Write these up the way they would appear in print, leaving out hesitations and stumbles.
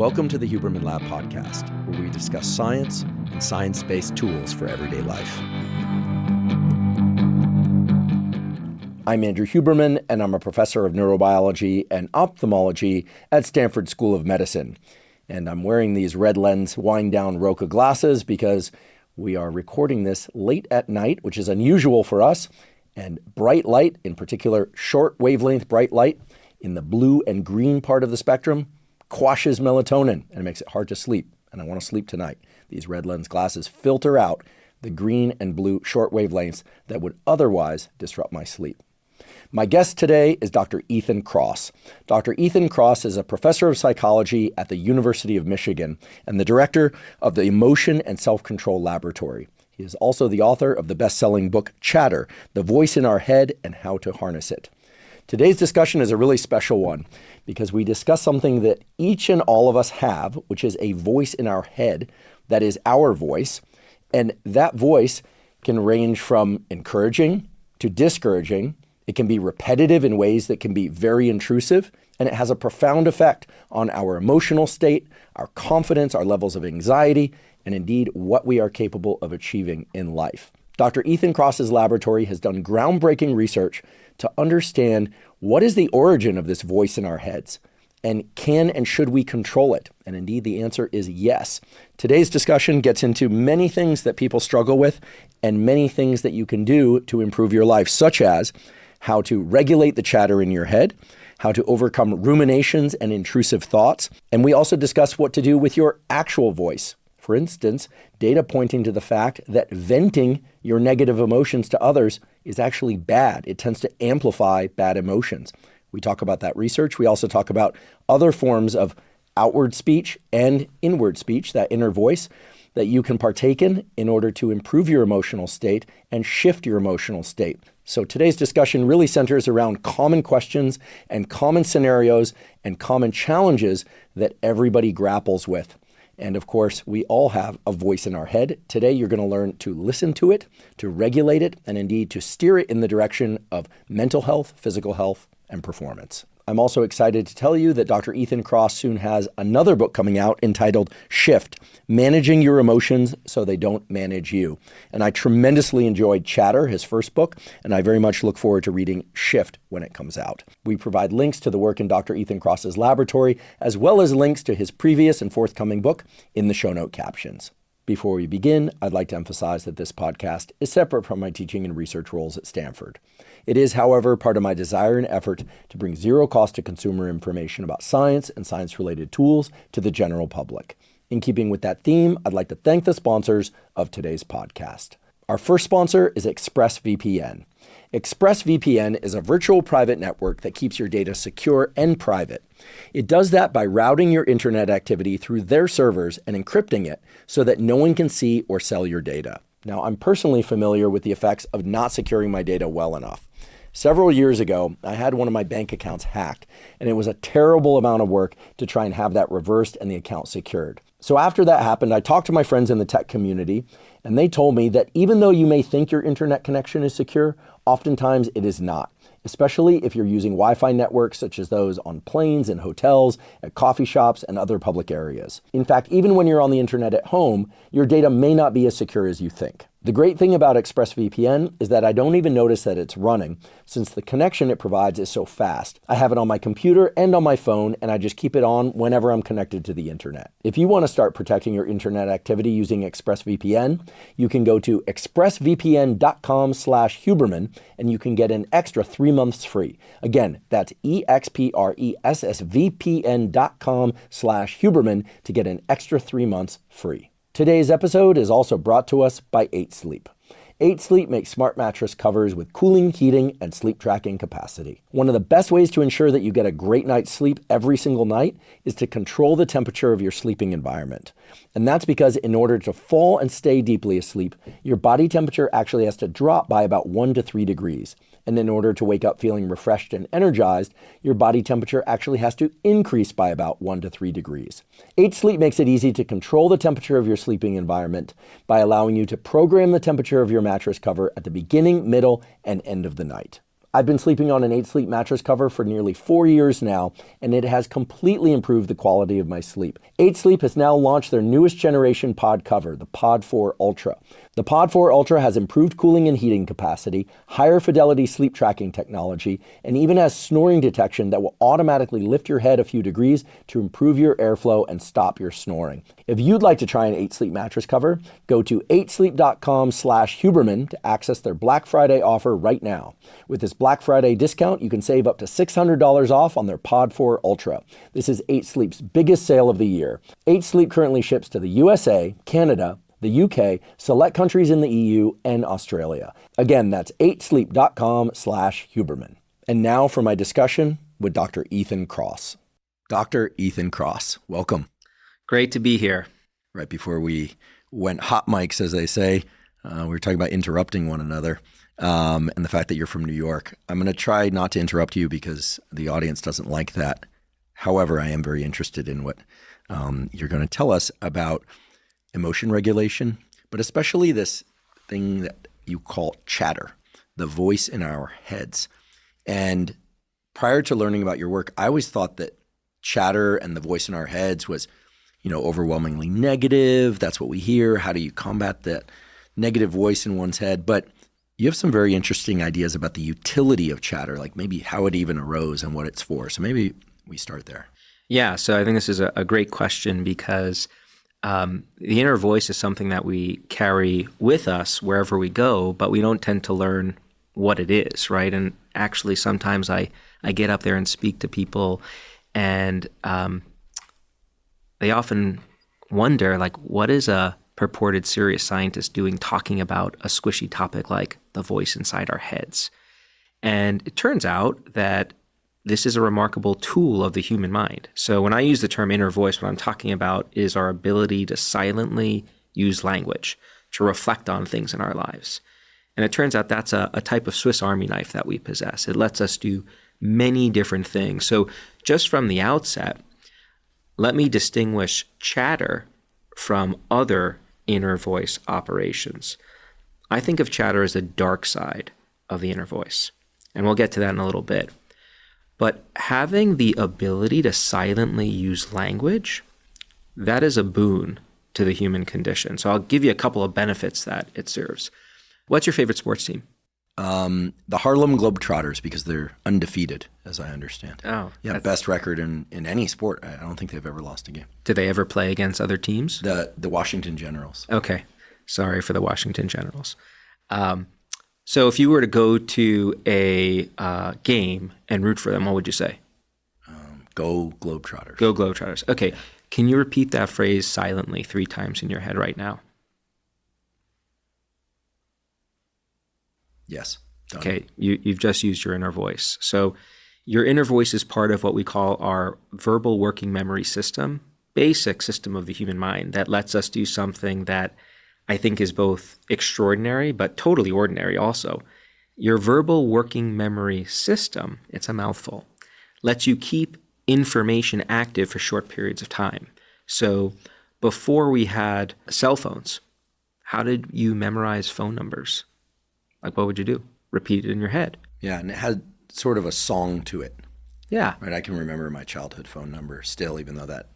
Welcome to the Huberman Lab podcast, where we discuss science and science-based tools for everyday life. I'm Andrew Huberman, and I'm a professor of neurobiology and ophthalmology at Stanford School of Medicine. And I'm wearing these red lens wind-down Roca glasses because we are recording this late at night, which is unusual for us. And bright light, in particular short wavelength bright light in the blue and green part of the spectrum, quashes melatonin and makes it hard to sleep. And I want to sleep tonight. These red lens glasses filter out the green and blue short wavelengths that would otherwise disrupt my sleep. My guest today is Dr. Ethan Kross. Dr. Ethan Kross is a professor of psychology at the University of Michigan and the director of the Emotion and Self-Control Laboratory. He is also the author of the best-selling book, Chatter, The Voice in Our Head and How to Harness It. Today's discussion is a really special one because we discuss something that each and all of us have, which is a voice in our head that is our voice. And that voice can range from encouraging to discouraging. It can be repetitive in ways that can be very intrusive, and it has a profound effect on our emotional state, our confidence, our levels of anxiety, and indeed what we are capable of achieving in life. Dr. Ethan Kross's laboratory has done groundbreaking research to understand what is the origin of this voice in our heads, and can and should we control it? And indeed, the answer is yes. Today's discussion gets into many things that people struggle with and many things that you can do to improve your life, such as how to regulate the chatter in your head, how to overcome ruminations and intrusive thoughts, and we also discuss what to do with your actual voice. For instance, data pointing to the fact that venting your negative emotions to others is actually bad. It tends to amplify bad emotions. We talk about that research. We also talk about other forms of outward speech and inward speech, that inner voice, that you can partake in order to improve your emotional state and shift your emotional state. So today's discussion really centers around common questions and common scenarios and common challenges that everybody grapples with. And of course, we all have a voice in our head. Today, you're going to learn to listen to it, to regulate it, and indeed to steer it in the direction of mental health, physical health, and performance. I'm also excited to tell you that Dr. Ethan Kross soon has another book coming out entitled Shift, Managing Your Emotions So They Don't Manage You. And I tremendously enjoyed Chatter, his first book, and I very much look forward to reading Shift when it comes out. We provide links to the work in Dr. Ethan Kross's laboratory, as well as links to his previous and forthcoming book in the show note captions. Before we begin, I'd like to emphasize that this podcast is separate from my teaching and research roles at Stanford. It is, however, part of my desire and effort to bring zero cost to consumer information about science and science-related tools to the general public. In keeping with that theme, I'd like to thank the sponsors of today's podcast. Our first sponsor is ExpressVPN. ExpressVPN is a virtual private network that keeps your data secure and private. It does that by routing your internet activity through their servers and encrypting it so that no one can see or sell your data. Now, I'm personally familiar with the effects of not securing my data well enough. Several years ago, I had one of my bank accounts hacked, and it was a terrible amount of work to try and have that reversed and the account secured. So after that happened, I talked to my friends in the tech community, and they told me that even though you may think your internet connection is secure, oftentimes it is not, especially if you're using Wi-Fi networks such as those on planes and hotels, at coffee shops, and other public areas. In fact, even when you're on the internet at home, your data may not be as secure as you think. The great thing about ExpressVPN is that I don't even notice that it's running, since the connection it provides is so fast. I have it on my computer and on my phone, and I just keep it on whenever I'm connected to the internet. If you want to start protecting your internet activity using ExpressVPN, you can go to expressvpn.com/Huberman, and you can get an extra 3 months free. Again, that's expressvpn.com/Huberman to get an extra 3 months free. Today's episode is also brought to us by 8 Sleep. 8 Sleep makes smart mattress covers with cooling, heating, and sleep tracking capacity. One of the best ways to ensure that you get a great night's sleep every single night is to control the temperature of your sleeping environment. And that's because in order to fall and stay deeply asleep, your body temperature actually has to drop by about 1 to 3 degrees. And in order to wake up feeling refreshed and energized, your body temperature actually has to increase by about 1 to 3 degrees. 8 Sleep makes it easy to control the temperature of your sleeping environment by allowing you to program the temperature of your mattress cover at the beginning, middle, and end of the night. I've been sleeping on an 8 Sleep mattress cover for nearly 4 years now, and it has completely improved the quality of my sleep. 8 Sleep has now launched their newest generation pod cover, the Pod 4 Ultra. The Pod 4 Ultra has improved cooling and heating capacity, higher fidelity sleep tracking technology, and even has snoring detection that will automatically lift your head a few degrees to improve your airflow and stop your snoring. If you'd like to try an 8 Sleep mattress cover, go to 8sleep.com/Huberman to access their Black Friday offer right now. With this Black Friday discount, you can save up to $600 off on their Pod 4 Ultra. This is 8 Sleep's biggest sale of the year. 8 Sleep currently ships to the USA, Canada, the UK, select countries in the EU, and Australia. Again, that's 8sleep.com/Huberman. And now for my discussion with Dr. Ethan Kross. Dr. Ethan Kross, welcome. Great to be here. Right before we went hot mics, as they say, we were talking about interrupting one another and the fact that you're from New York. I'm going to try not to interrupt you because the audience doesn't like that. However, I am very interested in what you're going to tell us about emotion regulation, but especially this thing that you call chatter, the voice in our heads. And prior to learning about your work, I always thought that chatter and the voice in our heads was, overwhelmingly negative. That's what we hear. How do you combat that negative voice in one's head? But you have some very interesting ideas about the utility of chatter, like maybe how it even arose and what it's for. So maybe we start there. Yeah, so I think this is a great question because the inner voice is something that we carry with us wherever we go, but we don't tend to learn what it is, right? And actually, sometimes I get up there and speak to people and they often wonder, like, what is a purported serious scientist doing talking about a squishy topic like the voice inside our heads? And it turns out that this is a remarkable tool of the human mind. So when I use the term inner voice, what I'm talking about is our ability to silently use language, to reflect on things in our lives. And it turns out that's a type of Swiss Army knife that we possess. It lets us do many different things. So just from the outset, let me distinguish chatter from other inner voice operations. I think of chatter as the dark side of the inner voice, and we'll get to that in a little bit. But having the ability to silently use language, that is a boon to the human condition. So I'll give you a couple of benefits that it serves. What's your favorite sports team? The Harlem Globetrotters, because they're undefeated, as I understand. Oh. Yeah, best record in any sport. I don't think they've ever lost a game. Do they ever play against other teams? The Washington Generals. Okay. Sorry for the Washington Generals. So if you were to go to a game and root for them, what would you say? Go Globetrotters. Go Globetrotters. Okay. Yeah. Can you repeat that phrase silently 3 times in your head right now? Yes. Done. Okay. You've just used your inner voice. So your inner voice is part of what we call our verbal working memory system, basic system of the human mind that lets us do something that I think is both extraordinary but totally ordinary also. Your verbal working memory system, it's a mouthful, lets you keep information active for short periods of time. So before we had cell phones, how did you memorize phone numbers? Like, what would you do? Repeat it in your head. Yeah, and it had sort of a song to it. Yeah. Right. I can remember my childhood phone number still, even though that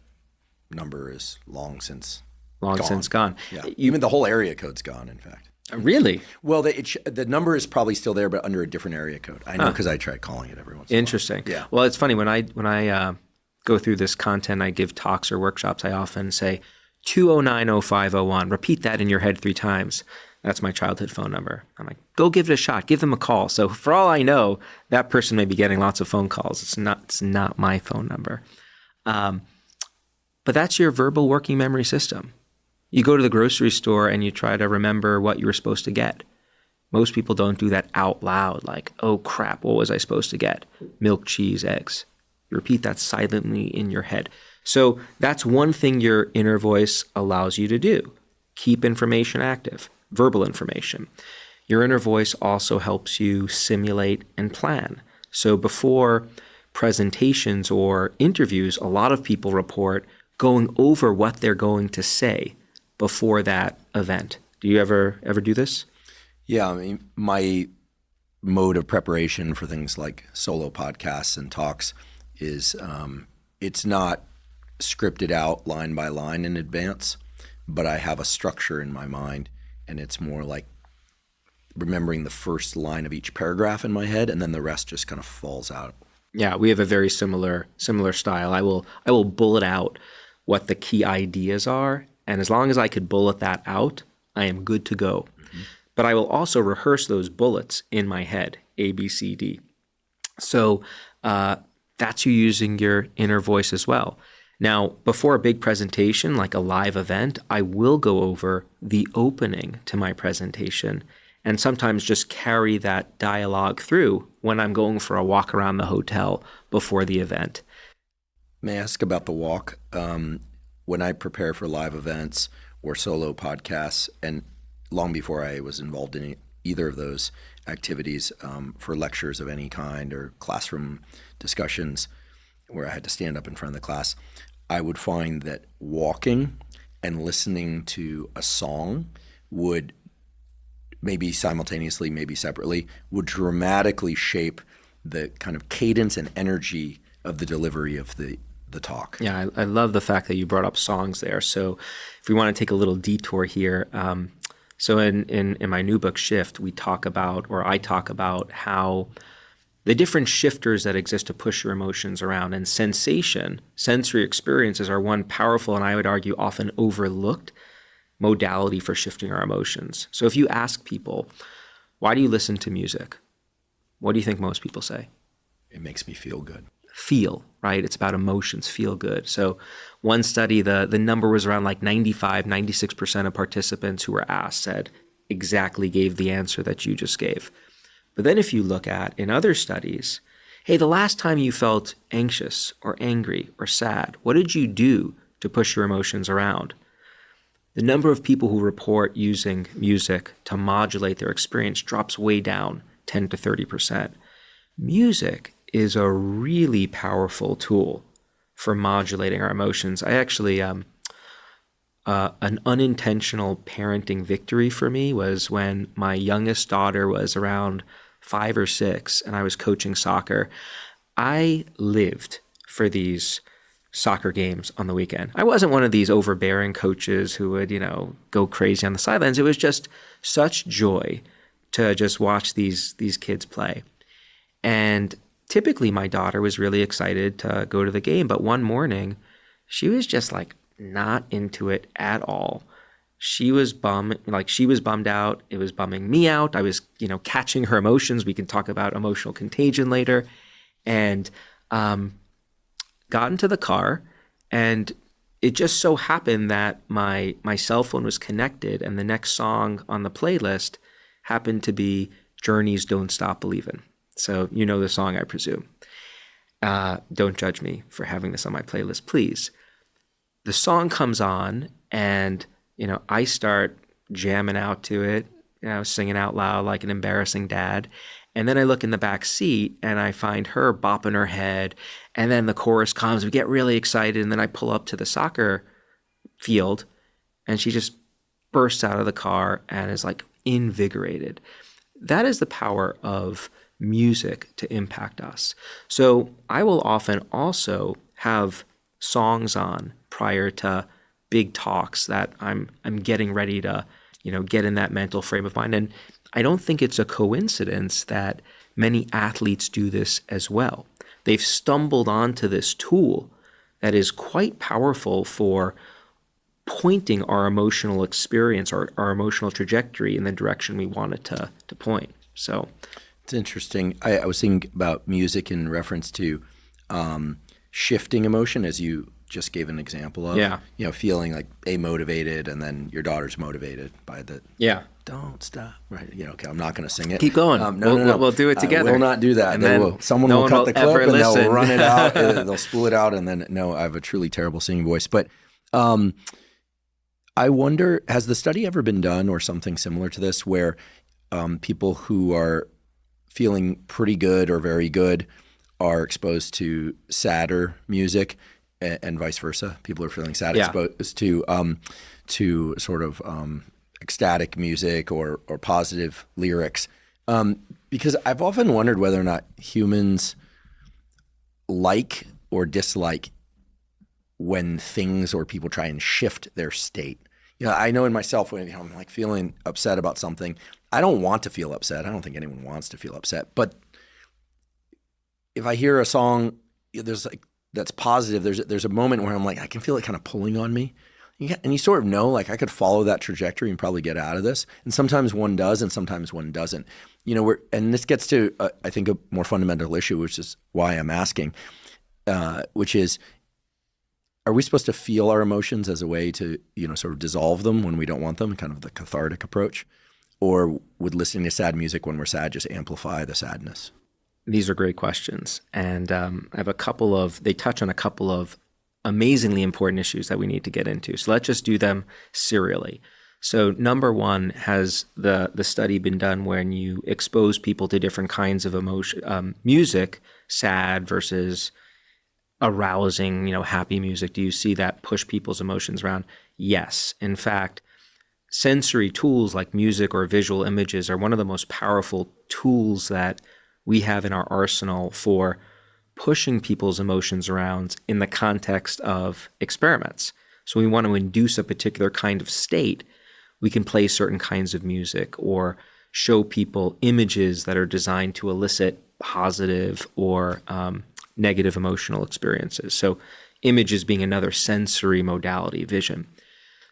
number is long since gone. Yeah. Even the whole area code's gone, in fact. Really? Well, the number is probably still there, but under a different area code. I know because I tried calling it every once in a while. Interesting. Yeah. Well, it's funny when I go through this content, I give talks or workshops. I often say 2090501. Repeat that in your head 3 times. That's my childhood phone number. I'm like, go give it a shot. Give them a call. So for all I know, that person may be getting lots of phone calls. It's not my phone number. But that's your verbal working memory system. You go to the grocery store and you try to remember what you were supposed to get. Most people don't do that out loud, like, oh crap, what was I supposed to get? Milk, cheese, eggs. You repeat that silently in your head. So that's one thing your inner voice allows you to do. Keep information active, verbal information. Your inner voice also helps you simulate and plan. So before presentations or interviews, a lot of people report going over what they're going to say before that event. Do you ever do this? Yeah, I mean, my mode of preparation for things like solo podcasts and talks is it's not scripted out line by line in advance, but I have a structure in my mind, and it's more like remembering the first line of each paragraph in my head, and then the rest just kind of falls out. Yeah, we have a very similar style. I will bullet out what the key ideas are, and as long as I could bullet that out, I am good to go. Mm-hmm. But I will also rehearse those bullets in my head, A, B, C, D. So that's you using your inner voice as well. Now, before a big presentation, like a live event, I will go over the opening to my presentation and sometimes just carry that dialogue through when I'm going for a walk around the hotel before the event. May I ask about the walk? When I prepare for live events or solo podcasts, and long before I was involved in either of those activities, for lectures of any kind or classroom discussions where I had to stand up in front of the class, I would find that walking and listening to a song would, maybe simultaneously, maybe separately, would dramatically shape the kind of cadence and energy of the delivery of the talk. Yeah, I love the fact that you brought up songs there. So if we want to take a little detour here, so in my new book, Shift, I talk about how the different shifters that exist to push your emotions around, and sensory experiences are one powerful, and I would argue often overlooked modality for shifting our emotions. So if you ask people, why do you listen to music? What do you think most people say? It makes me feel good. Feel, right? It's about emotions, feel good. So one study, the number was around like 96% of participants who were asked said exactly gave the answer that you just gave. But then if you look at in other studies, hey, the last time you felt anxious or angry or sad, what did you do to push your emotions around? The number of people who report using music to modulate their experience drops way down, 10 to 30%. Music is a really powerful tool for modulating our emotions. I actually, an unintentional parenting victory for me was when my youngest daughter was around 5 or 6 and I was coaching soccer. I lived for these soccer games on the weekend. I wasn't one of these overbearing coaches who would, go crazy on the sidelines. It was just such joy to just watch these kids play. And typically my daughter was really excited to go to the game, but one morning she was just like not into it at all. She was bummed out. It was bumming me out. I was, catching her emotions. We can talk about emotional contagion later. And got into the car, and it just so happened that my cell phone was connected, and the next song on the playlist happened to be Journey's Don't Stop Believin'. So you know the song, I presume. Don't judge me for having this on my playlist, please. The song comes on, and I start jamming out to it, singing out loud like an embarrassing dad. And then I look in the back seat and I find her bopping her head. And then the chorus comes, we get really excited. And then I pull up to the soccer field and she just bursts out of the car and is like invigorated. That is the power of music to impact us. So I will often also have songs on prior to big talks that I'm getting ready to, get in that mental frame of mind. And I don't think it's a coincidence that many athletes do this as well. They've stumbled onto this tool that is quite powerful for pointing our emotional experience or our emotional trajectory in the direction we want it to point. So it's interesting. I was thinking about music in reference to shifting emotion, as you just gave an example of. Yeah. Feeling like motivated, and then your daughter's motivated by the don't stop. Right. Okay, I'm not going to sing it. Keep going. No. We'll do it together. I will not do that. And then someone will cut the clip and they'll run it out. They'll spool it out, and then I have a truly terrible singing voice. But I wonder, has the study ever been done or something similar to this where people who are feeling pretty good or very good are exposed to sadder music, and vice versa? People are feeling sad exposed to sort of ecstatic music or positive lyrics. Because I've often wondered whether or not humans like or dislike when things or people try and shift their state. I know in myself when I'm like feeling upset about something, I don't want to feel upset. I don't think anyone wants to feel upset. But if I hear a song that's positive, there's a moment where I'm like, I can feel it kind of pulling on me. And you sort of know, like, I could follow that trajectory and probably get out of this. And sometimes one does, and sometimes one doesn't. And this gets to, I think, a more fundamental issue, which is why I'm asking, which is, are we supposed to feel our emotions as a way to, sort of dissolve them when we don't want them, kind of the cathartic approach? Or would listening to sad music when we're sad just amplify the sadness? These are great questions. And I have they touch on a couple of amazingly important issues that we need to get into. So let's just do them serially. So number one, has the study been done when you expose people to different kinds of emotion, music, sad versus arousing, happy music? Do you see that push people's emotions around? Yes. In fact, sensory tools like music or visual images are one of the most powerful tools that we have in our arsenal for pushing people's emotions around in the context of experiments. So we want to induce a particular kind of state. We can play certain kinds of music or show people images that are designed to elicit positive or negative emotional experiences. So images being another sensory modality, vision.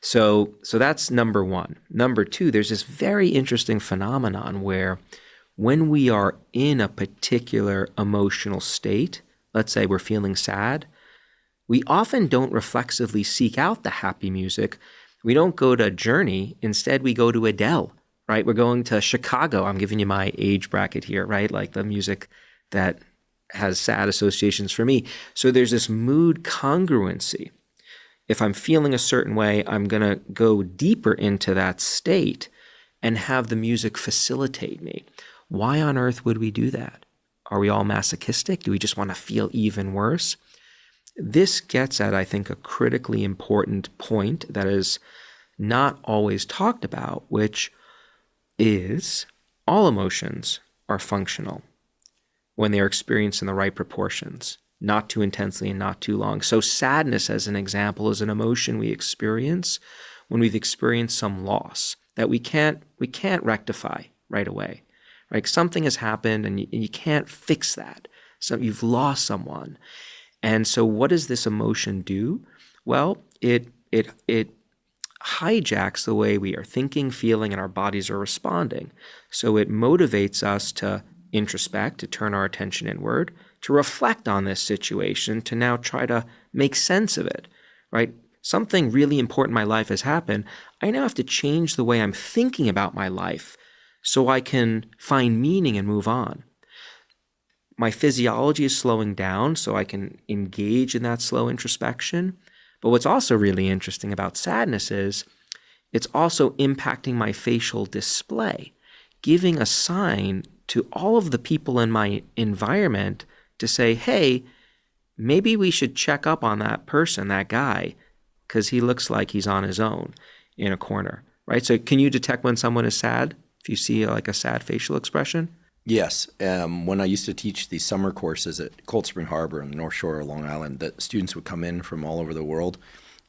So that's number one. Number two, there's this very interesting phenomenon where when we are in a particular emotional state, let's say we're feeling sad, we often don't reflexively seek out the happy music. We don't go to Journey. Instead, we go to Adele, right? We're going to Chicago. I'm giving you my age bracket here, right? Like the music that has sad associations for me. So there's this mood congruency. If I'm feeling a certain way, I'm going to go deeper into that state and have the music facilitate me. Why on earth would we do that? Are we all masochistic? Do we just want to feel even worse? This gets at, I think, a critically important point that is not always talked about, which is all emotions are functional when they are experienced in the right proportions, not too intensely and not too long. So sadness, as an example, is an emotion we experience when we've experienced some loss that we can't rectify right away. Right? Something has happened and you can't fix that. So you've lost someone. And so what does this emotion do? Well, it hijacks the way we are thinking, feeling, and our bodies are responding. So it motivates us to introspect, to turn our attention inward, to reflect on this situation, to now try to make sense of it, right? Something really important in my life has happened. I now have to change the way I'm thinking about my life so I can find meaning and move on. My physiology is slowing down so I can engage in that slow introspection. But what's also really interesting about sadness is it's also impacting my facial display, giving a sign to all of the people in my environment to say, hey, maybe we should check up on that person, that guy, because he looks like he's on his own in a corner, right? So can you detect when someone is sad? If you see like a sad facial expression? Yes. When I used to teach these summer courses at Cold Spring Harbor on the North Shore of Long Island, the students would come in from all over the world.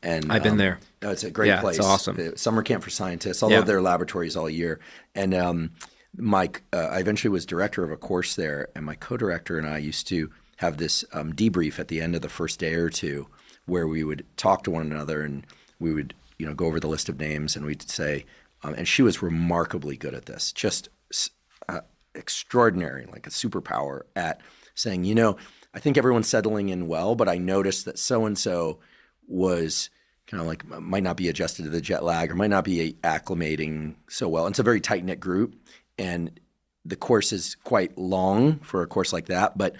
And I've been there. It's a great place. It's awesome. Summer camp for scientists, although there are laboratories all year. And I eventually was director of a course there, and my co-director and I used to have this debrief at the end of the first day or two where we would talk to one another and we would go over the list of names and we'd say, and she was remarkably good at this, just extraordinary, like a superpower at saying, I think everyone's settling in well, but I noticed that so-and-so was kind of like might not be adjusted to the jet lag or might not be acclimating so well. And it's a very tight-knit group, and the course is quite long for a course like that, but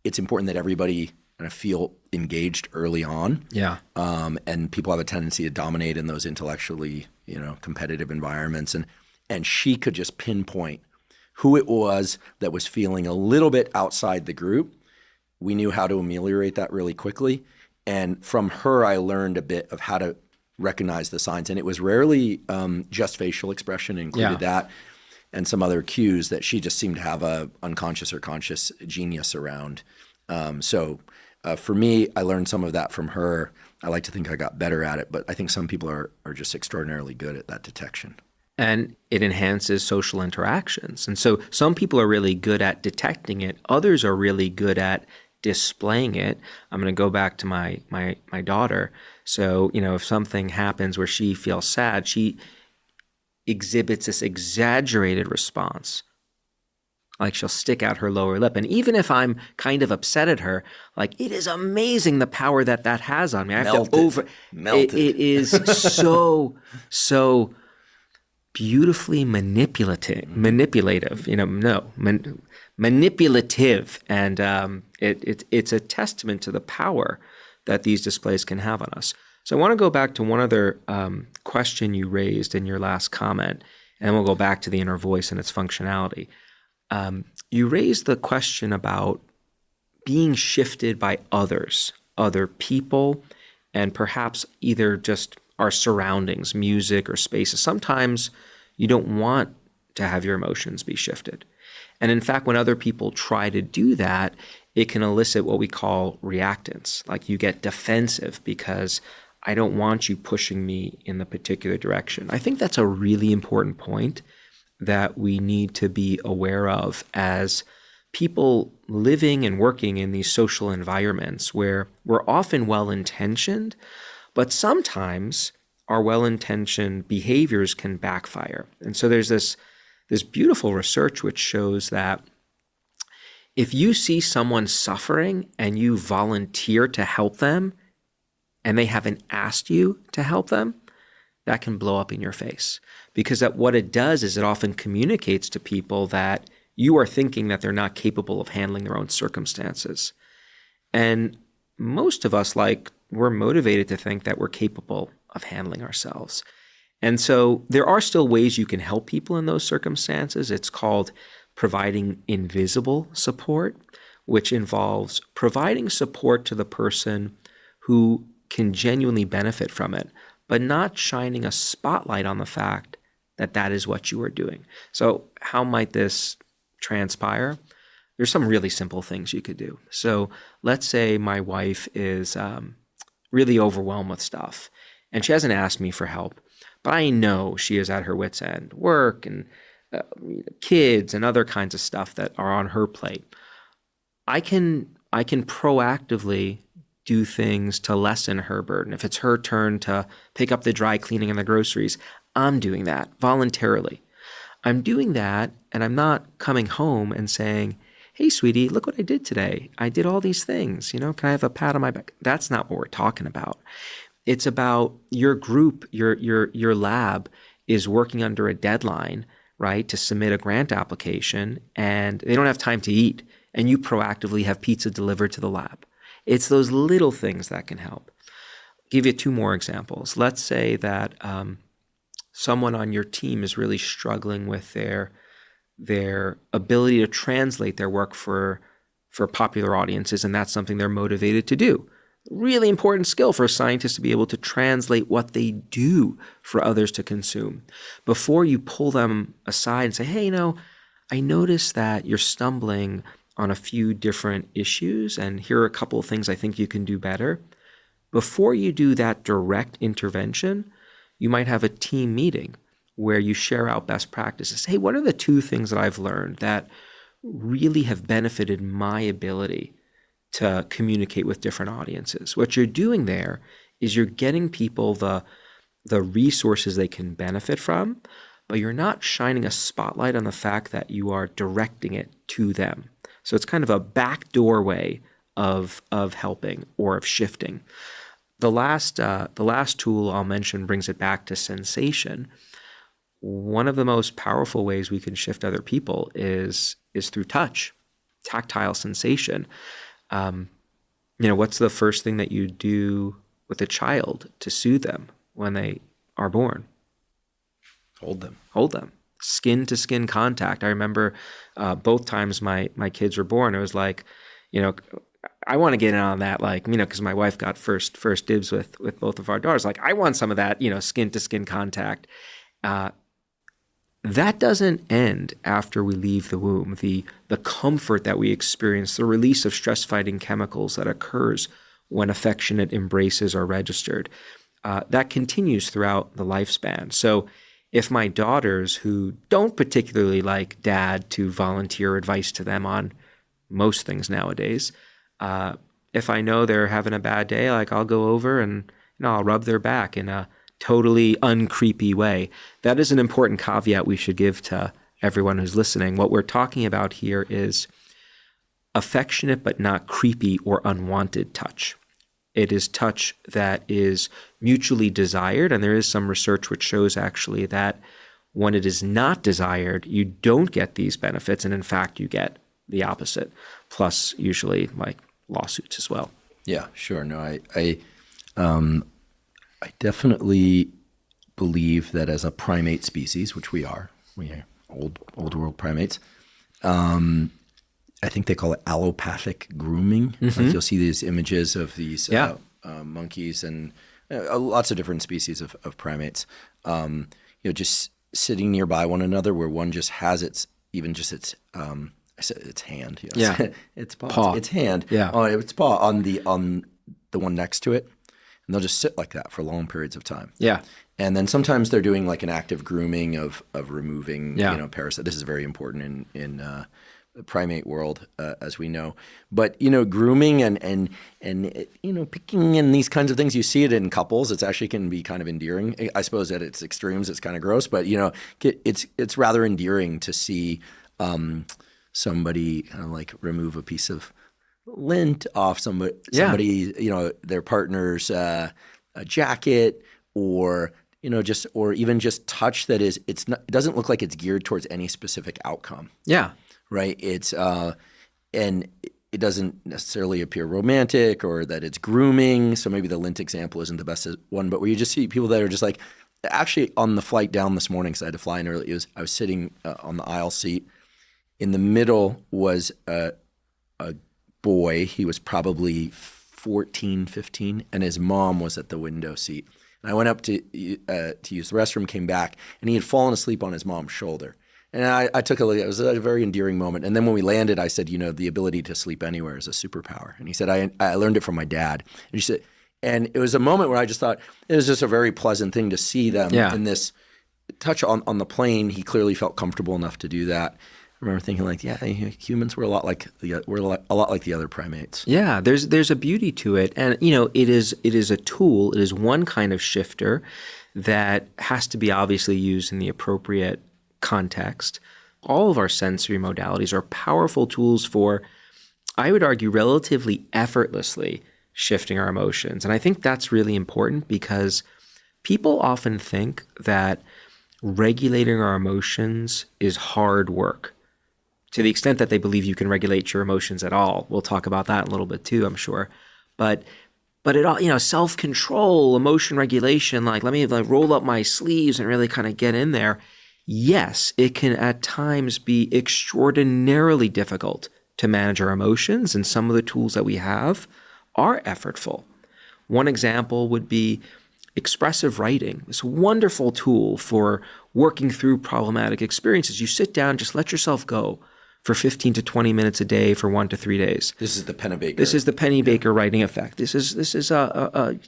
it's important that everybody kind of feel engaged early on. Yeah. And people have a tendency to dominate in those intellectually, competitive environments. And she could just pinpoint who it was that was feeling a little bit outside the group. We knew how to ameliorate that really quickly. And from her, I learned a bit of how to recognize the signs. And it was rarely just facial expression, included that. and some other cues that she just seemed to have a unconscious or conscious genius around. For me, I learned some of that from her. I like to think I got better at it, but I think some people are just extraordinarily good at that detection. And it enhances social interactions. And so some people are really good at detecting it. Others are really good at displaying it. I'm going to go back to my daughter. So, if something happens where she feels sad, she exhibits this exaggerated response. Like she'll stick out her lower lip. And even if I'm kind of upset at her, like, it is amazing the power that has on me. I have to Melted. It is so beautifully manipulative, manipulative. And it's a testament to the power that these displays can have on us. So I want to go back to one other question you raised in your last comment, and then we'll go back to the inner voice and its functionality. You raised the question about being shifted by others, other people, and perhaps either just our surroundings, music or spaces. Sometimes you don't want to have your emotions be shifted. And in fact, when other people try to do that, it can elicit what we call reactance. Like you get defensive because I don't want you pushing me in the particular direction. I think that's a really important point that we need to be aware of as people living and working in these social environments where we're often well-intentioned, but sometimes our well-intentioned behaviors can backfire. And so there's this beautiful research which shows that if you see someone suffering and you volunteer to help them and they haven't asked you to help them, that can blow up in your face. Because what it does is it often communicates to people that you are thinking that they're not capable of handling their own circumstances. And most of us, we're motivated to think that we're capable of handling ourselves. And so there are still ways you can help people in those circumstances. It's called providing invisible support, which involves providing support to the person who can genuinely benefit from it, but not shining a spotlight on the fact that that is what you are doing. So how might this transpire? There's some really simple things you could do. So let's say my wife is really overwhelmed with stuff, and she hasn't asked me for help, but I know she is at her wit's end, work and kids and other kinds of stuff that are on her plate. I can proactively do things to lessen her burden. If it's her turn to pick up the dry cleaning and the groceries, I'm doing that voluntarily. I'm doing that, and I'm not coming home and saying, hey, sweetie, look what I did today. I did all these things. Can I have a pat on my back? That's not what we're talking about. It's about your group, your lab is working under a deadline, right, to submit a grant application, and they don't have time to eat, and you proactively have pizza delivered to the lab. It's those little things that can help. I'll give you two more examples. Let's say that someone on your team is really struggling with their ability to translate their work for popular audiences, and that's something they're motivated to do. Really important skill for a scientist to be able to translate what they do for others to consume. Before you pull them aside and say, hey, I noticed that you're stumbling on a few different issues, and here are a couple of things I think you can do better. Before you do that direct intervention, you might have a team meeting where you share out best practices. Hey, what are the two things that I've learned that really have benefited my ability to communicate with different audiences? What you're doing there is you're getting people the resources they can benefit from, but you're not shining a spotlight on the fact that you are directing it to them. So it's kind of a backdoor way of helping or of shifting. The last tool I'll mention brings it back to sensation. One of the most powerful ways we can shift other people is through touch, tactile sensation. What's the first thing that you do with a child to soothe them when they are born? Hold them. Skin to skin contact. I remember both times my kids were born, it was like, I want to get in on that, because my wife got first dibs with both of our daughters. Like, I want some of that, skin to skin contact. that doesn't end after we leave the womb. The comfort that we experience, the release of stress-fighting chemicals that occurs when affectionate embraces are registered, that continues throughout the lifespan. So if my daughters, who don't particularly like dad to volunteer advice to them on most things nowadays, if I know they're having a bad day, like I'll go over and I'll rub their back in a totally uncreepy way. That is an important caveat we should give to everyone who's listening. What we're talking about here is affectionate but not creepy or unwanted touch. It is touch that is mutually desired, and there is some research which shows actually that when it is not desired, you don't get these benefits, and in fact, you get the opposite, plus usually like lawsuits as well. Yeah, sure. No, I definitely believe that as a primate species, which we are old world primates, I think they call it allopathic grooming. Like you'll see these images of these monkeys and lots of different species of primates, just sitting nearby one another, where one just has its hand, its paw, its hand, its paw on the one next to it, and they'll just sit like that for long periods of time. Yeah. And then sometimes they're doing like an active grooming of removing parasites. This is very important in the primate world, as we know. But grooming and picking and these kinds of things, you see it in couples. It's actually can be kind of endearing. I suppose at its extremes, it's kind of gross, but it's rather endearing to see somebody kind of like remove a piece of lint off somebody, their partner's jacket, or even just touch that is it doesn't look like it's geared towards any specific outcome. Yeah. Right. It's and it doesn't necessarily appear romantic or that it's grooming. So maybe the lint example isn't the best one, but where you just see people that are just like, actually on the flight down this morning, because I had to fly in early, I was sitting on the aisle seat. In the middle was a boy. He was probably 14, 15, and his mom was at the window seat. And I went up to use the restroom, came back, and he had fallen asleep on his mom's shoulder. And I took a look. It was a very endearing moment. And then when we landed, I said, the ability to sleep anywhere is a superpower. And he said, I learned it from my dad. And he said, and it was a moment where I just thought it was just a very pleasant thing to see them in this touch on the plane. He clearly felt comfortable enough to do that. I remember thinking like, humans were a lot like the other primates. Yeah, there's a beauty to it, and it is a tool. It is one kind of shifter that has to be obviously used in the appropriate context. All of our sensory modalities are powerful tools for, I would argue, relatively effortlessly shifting our emotions. And I think that's really important because people often think that regulating our emotions is hard work, to the extent that they believe you can regulate your emotions at all. We'll talk about that in a little bit too, I'm sure. But it all, self-control, emotion regulation, like let me roll up my sleeves and really kind of get in there. Yes, it can at times be extraordinarily difficult to manage our emotions, and some of the tools that we have are effortful. One example would be expressive writing, this wonderful tool for working through problematic experiences. You sit down, just let yourself go for 15 to 20 minutes a day for 1 to 3 days. This is the Pennebaker. This is the Pennebaker writing effect. This is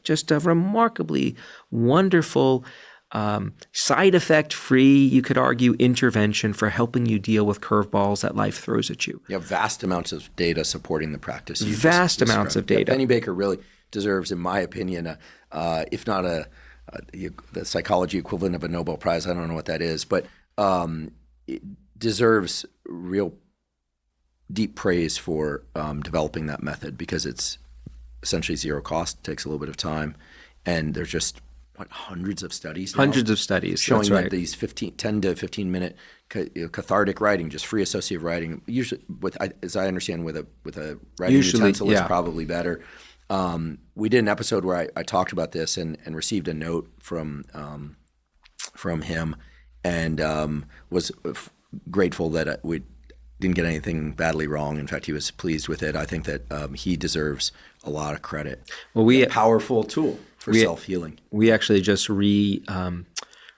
just a remarkably wonderful, side effect free, you could argue, intervention for helping you deal with curveballs that life throws at you. You have vast amounts of data supporting the practice. Vast amounts of data. Pennebaker really deserves, in my opinion, if not the psychology equivalent of a Nobel Prize. I don't know what that is, but it deserves real deep praise for developing that method, because it's essentially zero cost, takes a little bit of time, and there's just hundreds of studies now showing that these 10 to 15 minute cathartic writing, just free associative writing, usually as I understand with a writing utensil is probably better. We did an episode where I talked about this and received a note from him, and was grateful that we didn't get anything badly wrong. In fact, he was pleased with it. I think that he deserves a lot of credit. Well, a powerful tool for self-healing. We actually just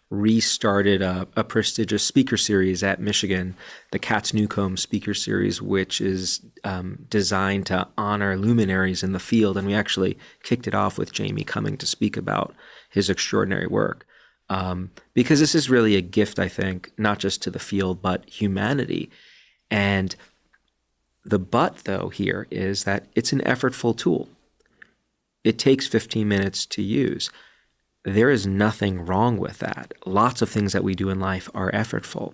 restarted a prestigious speaker series at Michigan, the Katz Newcomb Speaker Series, which is designed to honor luminaries in the field. And we actually kicked it off with Jamie coming to speak about his extraordinary work. Because this is really a gift, I think, not just to the field, but humanity. And the but, though, here is that it's an effortful tool. It takes 15 minutes to use. There is nothing wrong with that. Lots of things that we do in life are effortful.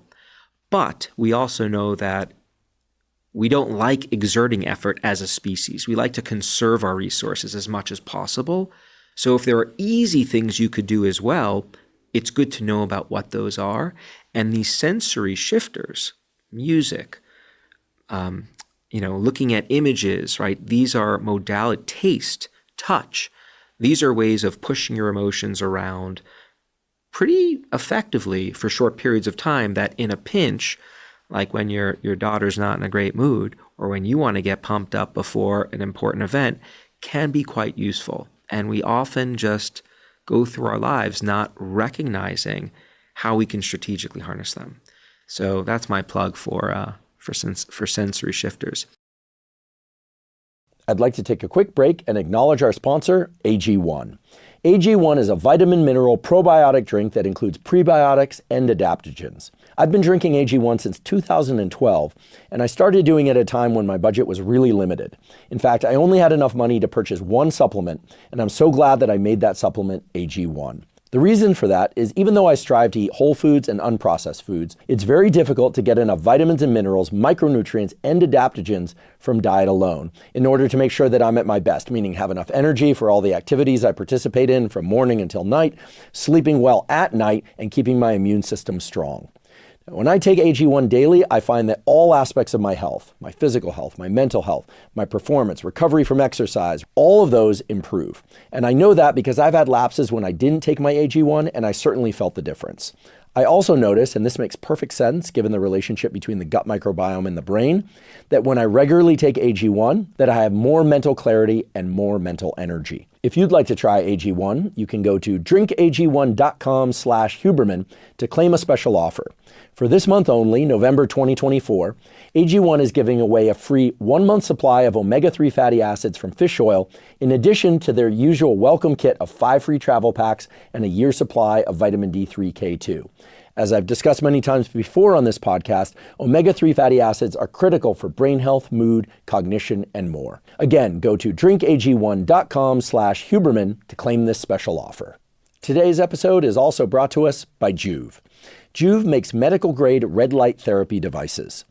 But we also know that we don't like exerting effort as a species. We like to conserve our resources as much as possible. So if there are easy things you could do as well, it's good to know about what those are. And these sensory shifters, music, looking at images, right? These are modality, taste, touch. These are ways of pushing your emotions around pretty effectively for short periods of time that in a pinch, like when your daughter's not in a great mood or when you want to get pumped up before an important event, can be quite useful. And we often just go through our lives not recognizing how we can strategically harness them. So that's my plug for sensory shifters. I'd like to take a quick break and acknowledge our sponsor, AG1. AG1 is a vitamin mineral probiotic drink that includes prebiotics and adaptogens. I've been drinking AG1 since 2012, and I started doing it at a time when my budget was really limited. In fact, I only had enough money to purchase one supplement, and I'm so glad that I made that supplement AG1. The reason for that is even though I strive to eat whole foods and unprocessed foods, it's very difficult to get enough vitamins and minerals, micronutrients, and adaptogens from diet alone in order to make sure that I'm at my best, meaning have enough energy for all the activities I participate in from morning until night, sleeping well at night, and keeping my immune system strong. When I take AG1 daily, I find that all aspects of my health, my physical health, my mental health, my performance, recovery from exercise, all of those improve. And I know that because I've had lapses when I didn't take my AG1, and I certainly felt the difference. I also notice, and this makes perfect sense given the relationship between the gut microbiome and the brain, that when I regularly take AG1, that I have more mental clarity and more mental energy. If you'd like to try AG1, you can go to drinkag1.com/Huberman to claim a special offer. For this month only, November 2024, AG1 is giving away a free 1-month supply of omega-3 fatty acids from fish oil, in addition to their usual welcome kit of 5 free travel packs and a year's supply of vitamin D3K2. As I've discussed many times before on this podcast, omega-3 fatty acids are critical for brain health, mood, cognition, and more. Again, go to drinkag1.com/Huberman to claim this special offer. Today's episode is also brought to us by Joovv. Joovv makes medical-grade red light therapy devices.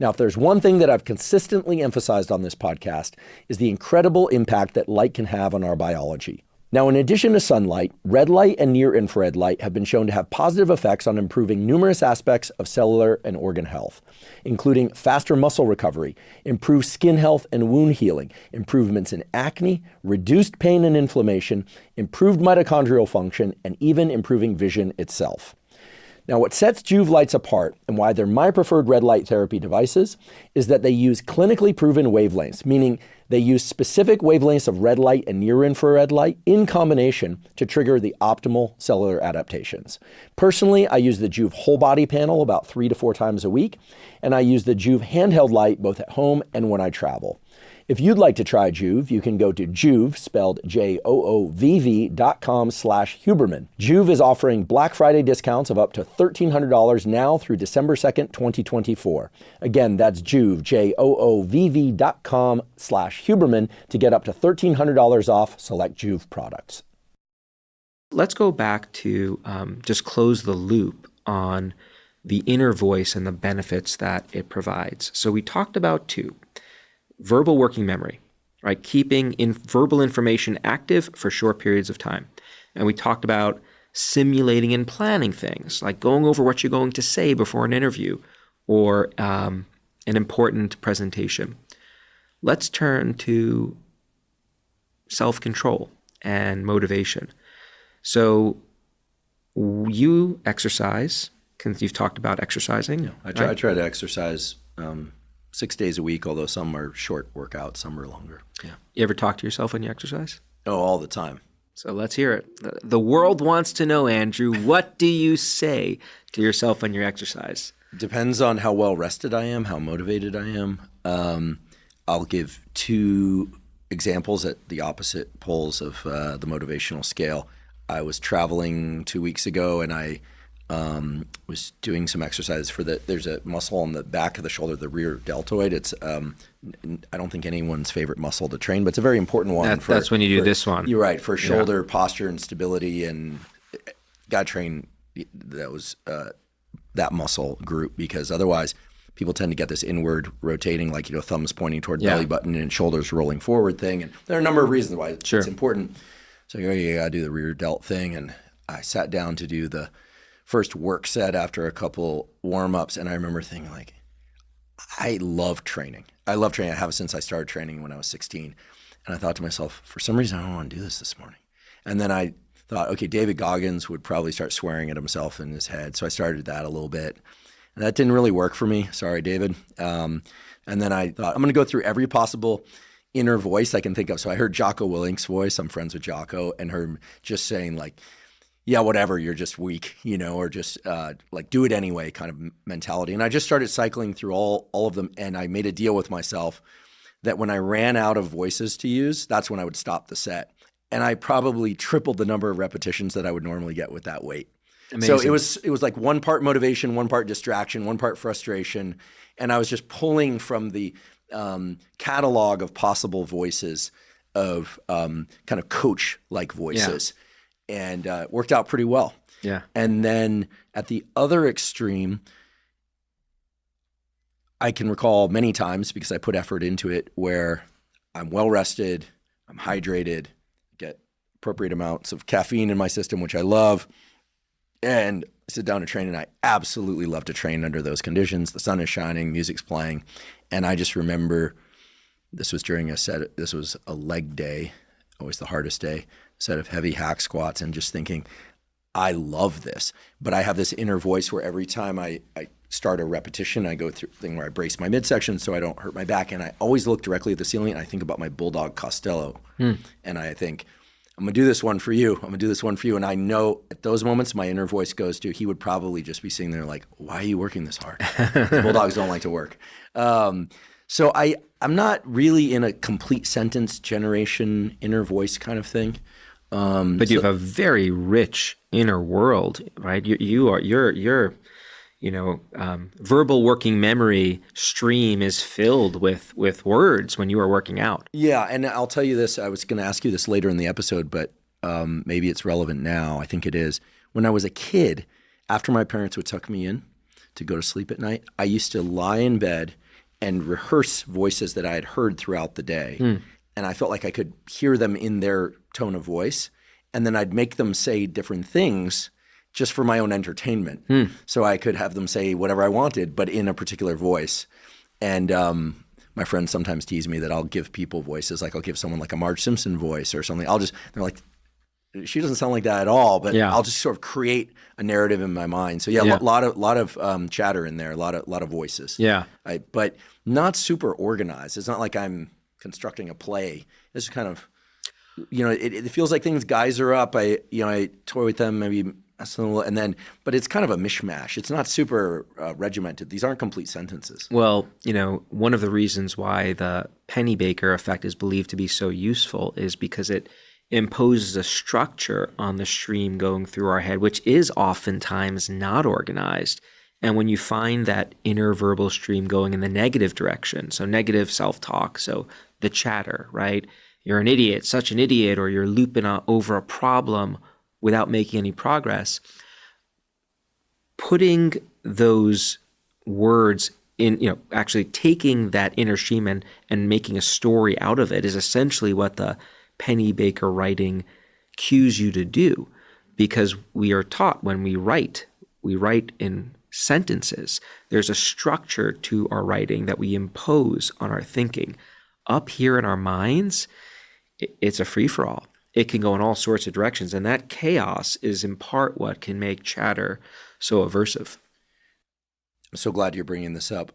Now, if there's one thing that I've consistently emphasized on this podcast, is the incredible impact that light can have on our biology. Now, in addition to sunlight, red light and near-infrared light have been shown to have positive effects on improving numerous aspects of cellular and organ health, including faster muscle recovery, improved skin health and wound healing, improvements in acne, reduced pain and inflammation, improved mitochondrial function, and even improving vision itself. Now, what sets Joovv lights apart and why they're my preferred red light therapy devices is that they use clinically proven wavelengths, meaning they use specific wavelengths of red light and near-infrared light in combination to trigger the optimal cellular adaptations. Personally, I use the Joovv whole body panel about 3 to 4 times a week, and I use the Joovv handheld light both at home and when I travel. If you'd like to try Joovv, you can go to Joovv, spelled JOOVV.com/Huberman. Joovv is offering Black Friday discounts of up to $1,300 now through December 2nd, 2024. Again, that's Joovv, JOOVV.com/Huberman to get up to $1,300 off select Joovv products. Let's go back to just close the loop on the inner voice and the benefits that it provides. So we talked about 2. Verbal working memory, right? Keeping verbal information active for short periods of time. And we talked about simulating and planning things, like going over what you're going to say before an interview or an important presentation. Let's turn to self-control and motivation. So you exercise, you've talked about exercising. Yeah, I try to exercise 6 days a week, although some are short workouts, some are longer. Yeah. You ever talk to yourself when you exercise? Oh, all the time. So let's hear it. The world wants to know, Andrew, what do you say to yourself when you exercise? Depends on how well rested I am, how motivated I am. I'll give two examples at the opposite poles of the motivational scale. I was traveling 2 weeks ago, and I was doing some exercise for there's a muscle on the back of the shoulder, the rear deltoid. It's I don't think anyone's favorite muscle to train, but it's a very important one. That's when you do this one. You're right, for shoulder posture and stability, and got to train that muscle group, because otherwise people tend to get this inward rotating, like, thumbs pointing toward belly button and shoulders rolling forward thing. And there are a number of reasons why it's important. So you got to do the rear delt thing. And I sat down to do the first work set after a couple warm-ups, and I remember thinking, like, I love training. I have since I started training when I was 16. And I thought to myself, for some reason, I don't want to do this morning. And then I thought, okay, David Goggins would probably start swearing at himself in his head. So I started that a little bit. And that didn't really work for me. Sorry, David. And then I thought, I'm going to go through every possible inner voice I can think of. So I heard Jocko Willink's voice. I'm friends with Jocko, and heard him just saying, like, yeah, whatever, you're just weak, or just like, do it anyway kind of mentality. And I just started cycling through all of them. And I made a deal with myself that when I ran out of voices to use, that's when I would stop the set. And I probably tripled the number of repetitions that I would normally get with that weight. Amazing. So it was like one part motivation, one part distraction, one part frustration. And I was just pulling from the catalog of possible voices of kind of coach-like voices. Yeah. And it worked out pretty well. Yeah. And then at the other extreme, I can recall many times, because I put effort into it, where I'm well rested, I'm hydrated, get appropriate amounts of caffeine in my system, which I love, and I sit down to train, and I absolutely love to train under those conditions. The sun is shining, music's playing, and I just remember this was during this was a leg day, always the hardest day, set of heavy hack squats, and just thinking, I love this. But I have this inner voice where every time I start a repetition, I go through a thing where I brace my midsection so I don't hurt my back. And I always look directly at the ceiling, and I think about my bulldog Costello. And I think, I'm going to do this one for you. I'm going to do this one for you. And I know at those moments, my inner voice goes to, he would probably just be sitting there like, why are you working this hard? Bulldogs don't like to work. So I'm not really in a complete sentence generation inner voice kind of thing. But you have a very rich inner world, right? Your verbal working memory stream is filled with words when you are working out. Yeah, and I'll tell you this. I was going to ask you this later in the episode, but maybe it's relevant now. I think it is. When I was a kid, after my parents would tuck me in to go to sleep at night, I used to lie in bed and rehearse voices that I had heard throughout the day. And I felt like I could hear them in their tone of voice. And then I'd make them say different things just for my own entertainment. So I could have them say whatever I wanted, but in a particular voice. And my friends sometimes tease me that I'll give people voices. Like I'll give someone like a Marge Simpson voice or something. They're like, she doesn't sound like that at all, but I'll just sort of create a narrative in my mind. So a lot of chatter in there, a lot of voices. Yeah. But not super organized. It's not like I'm constructing a play. It's just kind of, it feels like things geyser up. I toy with them maybe, but it's kind of a mishmash. It's not super regimented. These aren't complete sentences. Well, one of the reasons why the Pennybaker effect is believed to be so useful is because it imposes a structure on the stream going through our head, which is oftentimes not organized. And when you find that inner verbal stream going in the negative direction, so negative self-talk, so the chatter, right? You're an idiot, such an idiot, or you're looping over a problem without making any progress. Putting those words in, actually taking that inner stream and making a story out of it is essentially what the Pennybaker writing cues you to do, because we are taught when we write in sentences. There's a structure to our writing that we impose on our thinking. Up here in our minds, it's a free-for-all. It can go in all sorts of directions, and that chaos is in part what can make chatter so aversive. I'm so glad you're bringing this up.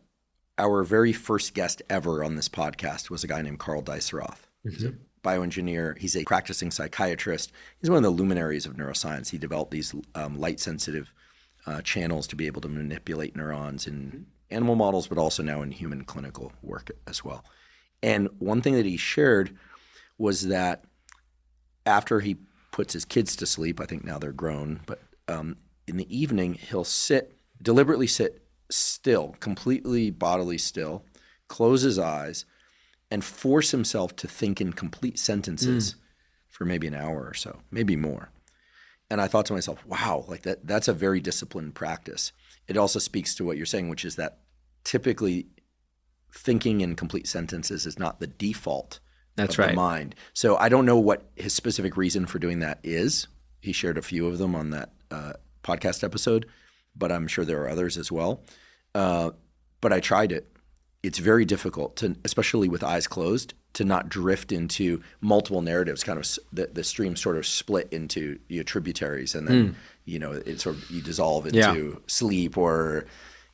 Our very first guest ever on this podcast was a guy named Carl Diceroth. He's a bioengineer. He's a practicing psychiatrist. He's one of the luminaries of neuroscience. He developed these light-sensitive channels to be able to manipulate neurons in animal models, but also now in human clinical work as well. And one thing that he shared was that after he puts his kids to sleep, I think now they're grown, but in the evening, he'll deliberately sit still, completely bodily still, close his eyes, and force himself to think in complete sentences for maybe an hour or so, maybe more. And I thought to myself, wow, like that's a very disciplined practice. It also speaks to what you're saying, which is that typically thinking in complete sentences is not the default of the mind. So I don't know what his specific reason for doing that is. He shared a few of them on that podcast episode, but I'm sure there are others as well. But I tried it. It's very difficult to, especially with eyes closed, to not drift into multiple narratives. Kind of the stream sort of split into tributaries, and then it sort of you dissolve into sleep or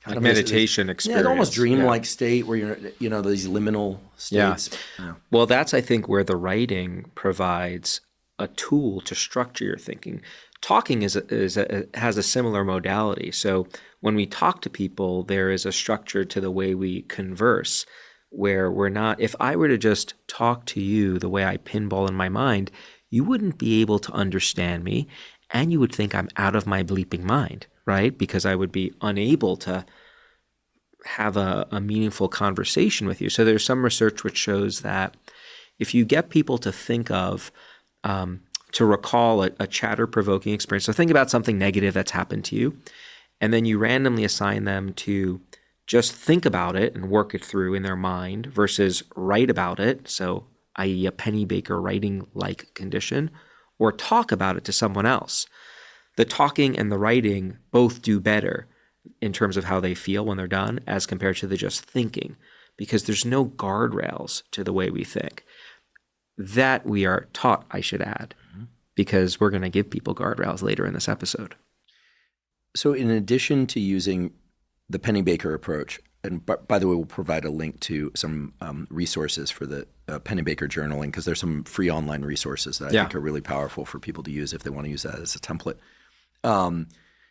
kind of meditation experience. Yeah, almost dreamlike state where you're these liminal states. Yeah. Well, that's I think where the writing provides a tool to structure your thinking. Talking has a similar modality. So when we talk to people, there is a structure to the way we converse, where we're not. If I were to just talk to you the way I pinball in my mind, you wouldn't be able to understand me, and you would think I'm out of my bleeping mind, right? Because I would be unable to have a meaningful conversation with you. So there's some research which shows that if you get people to think of to recall a chatter-provoking experience. So think about something negative that's happened to you, and then you randomly assign them to just think about it and work it through in their mind versus write about it, so i.e. a Pennybaker writing-like condition, or talk about it to someone else. The talking and the writing both do better in terms of how they feel when they're done as compared to the just thinking, because there's no guardrails to the way we think. That we are taught, I should add, because we're going to give people guardrails later in this episode. So in addition to using the Pennybaker approach, and by the way, we'll provide a link to some resources for the Pennybaker journaling, because there's some free online resources that I think are really powerful for people to use if they want to use that as a template.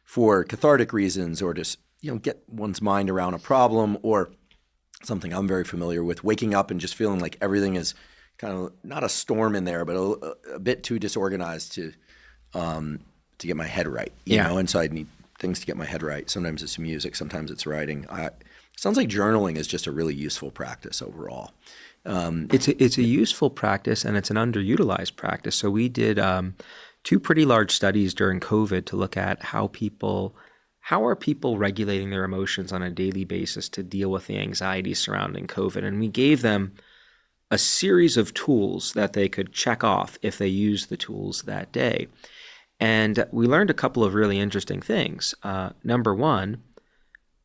For cathartic reasons, or just get one's mind around a problem, or something I'm very familiar with, waking up and just feeling like everything is kind of not a storm in there, but a bit too disorganized to get my head right. You know, and so I need things to get my head right. Sometimes it's music, sometimes it's writing. Sounds like journaling is just a really useful practice overall. It's a useful practice, and it's an underutilized practice. So we did 2 pretty large studies during COVID to look at how are people regulating their emotions on a daily basis to deal with the anxiety surrounding COVID. And we gave them a series of tools that they could check off if they used the tools that day. And we learned a couple of really interesting things. Number one,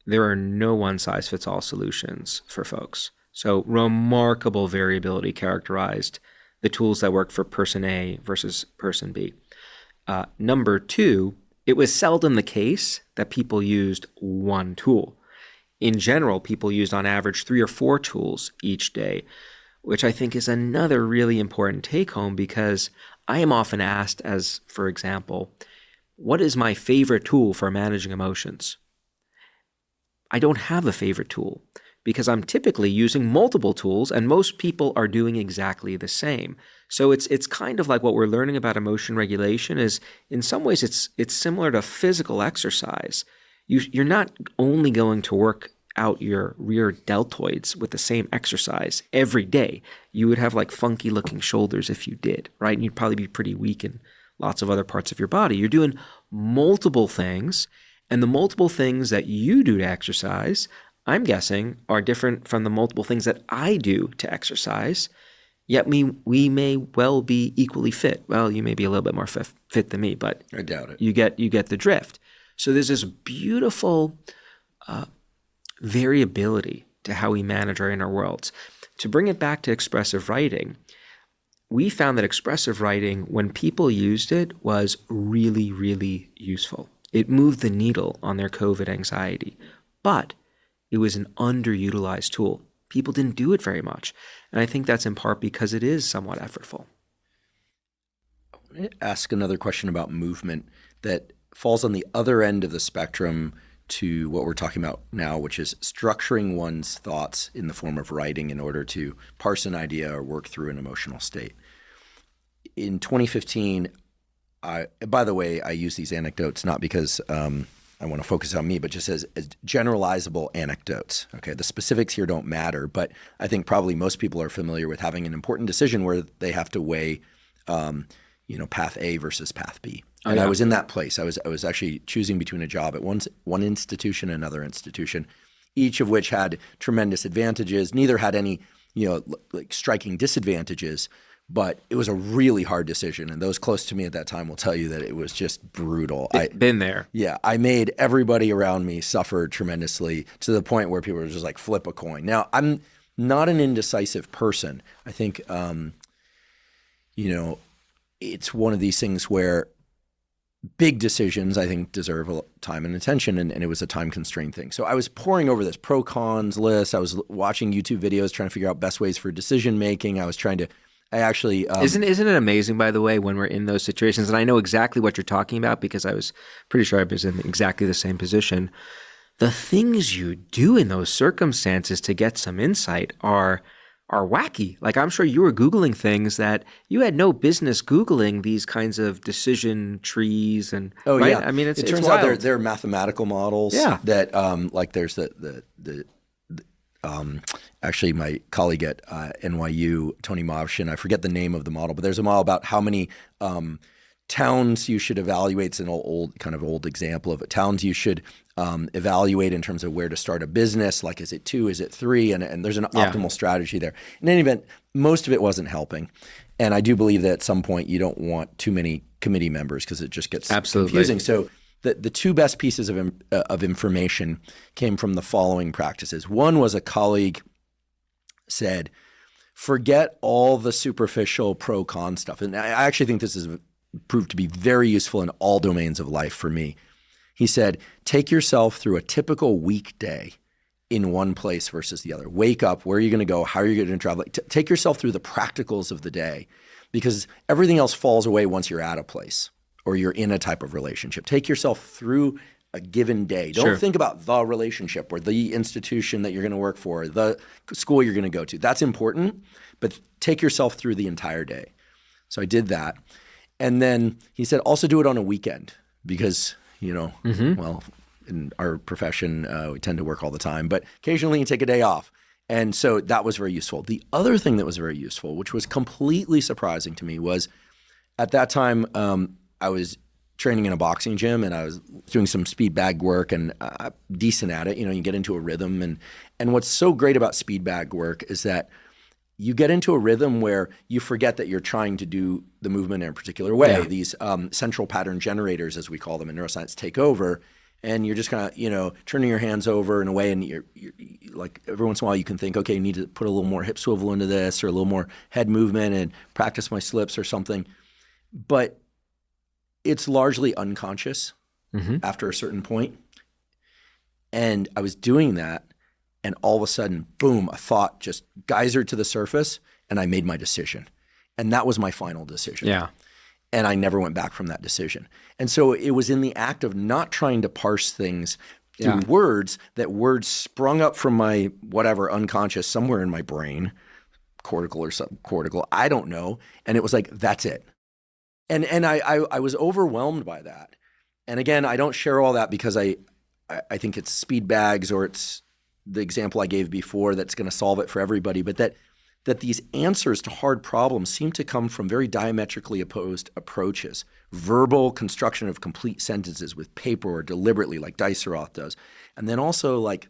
there are no one-size-fits-all solutions for folks. So remarkable variability characterized the tools that work for person A versus person B. Number two, it was seldom the case that people used one tool. In general, people used on average 3 or 4 tools each day, which I think is another really important take-home, because I am often asked, as for example, what is my favorite tool for managing emotions? I don't have a favorite tool, because I'm typically using multiple tools, and most people are doing exactly the same. So it's kind of like what we're learning about emotion regulation is, in some ways, it's similar to physical exercise. You're not only going to work out your rear deltoids with the same exercise every day. You would have like funky looking shoulders if you did, right? And you'd probably be pretty weak in lots of other parts of your body. You're doing multiple things, and the multiple things that you do to exercise, I'm guessing, are different from the multiple things that I do to exercise, yet we may well be equally fit. Well, you may be a little bit more fit than me, but I doubt it. You get the drift. So there's this beautiful variability to how we manage our inner worlds. To bring it back to expressive writing, we found that expressive writing, when people used it, was really, really useful. It moved the needle on their COVID anxiety, but it was an underutilized tool. people didn't do it very much. And I think that's in part because it is somewhat effortful. I want to ask another question about movement that falls on the other end of the spectrum to what we're talking about now, which is structuring one's thoughts in the form of writing in order to parse an idea or work through an emotional state. In 2015, by the way, I use these anecdotes not because I want to focus on me, but just as generalizable anecdotes. Okay, the specifics here don't matter, but I think probably most people are familiar with having an important decision where they have to weigh, path A versus path B. And I was in that place. I was actually choosing between a job at one institution and another institution, each of which had tremendous advantages. Neither had any, like striking disadvantages, but it was a really hard decision. And those close to me at that time will tell you that it was just brutal. Been there. Yeah. I made everybody around me suffer tremendously to the point where people were just like, flip a coin. Now, I'm not an indecisive person. I think, it's one of these things where big decisions, I think, deserve time and attention, and it was a time-constrained thing. So I was poring over this pro-cons list. I was watching YouTube videos trying to figure out best ways for decision-making. Isn't it amazing, by the way, when we're in those situations, and I know exactly what you're talking about because I was pretty sure I was in exactly the same position. The things you do in those circumstances to get some insight are wacky. Like, I'm sure you were Googling things that you had no business Googling, these kinds of decision trees and right? Yeah. I mean, it turns out they're mathematical models that like there's actually my colleague at NYU, Tony Mavshin, I forget the name of the model, but there's a model about how many towns you should evaluate. It's an old example of it. Towns you should evaluate in terms of where to start a business. Like, is it 2? Is it 3? And there's an optimal strategy there. In any event, most of it wasn't helping. And I do believe that at some point you don't want too many committee members because it just gets confusing. So the two best pieces of information came from the following practices. One was a colleague said, forget all the superficial pro-con stuff. And I actually think this has proved to be very useful in all domains of life for me. He said, take yourself through a typical weekday in one place versus the other. Wake up, where are you going to go? How are you going to travel? Take yourself through the practicals of the day, because everything else falls away once you're at a place or you're in a type of relationship. Take yourself through a given day. Don't think about the relationship or the institution that you're going to work for, the school you're going to go to. That's important, but take yourself through the entire day. So I did that. And then he said, also do it on a weekend because, well, in our profession, we tend to work all the time, but occasionally you take a day off. And so that was very useful. The other thing that was very useful, which was completely surprising to me, was at that time I was training in a boxing gym and I was doing some speed bag work and decent at it. You get into a rhythm. And what's so great about speed bag work is that you get into a rhythm where you forget that you're trying to do the movement in a particular way. Yeah. These central pattern generators, as we call them in neuroscience, take over. And you're just kind of, turning your hands over in a way, and you're like every once in a while you can think, okay, you need to put a little more hip swivel into this or a little more head movement and practice my slips or something. But it's largely unconscious after a certain point. And I was doing that, and all of a sudden, boom, a thought just geysered to the surface, and I made my decision. And that was my final decision. Yeah. And I never went back from that decision. And so it was in the act of not trying to parse things through words, that words sprung up from my whatever unconscious somewhere in my brain, cortical or subcortical, I don't know. And it was like, that's it. And I was overwhelmed by that. And again, I don't share all that because I think it's speed bags or it's the example I gave before that's going to solve it for everybody, but that these answers to hard problems seem to come from very diametrically opposed approaches. Verbal construction of complete sentences with paper or deliberately, like Diceroth does. And then also like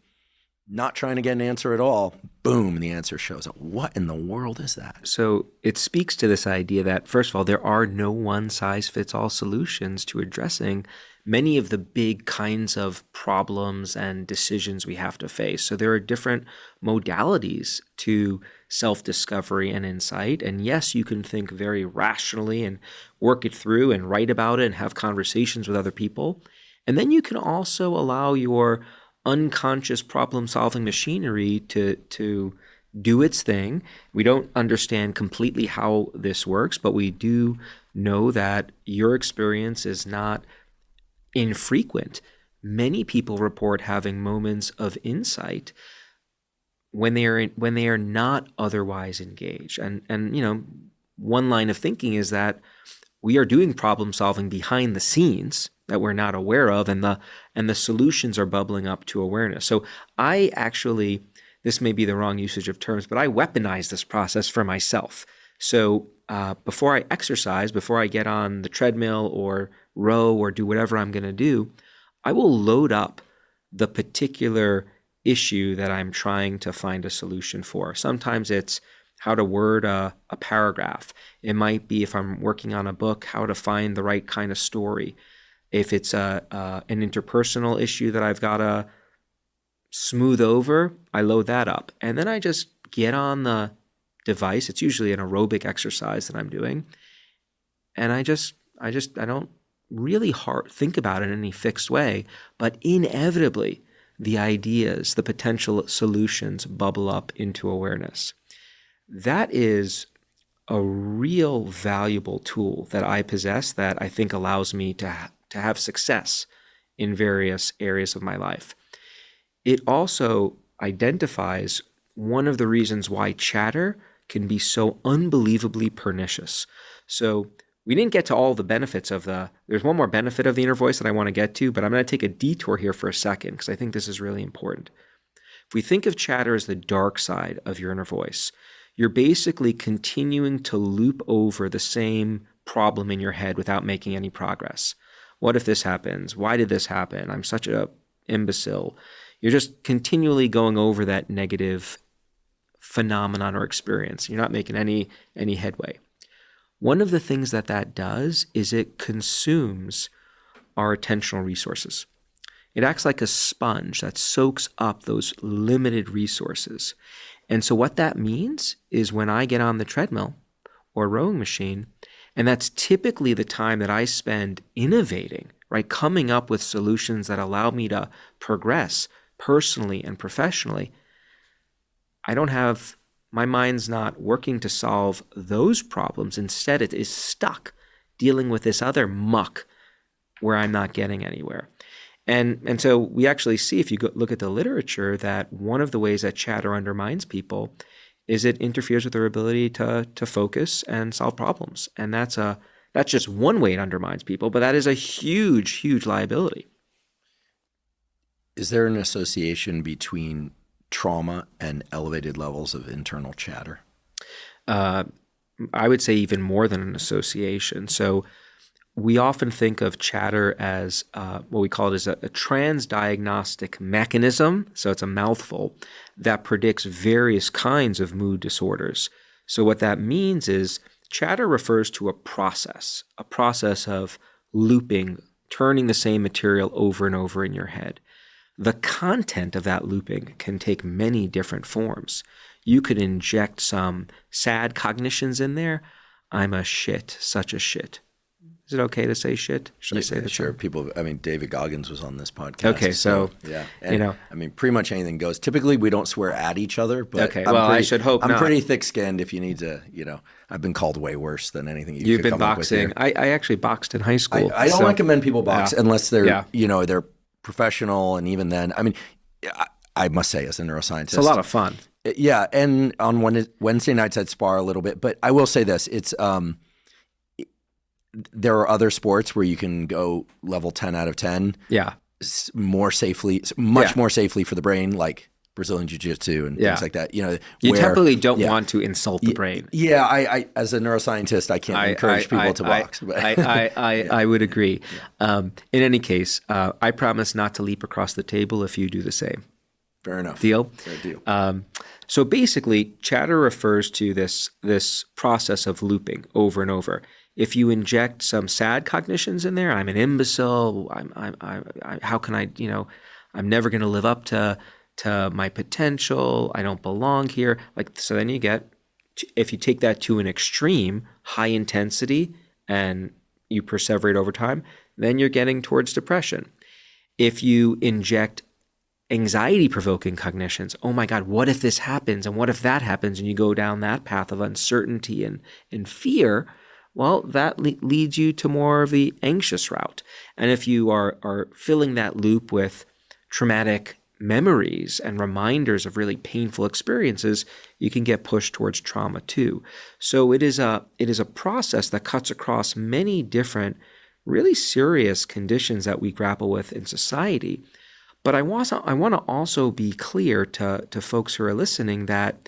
not trying to get an answer at all, boom, the answer shows up. What in the world is that? So it speaks to this idea that, first of all, there are no one-size-fits-all solutions to addressing many of the big kinds of problems and decisions we have to face. So there are different modalities to self-discovery and insight. And yes, you can think very rationally and work it through and write about it and have conversations with other people. And then you can also allow your unconscious problem-solving machinery to do its thing. We don't understand completely how this works, but we do know that your experience is not infrequent. Many people report having moments of insight when they are not otherwise engaged. And one line of thinking is that we are doing problem solving behind the scenes that we're not aware of, and the solutions are bubbling up to awareness. So I actually, this may be the wrong usage of terms, but I weaponize this process for myself. So before I exercise, before I get on the treadmill or row or do whatever I'm going to do, I will load up the particular issue that I'm trying to find a solution for. Sometimes it's how to word a paragraph. It might be, if I'm working on a book, how to find the right kind of story. If it's an interpersonal issue that I've got to smooth over, I load that up. And then I just get on the device. It's usually an aerobic exercise that I'm doing. And I don't really hard think about it in any fixed way, but inevitably the ideas, the potential solutions bubble up into awareness. That is a real valuable tool that I possess that I think allows me to have success in various areas of my life. It also identifies one of the reasons why chatter can be so unbelievably pernicious. So we didn't get to all the benefits of there's one more benefit of the inner voice that I want to get to, but I'm going to take a detour here for a second because I think this is really important. If we think of chatter as the dark side of your inner voice, you're basically continuing to loop over the same problem in your head without making any progress. What if this happens? Why did this happen? I'm such an imbecile. You're just continually going over that negative phenomenon or experience. You're not making any headway. One of the things that does is it consumes our attentional resources. It acts like a sponge that soaks up those limited resources. And so what that means is when I get on the treadmill or rowing machine, and that's typically the time that I spend innovating, right? Coming up with solutions that allow me to progress personally and professionally. My mind's not working to solve those problems. Instead, it is stuck dealing with this other muck where I'm not getting anywhere. And so we actually see, if you look at the literature, that one of the ways that chatter undermines people is it interferes with their ability to focus and solve problems. And that's just one way it undermines people, but that is a huge, huge liability. Is there an association between trauma and elevated levels of internal chatter? I would say even more than an association. So we often think of chatter as what we call it as a transdiagnostic mechanism. So it's a mouthful that predicts various kinds of mood disorders. So what that means is chatter refers to a process of looping, turning the same material over and over in your head. The content of that looping can take many different forms. You could inject some sad cognitions in there. I'm a shit, such a shit. Is it okay to say shit? Should I say that? Sure. David Goggins was on this podcast. Okay, so yeah. And, pretty much anything goes. Typically, we don't swear at each other, but okay. I should hope not. I'm pretty thick-skinned if you need to, I've been called way worse than anything you've been boxing. I actually boxed in high school. I don't recommend people box unless they're, they're professional, and even then, I must say, as a neuroscientist, it's a lot of fun. Yeah, and on Wednesday nights I'd spar a little bit, but I will say this: it's there are other sports where you can go level 10 out of 10, more safely, much more safely for the brain, like Brazilian Jiu-Jitsu and things like that. You typically don't want to insult the brain. Yeah, I as a neuroscientist, I can't encourage people to box. But. I would agree. In any case, I promise not to leap across the table if you do the same. Fair enough. Deal? Fair deal. So basically, chatter refers to this process of looping over and over. If you inject some sad cognitions in there, I'm an imbecile. How can I? I'm never going to live up to my potential. I don't belong here. So then you get, if you take that to an extreme, high intensity, and you perseverate over time, then you're getting towards depression. If you inject anxiety-provoking cognitions. Oh my God, what if this happens? And what if that happens? And you go down that path of uncertainty and fear. Well, that leads you to more of the anxious route. And if you are filling that loop with traumatic memories and reminders of really painful experiences, you can get pushed towards trauma too. So it is a process that cuts across many different really serious conditions that we grapple with in society. But I want to also be clear to folks who are listening that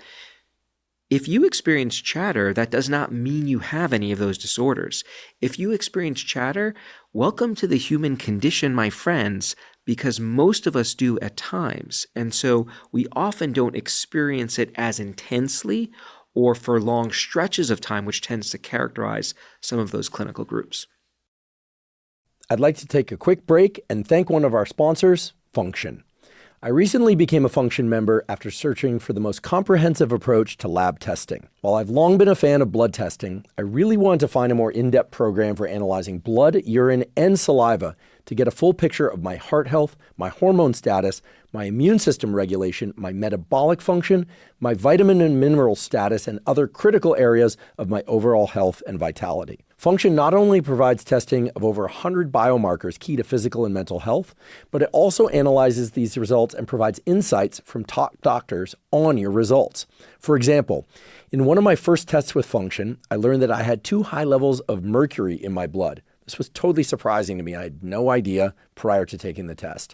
if you experience chatter, that does not mean you have any of those disorders. If you experience chatter, welcome to the human condition, my friends, because most of us do at times. And so we often don't experience it as intensely or for long stretches of time, which tends to characterize some of those clinical groups. I'd like to take a quick break and thank one of our sponsors, Function. I recently became a Function member after searching for the most comprehensive approach to lab testing. While I've long been a fan of blood testing, I really wanted to find a more in-depth program for analyzing blood, urine, and saliva to get a full picture of my heart health, my hormone status, my immune system regulation, my metabolic function, my vitamin and mineral status, and other critical areas of my overall health and vitality. Function not only provides testing of over 100 biomarkers key to physical and mental health, but it also analyzes these results and provides insights from top doctors on your results. For example, in one of my first tests with Function, I learned that I had 2 high levels of mercury in my blood. This was totally surprising to me. I had no idea prior to taking the test.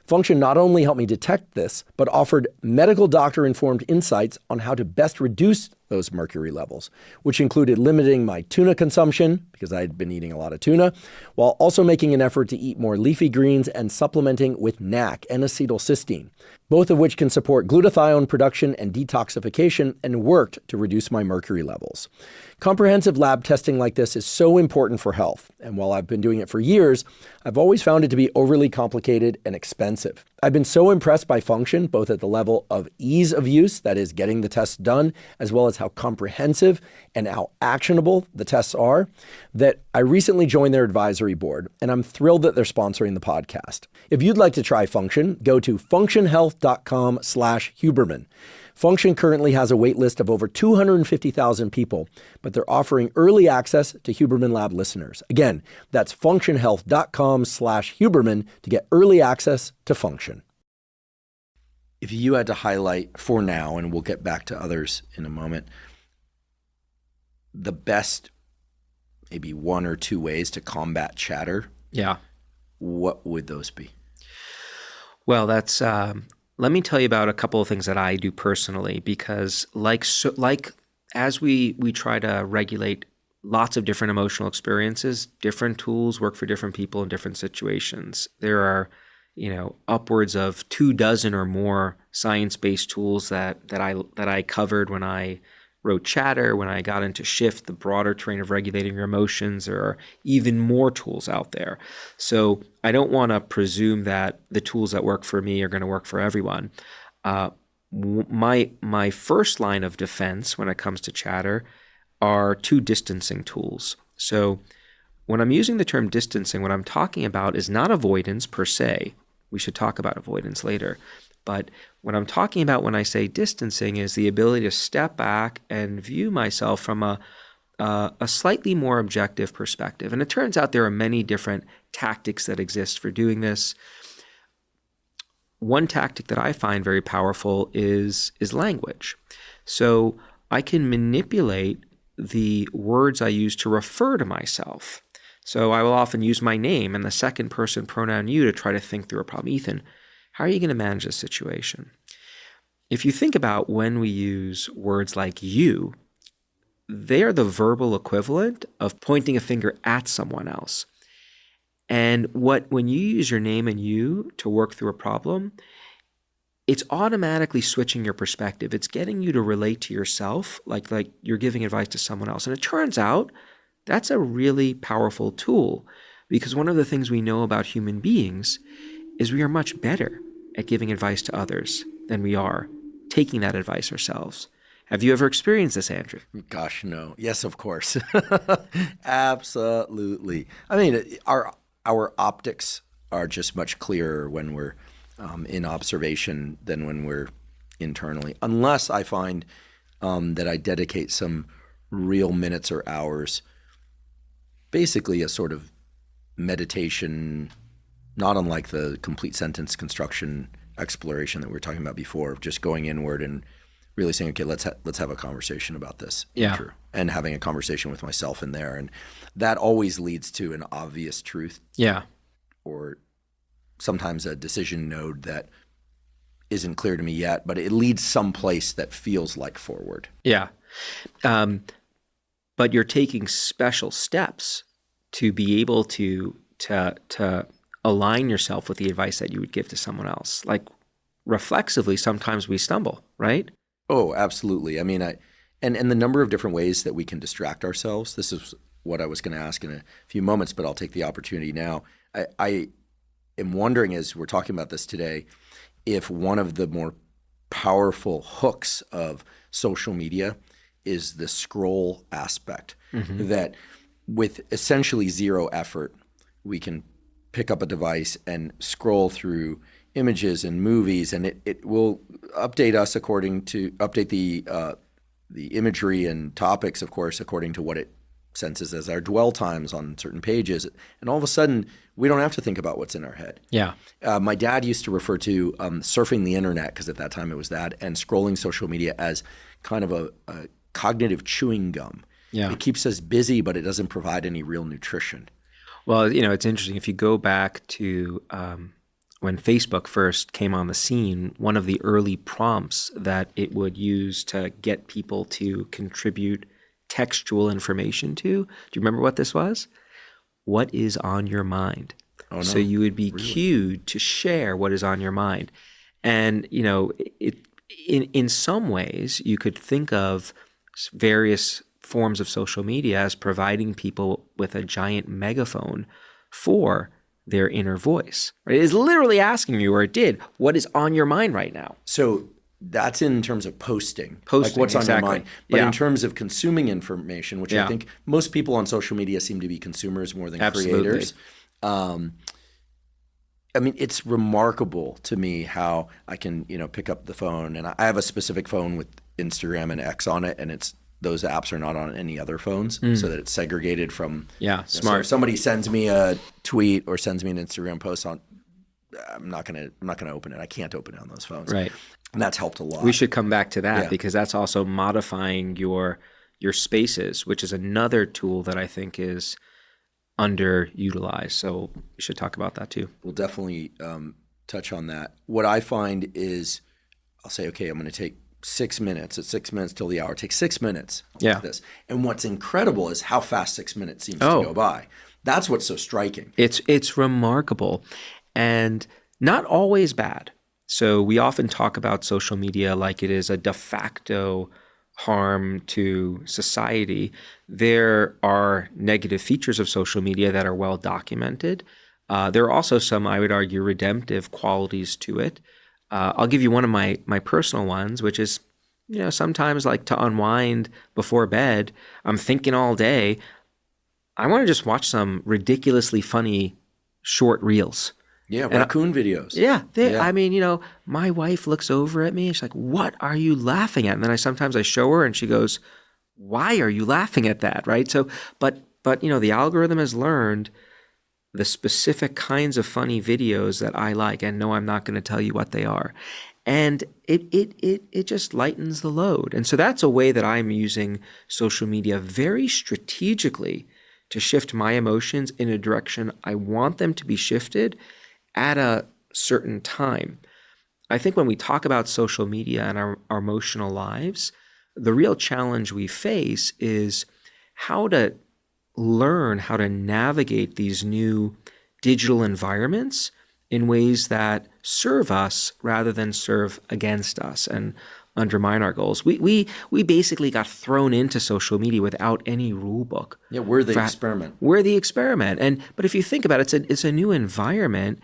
Function not only helped me detect this, but offered medical doctor-informed insights on how to best reduce those mercury levels, which included limiting my tuna consumption, because I had been eating a lot of tuna, while also making an effort to eat more leafy greens and supplementing with NAC, N-acetylcysteine, both of which can support glutathione production and detoxification and worked to reduce my mercury levels. Comprehensive lab testing like this is so important for health, and while I've been doing it for years, I've always found it to be overly complicated and expensive. I've been so impressed by Function, both at the level of ease of use, that is getting the tests done, as well as how comprehensive and how actionable the tests are, that I recently joined their advisory board, and I'm thrilled that they're sponsoring the podcast. If you'd like to try Function, go to functionhealth.com/Huberman. Function currently has a wait list of over 250,000 people, but they're offering early access to Huberman Lab listeners. Again, that's functionhealth.com/Huberman to get early access to Function. If you had to highlight for now, and we'll get back to others in a moment, the best maybe 1 or 2 ways to combat chatter, what would those be? Well, that's let me tell you about a couple of things that I do personally, because as we try to regulate lots of different emotional experiences, different tools work for different people in different situations. There are, upwards of 24 or more science-based tools that I covered when I wrote Chatter, when I got into Shift, the broader terrain of regulating your emotions. There are even more tools out there. So I don't want to presume that the tools that work for me are going to work for everyone. My first line of defense when it comes to chatter are 2 distancing tools. So when I'm using the term distancing, what I'm talking about is not avoidance per se. We should talk about avoidance later. But what I'm talking about when I say distancing is the ability to step back and view myself from a slightly more objective perspective. And it turns out there are many different tactics that exist for doing this. One tactic that I find very powerful is language. So I can manipulate the words I use to refer to myself. So I will often use my name and the second person pronoun you to try to think through a problem. Ethan, how are you going to manage this situation? If you think about when we use words like you, they are the verbal equivalent of pointing a finger at someone else. And when you use your name and you to work through a problem, it's automatically switching your perspective. It's getting you to relate to yourself like you're giving advice to someone else. And it turns out that's a really powerful tool, because one of the things we know about human beings is we are much better at giving advice to others than we are taking that advice ourselves. Have you ever experienced this, Andrew? Gosh, no. Yes, of course. Absolutely. I mean, our optics are just much clearer when we're in observation than when we're internally, unless I find that I dedicate some real minutes or hours, basically a sort of meditation, not unlike the complete sentence construction exploration that we were talking about before, of just going inward and really saying, okay, let's have a conversation about this, Andrew, and having a conversation with myself in there. And that always leads to an obvious truth. Yeah. Or sometimes a decision node that isn't clear to me yet, but it leads someplace that feels like forward. Yeah. But you're taking special steps to be able to align yourself with the advice that you would give to someone else. Like reflexively, sometimes we stumble, right? Oh, absolutely. I mean, and the number of different ways that we can distract ourselves. This is what I was going to ask in a few moments, but I'll take the opportunity now. I am wondering, as we're talking about this today, if one of the more powerful hooks of social media is the scroll aspect, that with essentially zero effort, we can pick up a device and scroll through images and movies, and it will update us update the imagery and topics, of course, according to what it senses as our dwell times on certain pages. And all of a sudden, we don't have to think about what's in our head. Yeah. My dad used to refer to surfing the internet, because at that time it was that, and scrolling social media as kind of a cognitive chewing gum. Yeah. It keeps us busy, but it doesn't provide any real nutrition. Well, it's interesting. If you go back to when Facebook first came on the scene, one of the early prompts that it would use to get people to contribute textual information to, do you remember what this was? What is on your mind? Oh, no. So you would be cued to share what is on your mind. And, in some ways, you could think of various forms of social media as providing people with a giant megaphone for their inner voice. Right? It is literally asking you, or it did, what is on your mind right now? So that's in terms of posting like what's on your mind. But in terms of consuming information, which I think most people on social media seem to be consumers more than creators. I mean, it's remarkable to me how I can, pick up the phone, and I have a specific phone with Instagram and X on it, and those apps are not on any other phones, so that it's segregated from. Yeah, smart. So if somebody sends me a tweet or sends me an Instagram post I'm not gonna open it. I can't open it on those phones. Right. And that's helped a lot. We should come back to that because that's also modifying your spaces, which is another tool that I think is underutilized. So we should talk about that too. We'll definitely touch on that. What I find is I'll say, okay, I'm going to take 6 minutes. It's 6 minutes till the hour. Take 6 minutes. Like this. And what's incredible is how fast 6 minutes seems to go by. That's what's so striking. It's remarkable and not always bad. So we often talk about social media like it is a de facto harm to society. There are negative features of social media that are well documented. There are also some, I would argue, redemptive qualities to it. I'll give you one of my personal ones, which is, sometimes like to unwind before bed, I'm thinking all day, I want to just watch some ridiculously funny short reels. Yeah, raccoon videos. Yeah, I mean, my wife looks over at me and she's like, "What are you laughing at?" And then sometimes I show her and she goes, "Why are you laughing at that?" Right? So, but the algorithm has learned the specific kinds of funny videos that I like, and no, I'm not going to tell you what they are. And it just lightens the load. And so that's a way that I'm using social media very strategically to shift my emotions in a direction I want them to be shifted at a certain time. I think when we talk about social media and our emotional lives, the real challenge we face is how to learn how to navigate these new digital environments in ways that serve us rather than serve against us and undermine our goals. We basically got thrown into social media without any rule book. Yeah, we're the experiment. We're the experiment. But if you think about it, it's a new environment.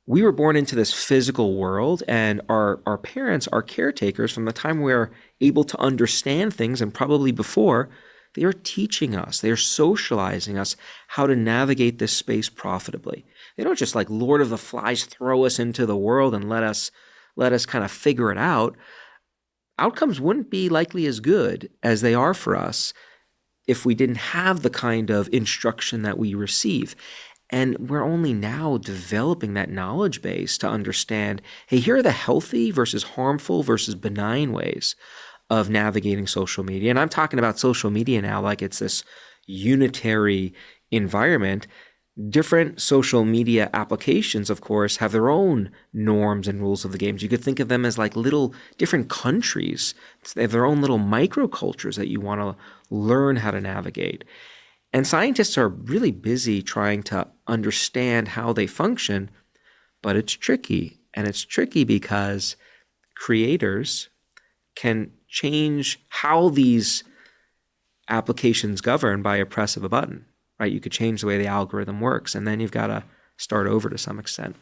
We were born into this physical world, and our parents, our caretakers, from the time we're able to understand things, and probably before, They are teaching us, they are socializing us how to navigate this space profitably. They don't just like Lord of the Flies throw us into the world and let us kind of figure it out. Outcomes wouldn't be likely as good as they are for us if we didn't have the kind of instruction that we receive. And we're only now developing that knowledge base to understand, hey, here are the healthy versus harmful versus benign ways of navigating social media. And I'm talking about social media now like it's this unitary environment. Different social media applications, of course, have their own norms and rules of the games. You could think of them as like little different countries. They have their own little microcultures that you want to learn how to navigate. And scientists are really busy trying to understand how they function, but it's tricky. And it's tricky because creators can change how these applications govern by a press of a button, right? You could change the way the algorithm works, and then you've got to start over to some extent.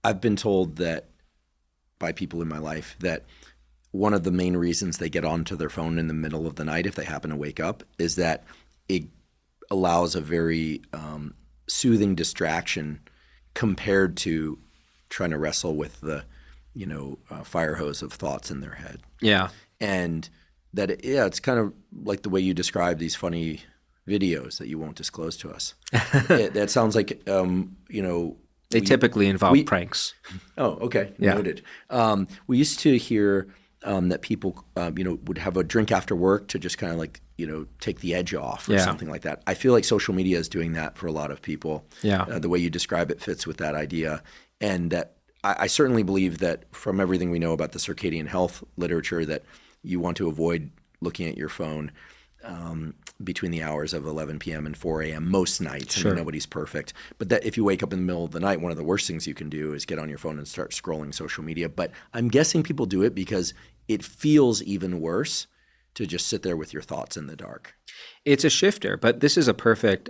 I've been told that by people in my life that one of the main reasons they get onto their phone in the middle of the night if they happen to wake up is that it allows a very soothing distraction compared to trying to wrestle with the, fire hose of thoughts in their head. Yeah. And that, it's kind of like the way you describe these funny videos that you won't disclose to us. That sounds like, They typically involve pranks. Oh, okay. Yeah. Noted. We used to hear that people, would have a drink after work to just kind of like, take the edge off or something like that. I feel like social media is doing that for a lot of people. Yeah. The way you describe it fits with that idea. And that I certainly believe that from everything we know about the circadian health literature that you want to avoid looking at your phone between the hours of 11 p.m. and 4 a.m. most nights. Sure. I mean, nobody's perfect. But that if you wake up in the middle of the night, one of the worst things you can do is get on your phone and start scrolling social media. But I'm guessing people do it because it feels even worse to just sit there with your thoughts in the dark. It's a shifter, but this is a perfect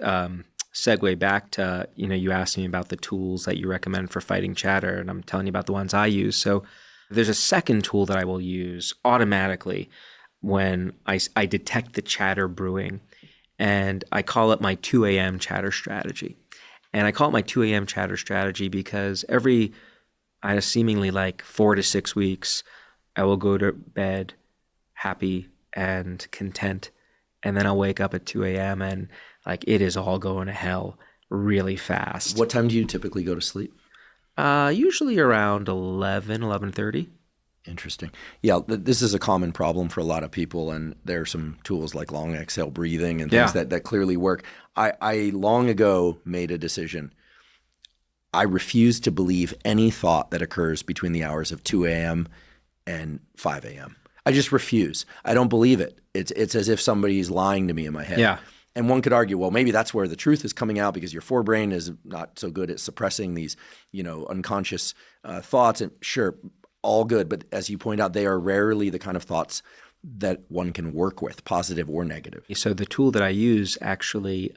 segue back to, you asked me about the tools that you recommend for fighting chatter, and I'm telling you about the ones I use. So there's a second tool that I will use automatically when I detect the chatter brewing, and I call it my 2 a.m. chatter strategy. And I call it my 2 a.m. chatter strategy because seemingly like 4 to 6 weeks, I will go to bed happy and content, and then I'll wake up at 2 a.m. and like it is all going to hell really fast. What time do you typically go to sleep? Usually around 11:30. Interesting. Yeah, this is a common problem for a lot of people, and there are some tools like long exhale breathing and things that clearly work. I long ago made a decision. I refuse to believe any thought that occurs between the hours of 2 a.m. and 5 a.m. I just refuse. I don't believe it. It's as if somebody's lying to me in my head. Yeah. And one could argue, well, maybe that's where the truth is coming out because your forebrain is not so good at suppressing these, unconscious thoughts. And sure, all good. But as you point out, they are rarely the kind of thoughts that one can work with, positive or negative. So the tool that I use actually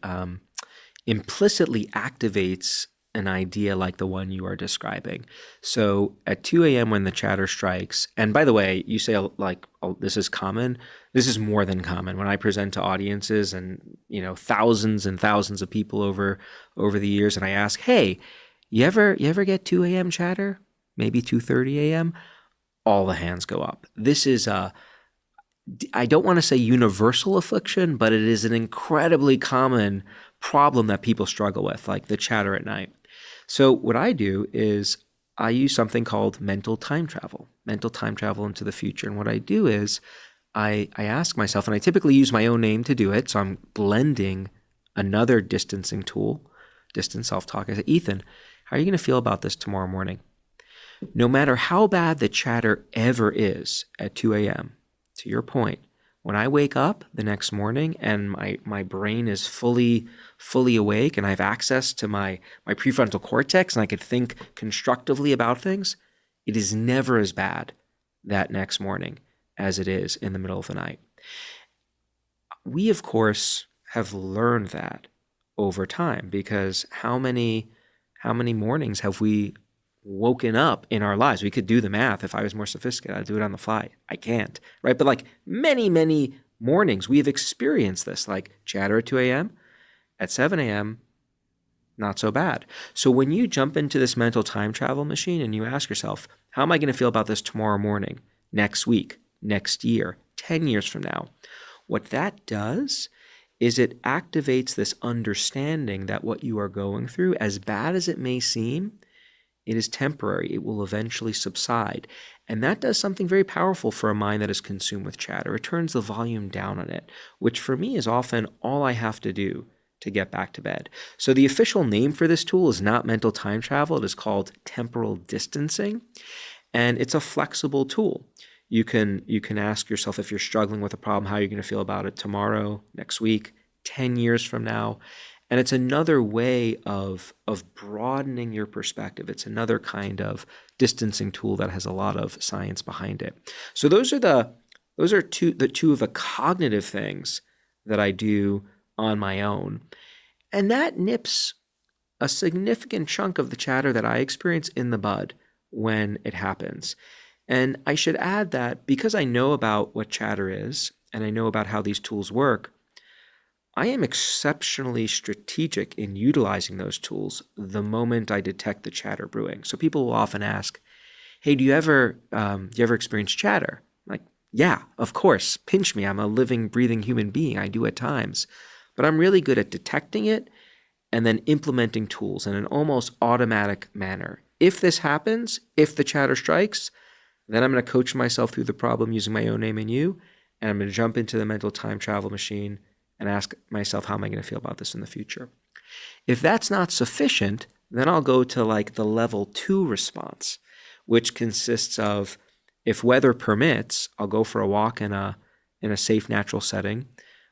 implicitly activates an idea like the one you are describing. So at 2 a.m. when the chatter strikes, and by the way, you say like, oh, this is common. This is more than common. When I present to audiences and, thousands and thousands of people over the years, and I ask, hey, you ever get 2 a.m. chatter? Maybe 2:30 a.m.? All the hands go up. This is I don't want to say universal affliction, but it is an incredibly common problem that people struggle with, like the chatter at night. So what I do is I use something called mental time travel into the future. And what I do is I ask myself, and I typically use my own name to do it, so I'm blending another distancing tool, distance self-talk. I say, Ethan, how are you going to feel about this tomorrow morning? No matter how bad the chatter ever is at 2 a.m., to your point, when I wake up the next morning and my brain is fully awake and I have access to my prefrontal cortex and I could think constructively about things, it is never as bad that next morning as it is in the middle of the night. We, of course, have learned that over time because how many mornings have we woken up in our lives? We could do the math. If I was more sophisticated, I'd do it on the fly. I can't, right? But like many mornings, we have experienced this, like chatter at 2 a.m., at 7 a.m., not so bad. So when you jump into this mental time travel machine and you ask yourself, how am I going to feel about this tomorrow morning, next week, next year, 10 years from now? What that does is it activates this understanding that what you are going through, as bad as it may seem, it is temporary. It will eventually subside. And that does something very powerful for a mind that is consumed with chatter. It turns the volume down on it, which for me is often all I have to do to get back to bed. So the official name for this tool is not mental time travel. It is called temporal distancing. And it's a flexible tool. You can ask yourself, if you're struggling with a problem, how you're going to feel about it tomorrow, next week, 10 years from now. And it's another way of broadening your perspective. It's another kind of distancing tool that has a lot of science behind it. So those are the two of the cognitive things that I do on my own. And that nips a significant chunk of the chatter that I experience in the bud when it happens. And I should add that because I know about what chatter is and I know about how these tools work, I am exceptionally strategic in utilizing those tools the moment I detect the chatter brewing. So people will often ask, hey, do you ever experience chatter? I'm like, yeah, of course, pinch me. I'm a living, breathing human being. I do at times. But I'm really good at detecting it and then implementing tools in an almost automatic manner. If this happens, if the chatter strikes, then I'm going to coach myself through the problem using my own name and you, and I'm going to jump into the mental time travel machine and ask myself, how am I going to feel about this in the future? If that's not sufficient, then I'll go to like the level 2 response, which consists of, if weather permits, I'll go for a walk in a safe, natural setting.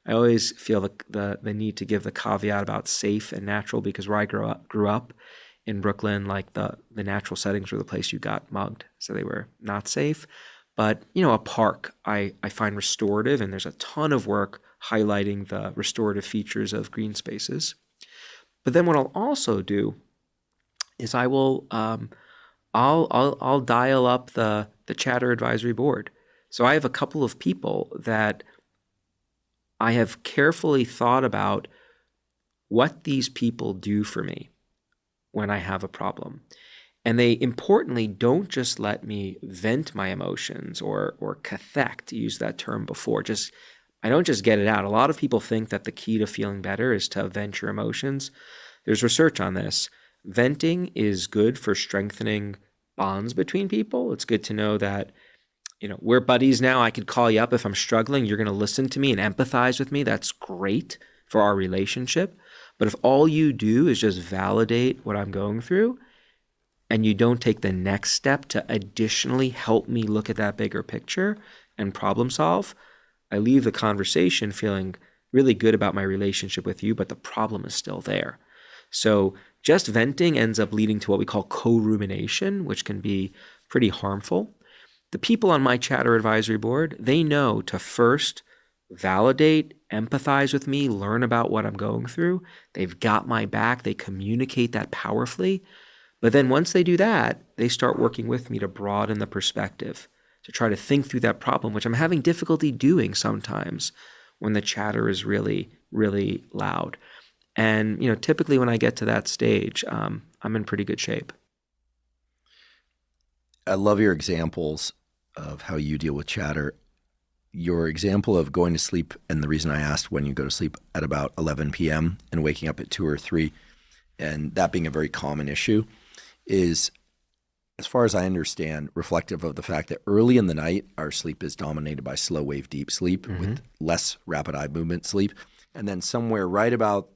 I always feel the need to give the caveat about safe and natural, because where I grew up in Brooklyn, like the natural settings were the place you got mugged, so they were not safe. But a park I find restorative, and there's a ton of work highlighting the restorative features of green spaces. But then what I'll also do is I will I'll dial up the chatter advisory board. So I have a couple of people that I have carefully thought about what these people do for me when I have a problem. And they importantly don't just let me vent my emotions or cathect, to use that term before. I don't just get it out. A lot of people think that the key to feeling better is to vent your emotions. There's research on this. Venting is good for strengthening bonds between people. It's good to know that, we're buddies now. I could call you up if I'm struggling. You're going to listen to me and empathize with me. That's great for our relationship. But if all you do is just validate what I'm going through, and you don't take the next step to additionally help me look at that bigger picture and problem solve, I leave the conversation feeling really good about my relationship with you, but the problem is still there. So just venting ends up leading to what we call co-rumination, which can be pretty harmful. The people on my chatter advisory board, they know to first validate, empathize with me, learn about what I'm going through. They've got my back. They communicate that powerfully. But then once they do that, they start working with me to broaden the perspective, to try to think through that problem, which I'm having difficulty doing sometimes when the chatter is really, really loud. And, typically when I get to that stage, I'm in pretty good shape. I love your examples of how you deal with chatter. Your example of going to sleep, and the reason I asked when you go to sleep at about 11 p.m. and waking up at 2 or 3, and that being a very common issue, is, as far as I understand, reflective of the fact that early in the night, our sleep is dominated by slow wave deep sleep with less rapid eye movement sleep. And then somewhere right about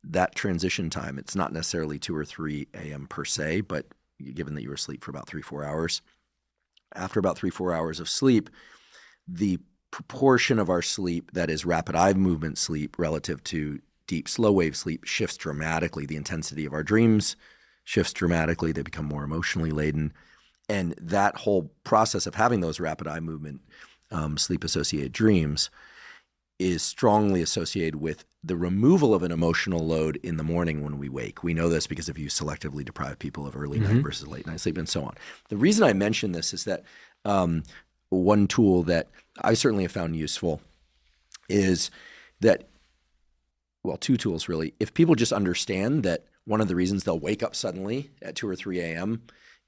that transition time, it's not necessarily 2 or 3 a.m. per se, but given that you were asleep for about 3-4 hours, after about 3-4 hours of sleep, the proportion of our sleep that is rapid eye movement sleep relative to deep slow wave sleep shifts dramatically. The intensity of our dreams shifts dramatically. They become more emotionally laden. And that whole process of having those rapid eye movement sleep-associated dreams is strongly associated with the removal of an emotional load in the morning when we wake. We know this because if you selectively deprive people of early night versus late night sleep and so on. The reason I mention this is that one tool that I certainly have found useful is that, well, two tools really. If people just understand that one of the reasons they'll wake up suddenly at 2 or 3 a.m.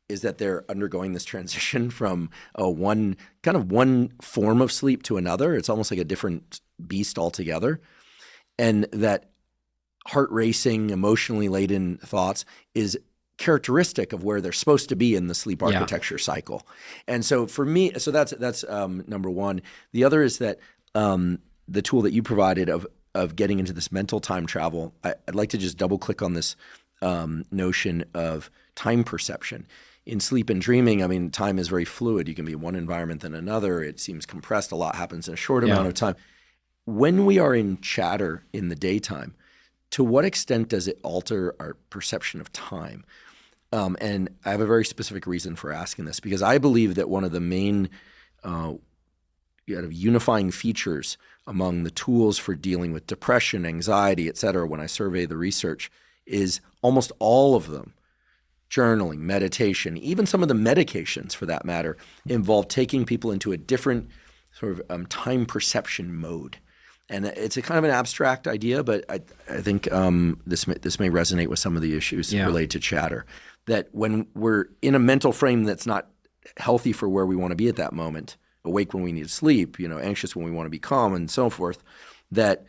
is that they're undergoing this transition from one form of sleep to another. It's almost like a different beast altogether. And that heart racing, emotionally laden thoughts is characteristic of where they're supposed to be in the sleep architecture cycle. And so for me, so that's number one. The other is that the tool that you provided of getting into this mental time travel, I'd like to just double click on this notion of time perception. In sleep and dreaming, I mean, time is very fluid. You can be in one environment than another. It seems compressed. A lot happens in a short amount of time. When we are in chatter in the daytime, to what extent does it alter our perception of time? And I have a very specific reason for asking this, because I believe that one of the main unifying features among the tools for dealing with depression, anxiety, et cetera, when I survey the research, is almost all of them, journaling, meditation, even some of the medications for that matter, involve taking people into a different sort of time perception mode. And it's a kind of an abstract idea, but I think this may resonate with some of the issues related to chatter. That when we're in a mental frame that's not healthy for where we want to be at that moment, awake when we need to sleep, anxious when we want to be calm and so forth, that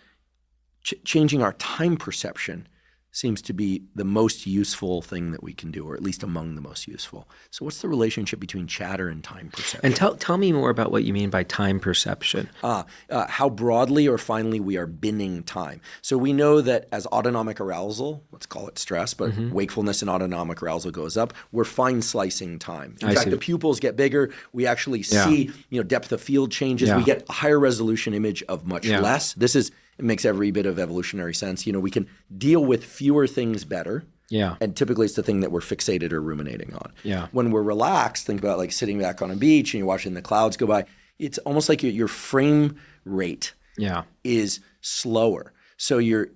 changing our time perception seems to be the most useful thing that we can do, or at least among the most useful. So what's the relationship between chatter and time perception? And tell me more about what you mean by time perception. How broadly or finely we are binning time. So we know that as autonomic arousal, let's call it stress, but wakefulness and autonomic arousal goes up, we're fine slicing time. In fact, the pupils get bigger. We actually see depth of field changes. We get a higher resolution image of much less. It makes every bit of evolutionary sense. We can deal with fewer things better. Yeah. And typically it's the thing that we're fixated or ruminating on. Yeah. When we're relaxed, think about like sitting back on a beach and you're watching the clouds go by. It's almost like your frame rate is slower. So your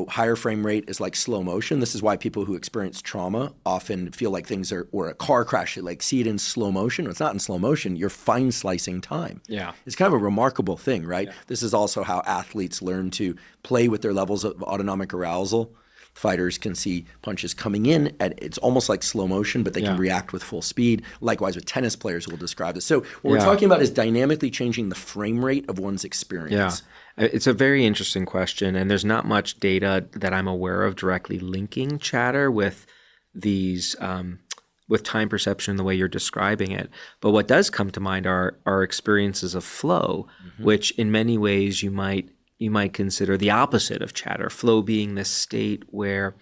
higher frame rate is like slow motion. This is why people who experience trauma often feel like things are, or a car crash, you like see it in slow motion. It's not in slow motion. You're fine slicing time. Yeah. It's kind of a remarkable thing, right? Yeah. This is also how athletes learn to play with their levels of autonomic arousal. Fighters can see punches coming in it's almost like slow motion, but they can react with full speed. Likewise with tennis players, we'll describe this. So what we're talking about is dynamically changing the frame rate of one's experience. Yeah. It's a very interesting question, and there's not much data that I'm aware of directly linking chatter with these with time perception the way you're describing it. But what does come to mind are experiences of flow, which in many ways you might consider the opposite of chatter. Flow being this state where,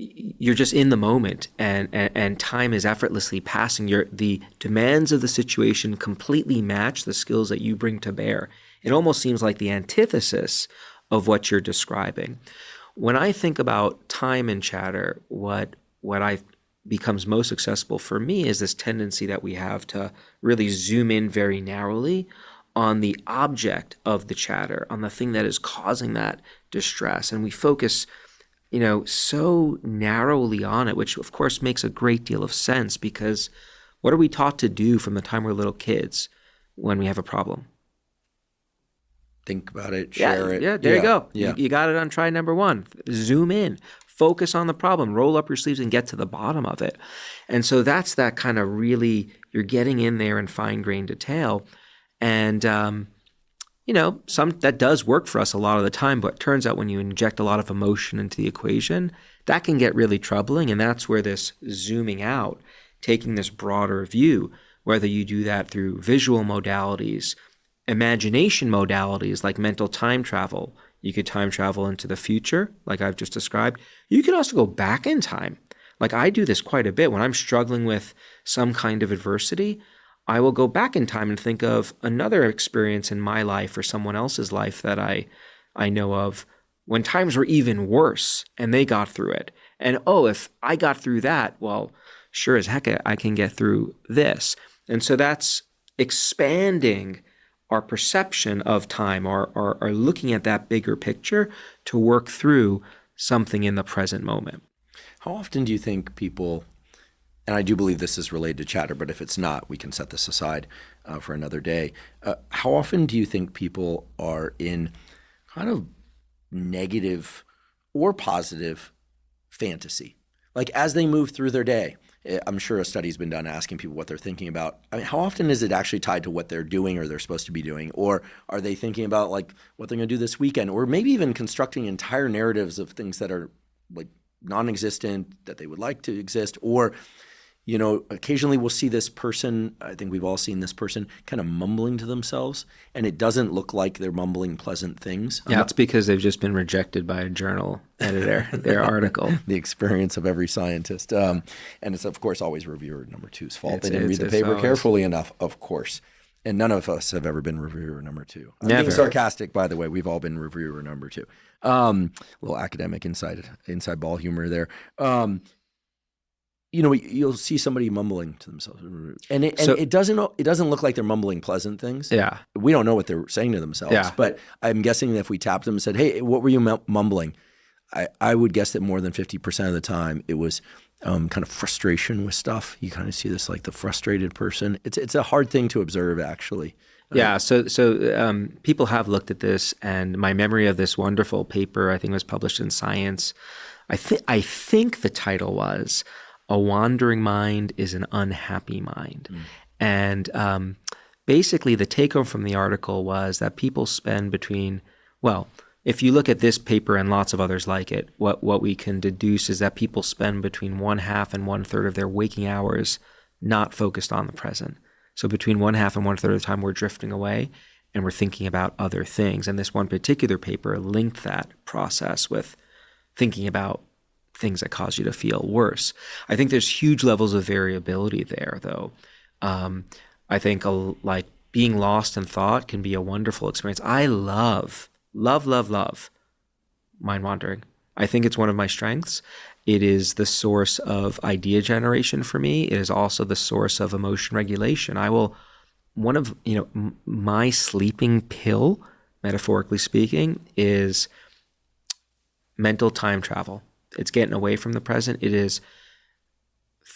you're just in the moment and time is effortlessly passing. The demands of the situation completely match the skills that you bring to bear. It almost seems like the antithesis of what you're describing. When I think about time and chatter, what becomes most accessible for me is this tendency that we have to really zoom in very narrowly on the object of the chatter, on the thing that is causing that distress. And we focus, so narrowly on it, which of course makes a great deal of sense, because what are we taught to do from the time we're little kids when we have a problem? Think about it, share it. Yeah, there you go. Yeah. You got it on try number one. Zoom in, focus on the problem, roll up your sleeves and get to the bottom of it. And so that's that kind of really, you're getting in there in fine-grained detail. And, that does work for us a lot of the time, but it turns out when you inject a lot of emotion into the equation, that can get really troubling. And that's where this zooming out, taking this broader view, whether you do that through visual modalities, imagination modalities like mental time travel. You could time travel into the future, like I've just described. You could also go back in time. Like I do this quite a bit when I'm struggling with some kind of adversity. I will go back in time and think of another experience in my life or someone else's life that I know of when times were even worse and they got through it. And if I got through that, well, sure as heck I can get through this. And so that's expanding our perception of time, or looking at that bigger picture to work through something in the present moment. How often do you think people and I do believe this is related to chatter, but if it's not, we can set this aside for another day. How often do you think people are in kind of negative or positive fantasy? Like as they move through their day, I'm sure a study's been done asking people what they're thinking about. I mean, how often is it actually tied to what they're doing or they're supposed to be doing? Or are they thinking about like what they're going to do this weekend? Or maybe even constructing entire narratives of things that are like non-existent, that they would like to exist? Or, you know, occasionally we'll see this person, I think we've all seen this person, kind of mumbling to themselves, and it doesn't look like they're mumbling pleasant things. Yeah, it's because they've just been rejected by a journal editor, their article. The experience of every scientist. And it's, of course, always reviewer number two's fault. They didn't read the paper carefully enough, of course. And none of us have ever been reviewer number two. I'm being sarcastic, by the way. We've all been reviewer number two. Little academic inside ball humor there. You know, you'll see somebody mumbling to themselves, and it doesn't look like they're mumbling pleasant things. Yeah, we don't know what they're saying to themselves. Yeah. But I'm guessing that if we tapped them and said, "Hey, what were you mumbling?" I would guess that more than 50% of the time it was kind of frustration with stuff. You kind of see this like the frustrated person. It's a hard thing to observe, actually. Yeah. So people have looked at this, and my memory of this wonderful paper, I think, was published in Science. I think the title was "A Wandering Mind is an Unhappy Mind." And basically the take home from the article was that people spend between, well, if you look at this paper and lots of others like it, what we can deduce is that people spend between 1/2 and 1/3 of their waking hours not focused on the present. So between 1/2 and 1/3 of the time we're drifting away and we're thinking about other things. And this one particular paper linked that process with thinking about things that cause you to feel worse. I think there's huge levels of variability there, though. I think like being lost in thought can be a wonderful experience. I love mind wandering. I think it's one of my strengths. It is the source of idea generation for me. It is also the source of emotion regulation. My sleeping pill, metaphorically speaking, is mental time travel. It's getting away from the present. It is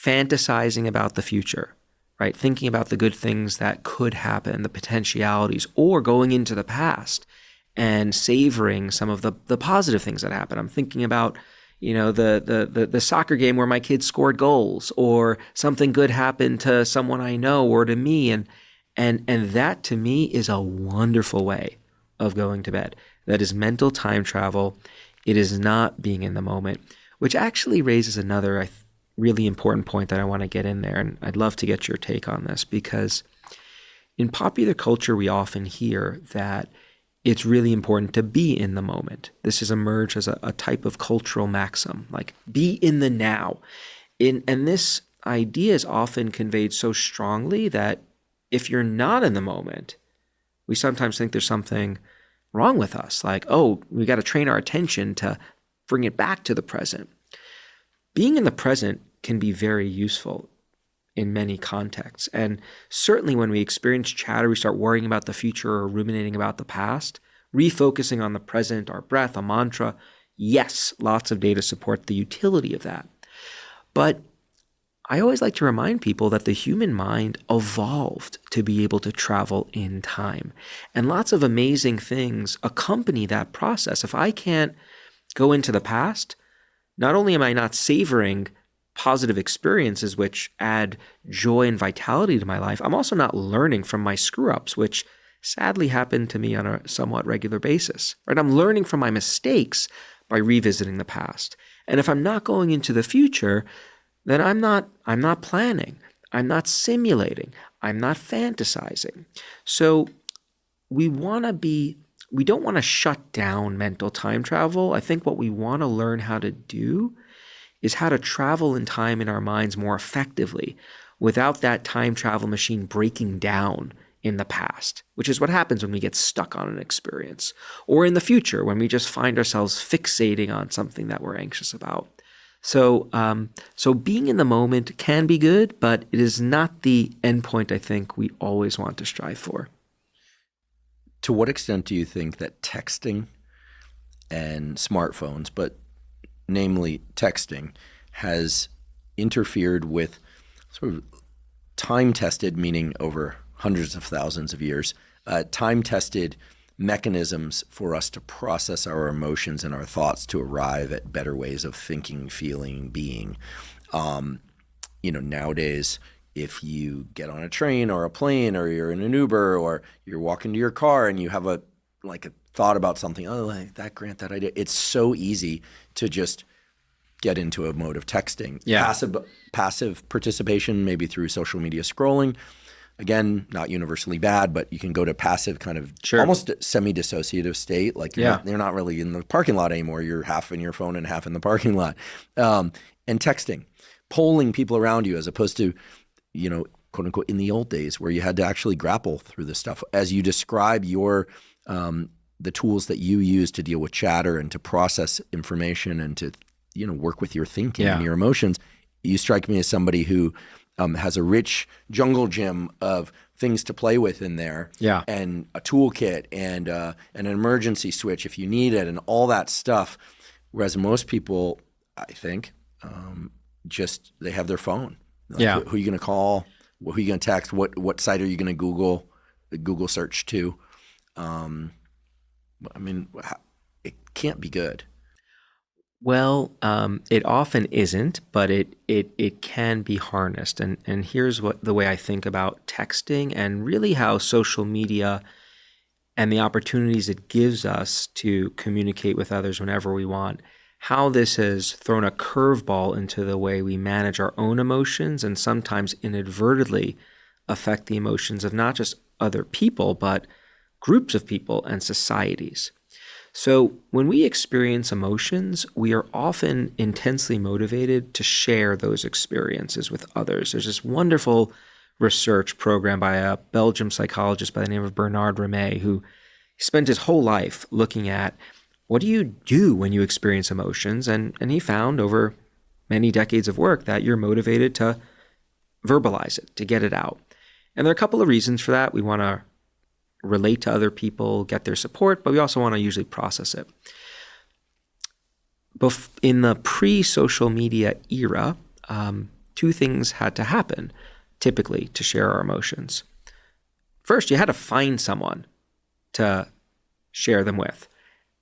fantasizing about the future, right? Thinking about the good things that could happen, the potentialities, or going into the past and savoring some of the positive things that happen. I'm thinking about, the soccer game where my kids scored goals, or something good happened to someone I know or to me. And that to me is a wonderful way of going to bed. That is mental time travel. It is not being in the moment, which actually raises another really important point that I want to get in there. And I'd love to get your take on this, because in popular culture, we often hear that it's really important to be in the moment. This has emerged as a type of cultural maxim, like be in the now. And this idea is often conveyed so strongly that if you're not in the moment, we sometimes think there's something wrong with us. Like, oh, we got to train our attention to bring it back to the present. Being in the present can be very useful in many contexts. And certainly when we experience chatter, we start worrying about the future or ruminating about the past, refocusing on the present, our breath, a mantra. Yes, lots of data support the utility of that. But I always like to remind people that the human mind evolved to be able to travel in time. And lots of amazing things accompany that process. If I can't go into the past, not only am I not savoring positive experiences which add joy and vitality to my life, I'm also not learning from my screw-ups, which sadly happen to me on a somewhat regular basis. Right? I'm learning from my mistakes by revisiting the past. And if I'm not going into the future, then I'm not planning, I'm not simulating, I'm not fantasizing. So we don't want to shut down mental time travel. I think what we want to learn how to do is how to travel in time in our minds more effectively without that time travel machine breaking down in the past, which is what happens when we get stuck on an experience, or in the future when we just find ourselves fixating on something that we're anxious about. So being in the moment can be good, but it is not the endpoint I think we always want to strive for. To what extent do you think that texting and smartphones, but namely texting, has interfered with sort of time-tested, meaning over hundreds of thousands of years, time-tested mechanisms for us to process our emotions and our thoughts to arrive at better ways of thinking, feeling, being. Nowadays, if you get on a train or a plane or you're in an Uber or you're walking to your car and you have a thought about something, like that grant, that idea, it's so easy to just get into a mode of texting. Yeah. Passive participation, maybe through social media scrolling. Again, not universally bad, but you can go to passive kind of almost semi-dissociative state. Like you're not really in the parking lot anymore. You're half in your phone and half in the parking lot. And texting, polling people around you as opposed to, quote unquote, in the old days where you had to actually grapple through this stuff. As you describe your the tools that you use to deal with chatter and to process information and to work with your thinking and your emotions, you strike me as somebody who has a rich jungle gym of things to play with in there, and a toolkit and an emergency switch if you need it and all that stuff. Whereas most people, I think, just they have their phone. Like, who are you going to call? Who are you going to text? What site are you going to Google search to? It can't be good. Well, it often isn't, but it can be harnessed. And here's the way I think about texting and really how social media and the opportunities it gives us to communicate with others whenever we want, how this has thrown a curveball into the way we manage our own emotions and sometimes inadvertently affect the emotions of not just other people, but groups of people and societies. So when we experience emotions, we are often intensely motivated to share those experiences with others. There's this wonderful research program by a Belgian psychologist by the name of Bernard Ramey, who spent his whole life looking at what do you do when you experience emotions? And he found over many decades of work that you're motivated to verbalize it, to get it out. And there are a couple of reasons for that. We want to relate to other people, get their support, but we also want to usually process it. In the pre-social media era, two things had to happen, typically, to share our emotions. First, you had to find someone to share them with.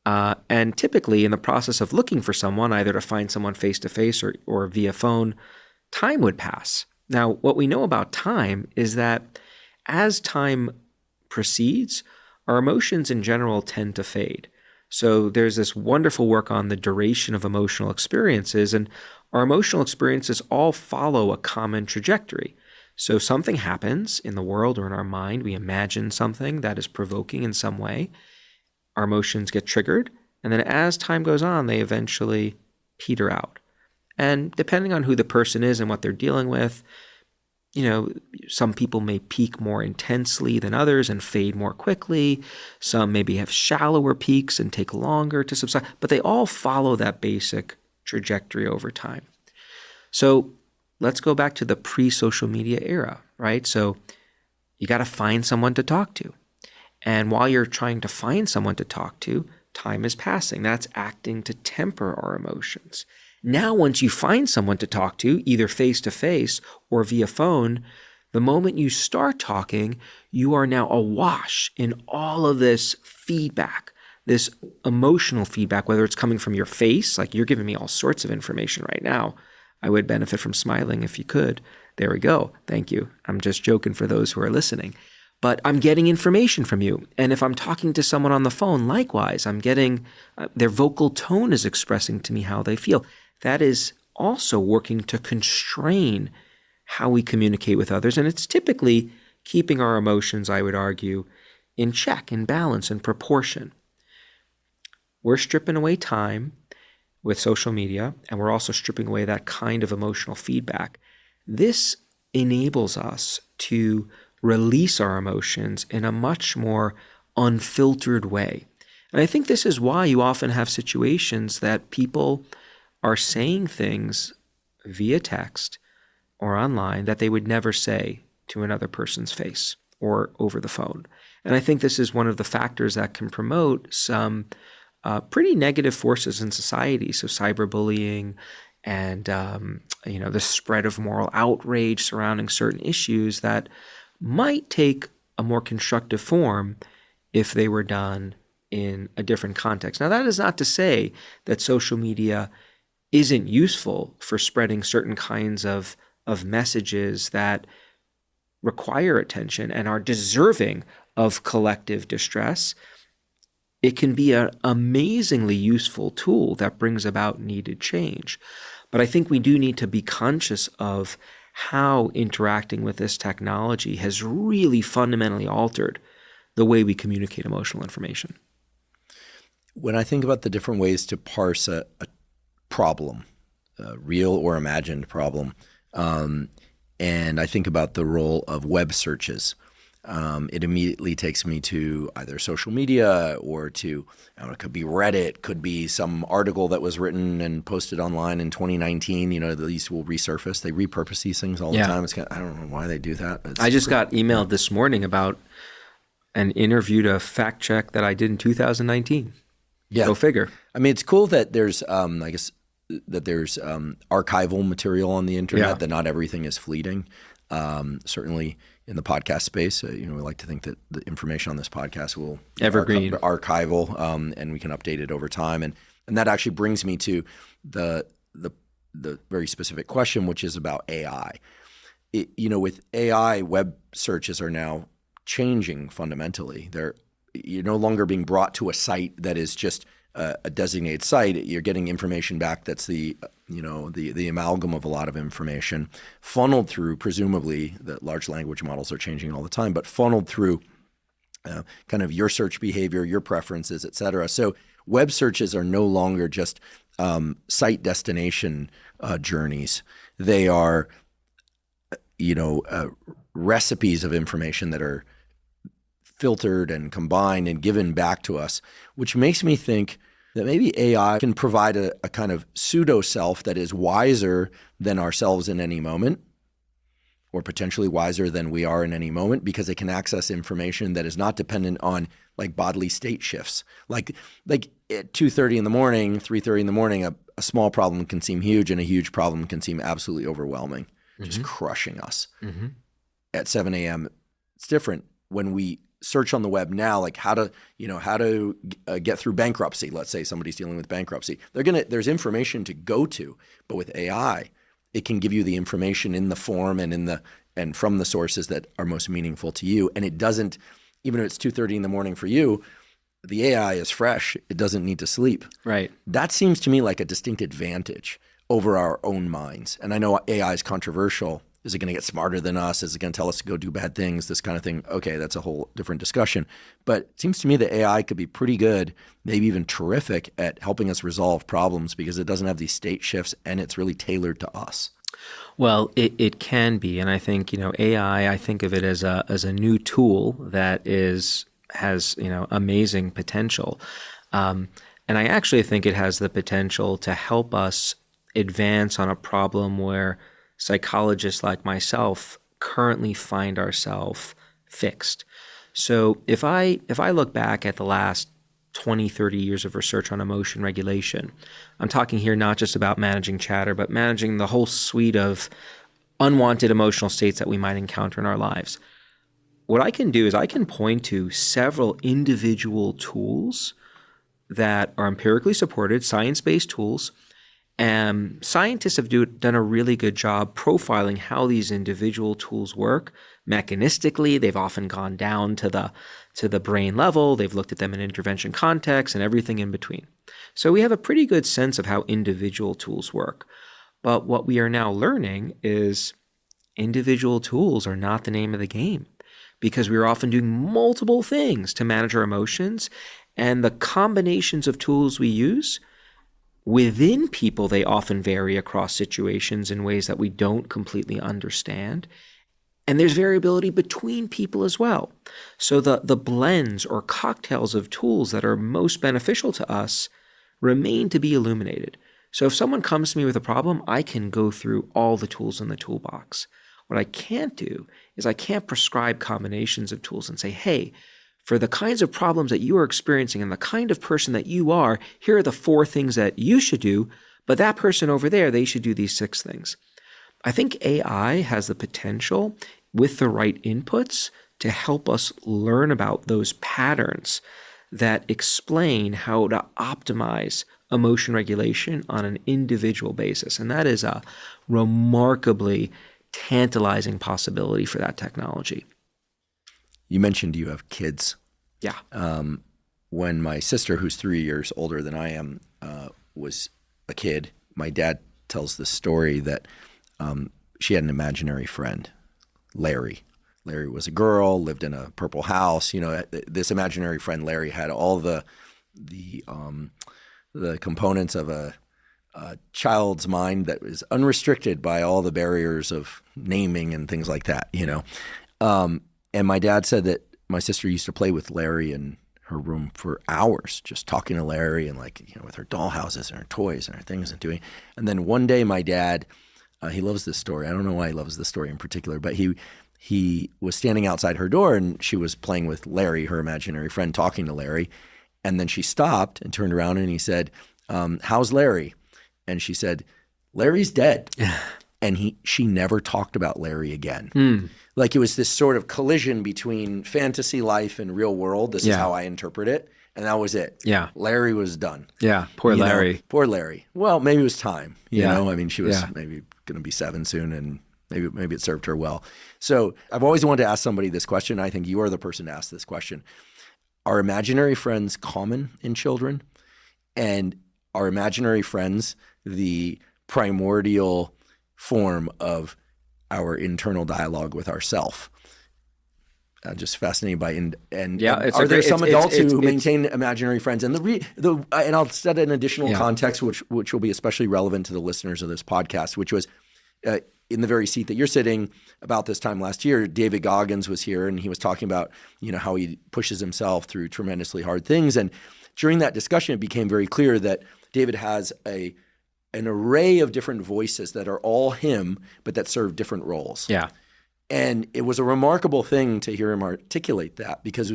And typically, in the process of looking for someone, either to find someone face-to-face or via phone, time would pass. Now, what we know about time is that as time proceeds, our emotions in general tend to fade. So there's this wonderful work on the duration of emotional experiences, and our emotional experiences all follow a common trajectory. So something happens in the world or in our mind, we imagine something that is provoking in some way, our emotions get triggered, and then as time goes on, they eventually peter out. And depending on who the person is and what they're dealing with, some people may peak more intensely than others and fade more quickly. Some maybe have shallower peaks and take longer to subside, but they all follow that basic trajectory over time. So let's go back to the pre-social media era, right? So you got to find someone to talk to. And while you're trying to find someone to talk to, time is passing. That's acting to temper our emotions. Now, once you find someone to talk to, either face-to-face or via phone, the moment you start talking, you are now awash in all of this feedback, this emotional feedback, whether it's coming from your face, like you're giving me all sorts of information right now. I would benefit from smiling if you could. There we go. Thank you. I'm just joking for those who are listening. But I'm getting information from you. And if I'm talking to someone on the phone, likewise, I'm getting their vocal tone is expressing to me how they feel. That is also working to constrain how we communicate with others. And it's typically keeping our emotions, I would argue, in check, in balance, in proportion. We're stripping away time with social media, and we're also stripping away that kind of emotional feedback. This enables us to release our emotions in a much more unfiltered way. And I think this is why you often have situations that people are saying things via text or online that they would never say to another person's face or over the phone. And I think this is one of the factors that can promote some pretty negative forces in society. So cyberbullying, and the spread of moral outrage surrounding certain issues that might take a more constructive form if they were done in a different context. Now, that is not to say that social media isn't useful for spreading certain kinds of messages that require attention and are deserving of collective distress. It can be an amazingly useful tool that brings about needed change. But I think we do need to be conscious of how interacting with this technology has really fundamentally altered the way we communicate emotional information. When I think about the different ways to parse a problem, a real or imagined problem, and I think about the role of web searches, it immediately takes me to either social media or to, I don't know, it could be Reddit, could be some article that was written and posted online in 2019. These will resurface. They repurpose these things all the time. It's I don't know why they do that. I just got emailed this morning about an interview to fact check that I did in 2019. Yeah. Go figure. I mean, it's cool that there's, I guess, that there's archival material on the internet, that not everything is fleeting. Certainly in the podcast space, we like to think that the information on this podcast will be evergreen, archival, and we can update it over time. And that actually brings me to the very specific question, which is about AI. With AI, web searches are now changing fundamentally. You're no longer being brought to a site that is just a designated site. You're getting information back that's the amalgam of a lot of information funneled through, presumably the large language models are changing all the time, but funneled through kind of your search behavior, your preferences, et cetera. So web searches are no longer just site destination journeys. They are, recipes of information that are filtered and combined and given back to us, which makes me think that maybe AI can provide a kind of pseudo self that is wiser than ourselves in any moment, or potentially wiser than we are in any moment, because it can access information that is not dependent on like bodily state shifts. Like at 2:30 in the morning, 3:30 in the morning, a small problem can seem huge and a huge problem can seem absolutely overwhelming, just crushing us. At 7 a.m., it's different. When we search on the web now, like how to get through bankruptcy. Let's say somebody's dealing with bankruptcy. There's information to go to, but with AI, it can give you the information in the form and from the sources that are most meaningful to you. And it doesn't, even if it's 2:30 in the morning for you, the AI is fresh. It doesn't need to sleep. Right. That seems to me like a distinct advantage over our own minds. And I know AI is controversial. Is it going to get smarter than us? Is it going to tell us to go do bad things? This kind of thing. Okay, that's a whole different discussion. But it seems to me that AI could be pretty good, maybe even terrific at helping us resolve problems because it doesn't have these state shifts and it's really tailored to us. Well, it can be. And I think, AI, I think of it as a new tool that has amazing potential. And I actually think it has the potential to help us advance on a problem where psychologists like myself currently find ourselves fixed. So if I look back at the last 20, 30 years of research on emotion regulation, I'm talking here not just about managing chatter, but managing the whole suite of unwanted emotional states that we might encounter in our lives. What I can do is I can point to several individual tools that are empirically supported, science-based tools. And scientists have done a really good job profiling how these individual tools work. Mechanistically, they've often gone down to the brain level. They've looked at them in intervention contexts and everything in between. So we have a pretty good sense of how individual tools work. But what we are now learning is individual tools are not the name of the game, because we are often doing multiple things to manage our emotions, and the combinations of tools we use within people, they often vary across situations in ways that we don't completely understand. And there's variability between people as well. So the blends or cocktails of tools that are most beneficial to us remain to be illuminated. So if someone comes to me with a problem, I can go through all the tools in the toolbox. What I can't do is I can't prescribe combinations of tools and say, hey, for the kinds of problems that you are experiencing and the kind of person that you are, here are the 4 things that you should do, But that person over there, they should do these 6 things. I think AI has the potential with the right inputs to help us learn about those patterns that explain how to optimize emotion regulation on an individual basis. And that is a remarkably tantalizing possibility for that technology. You mentioned you have kids. Yeah. When my sister, who's 3 years older than I am, was a kid, my dad tells the story that she had an imaginary friend, Larry. Larry was a girl, lived in a purple house. This imaginary friend, Larry, had all the components of a child's mind that was unrestricted by all the barriers of naming and things like that. And my dad said that my sister used to play with Larry in her room for hours, just talking to Larry and with her doll houses and her toys and her things and doing. And then one day, my dad, he loves this story. I don't know why he loves this story in particular, but he was standing outside her door and she was playing with Larry, her imaginary friend, talking to Larry. And then she stopped and turned around and he said, how's Larry? And she said, Larry's dead. And she never talked about Larry again. Like it was this sort of collision between fantasy life and real world. This is how I interpret it. And that was it. Yeah. Larry was done. Yeah. Poor Larry. Poor Larry. Well, maybe it was time. You know, I mean, she was maybe going to be 7 soon and maybe it served her well. So I've always wanted to ask somebody this question. I think you are the person to ask this question. Are imaginary friends common in children? And are imaginary friends the primordial form of our internal dialogue with ourself? Just fascinated by are there some adults who maintain imaginary friends? And and I'll set an additional context, which will be especially relevant to the listeners of this podcast, which was in the very seat that you're sitting. About this time last year, David Goggins was here, and he was talking about how he pushes himself through tremendously hard things. And during that discussion, it became very clear that David has an array of different voices that are all him, but that serve different roles. Yeah. And it was a remarkable thing to hear him articulate that, because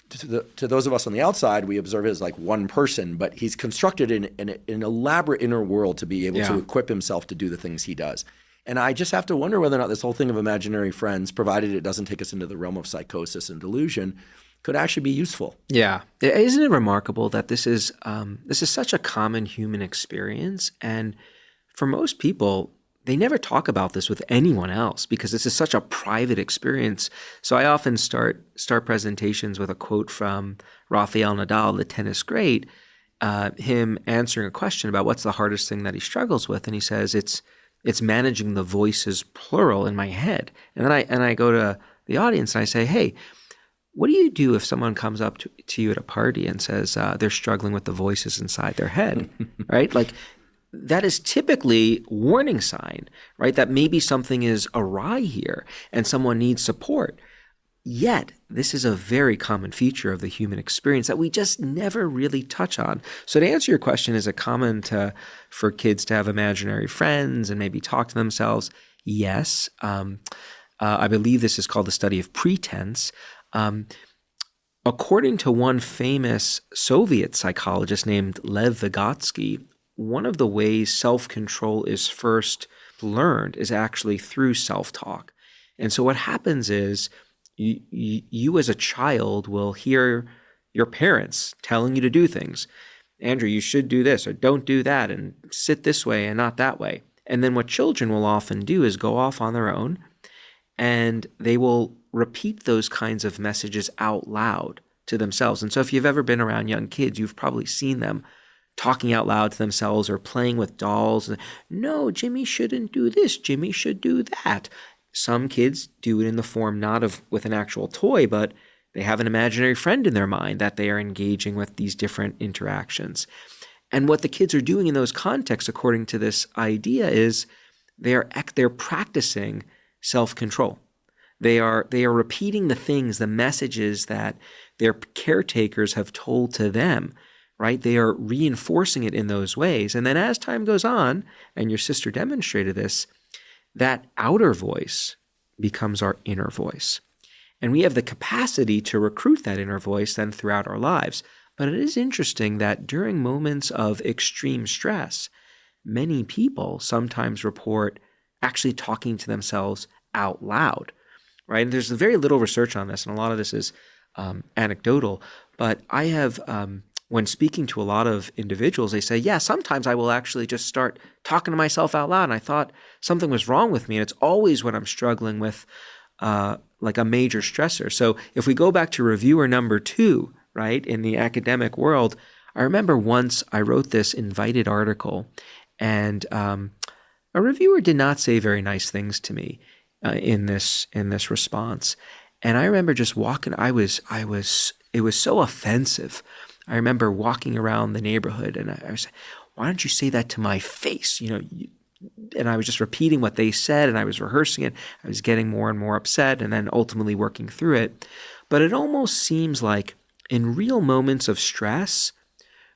to those of us on the outside, we observe it as like one person, but he's constructed an elaborate inner world to be able to equip himself to do the things he does. And I just have to wonder whether or not this whole thing of imaginary friends, provided it doesn't take us into the realm of psychosis and delusion, could actually be useful. Yeah. Isn't it remarkable that this is such a common human experience? And for most people, they never talk about this with anyone else because this is such a private experience. So I often start presentations with a quote from Rafael Nadal, the tennis great, him answering a question about what's the hardest thing that he struggles with. And he says, it's managing the voices plural in my head. And then I go to the audience and I say, hey, what do you do if someone comes up to you at a party and says they're struggling with the voices inside their head, right? Like that is typically warning sign, right? That maybe something is awry here and someone needs support. Yet, this is a very common feature of the human experience that we just never really touch on. So to answer your question, is it common for kids to have imaginary friends and maybe talk to themselves? Yes. I believe this is called the study of pretense. According to one famous Soviet psychologist named Lev Vygotsky, one of the ways self-control is first learned is actually through self-talk. And so what happens is you as a child will hear your parents telling you to do things. Andrew, you should do this or don't do that and sit this way and not that way. And then what children will often do is go off on their own and they will repeat those kinds of messages out loud to themselves. And so if you've ever been around young kids, you've probably seen them talking out loud to themselves or playing with dolls. No, Jimmy shouldn't do this. Jimmy should do that. Some kids do it in the form not of with an actual toy, but they have an imaginary friend in their mind that they are engaging with these different interactions. And what the kids are doing in those contexts, according to this idea, is they're practicing self-control. They are repeating the things, the messages that their caretakers have told to them, right? They are reinforcing it in those ways. And then as time goes on, and your sister demonstrated this, that outer voice becomes our inner voice. And we have the capacity to recruit that inner voice then throughout our lives. But it is interesting that during moments of extreme stress, many people sometimes report actually talking to themselves out loud, right? And there's very little research on this, and a lot of this is anecdotal. But I have, when speaking to a lot of individuals, they say, yeah, sometimes I will actually just start talking to myself out loud. And I thought something was wrong with me. And it's always when I'm struggling with like a major stressor. So if we go back to reviewer number 2, right, in the academic world, I remember once I wrote this invited article, and a reviewer did not say very nice things to me in this response. And I remember just walking. It was so offensive. I remember walking around the neighborhood, and I was saying, "Why don't you say that to my face?" And I was just repeating what they said, and I was rehearsing it. I was getting more and more upset, and then ultimately working through it. But it almost seems like in real moments of stress,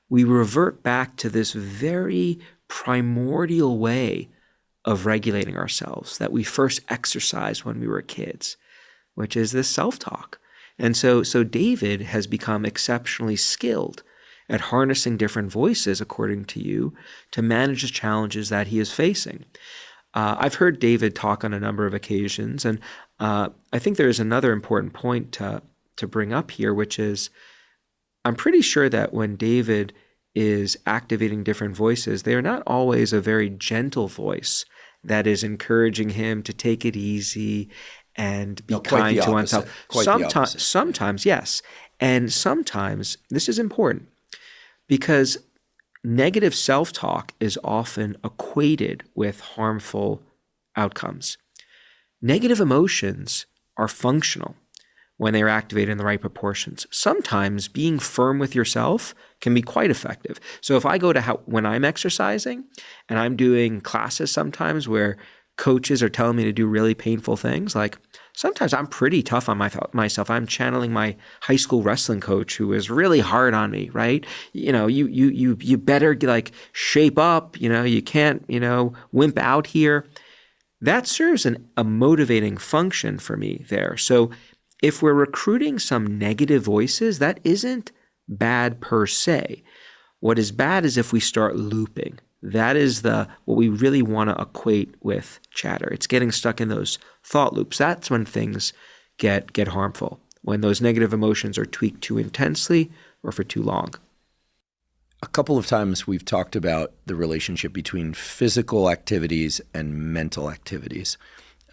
we revert back to this very primordial way of regulating ourselves that we first exercised when we were kids, which is this self-talk. And so David has become exceptionally skilled at harnessing different voices, according to you, to manage the challenges that he is facing. I've heard David talk on a number of occasions, and I think there is another important point to bring up here, which is I'm pretty sure that when David is activating different voices, they are not always a very gentle voice that is encouraging him to take it easy and be kind to oneself. Sometimes, yes. And sometimes, this is important, because negative self-talk is often equated with harmful outcomes. Negative emotions are functional when they are activated in the right proportions. Sometimes being firm with yourself can be quite effective. So if I go to when I'm exercising and I'm doing classes sometimes where coaches are telling me to do really painful things, like sometimes I'm pretty tough on myself. I'm channeling my high school wrestling coach who is really hard on me, right? You better like shape up, you can't, wimp out here. That serves a motivating function for me there. So if we're recruiting some negative voices, that isn't bad per se. What is bad is if we start looping. That is what we really want to equate with chatter. It's getting stuck in those thought loops. That's when things get harmful, when those negative emotions are tweaked too intensely or for too long. A couple of times we've talked about the relationship between physical activities and mental activities,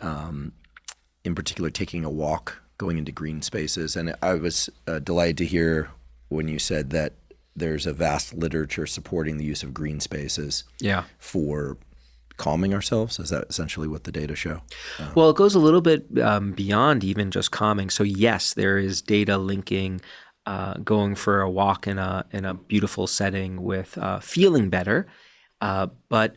in particular taking a walk, going into green spaces. And I was delighted to hear when you said that there's a vast literature supporting the use of green spaces for calming ourselves. Is that essentially what the data show? Well, it goes a little bit beyond even just calming. So yes, there is data linking going for a walk in a beautiful setting with feeling better. But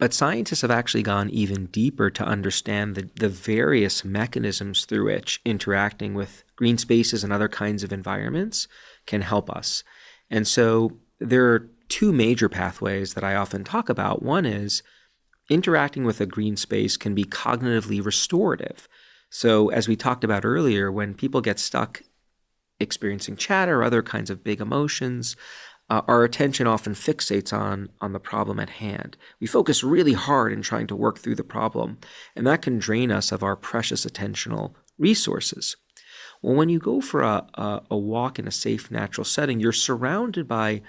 scientists have actually gone even deeper to understand the various mechanisms through which interacting with green spaces and other kinds of environments can help us. And so there are two major pathways that I often talk about. One is interacting with a green space can be cognitively restorative. So as we talked about earlier, when people get stuck experiencing chatter or other kinds of big emotions, our attention often fixates on the problem at hand. We focus really hard in trying to work through the problem, and that can drain us of our precious attentional resources. Well, when you go for a walk in a safe, natural setting, you're surrounded by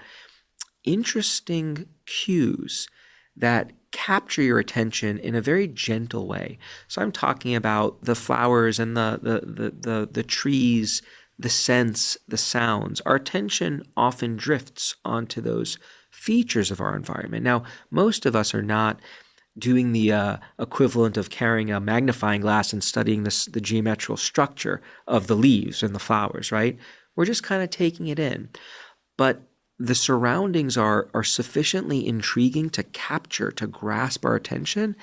interesting cues that capture your attention in a very gentle way. So I'm talking about the flowers and the trees, the scents, the sounds. Our attention often drifts onto those features of our environment. Now, most of us are not doing the equivalent of carrying a magnifying glass and studying the geometrical structure of the leaves and the flowers, right? We're just kind of taking it in. But the surroundings are sufficiently intriguing to capture, to grasp our attention,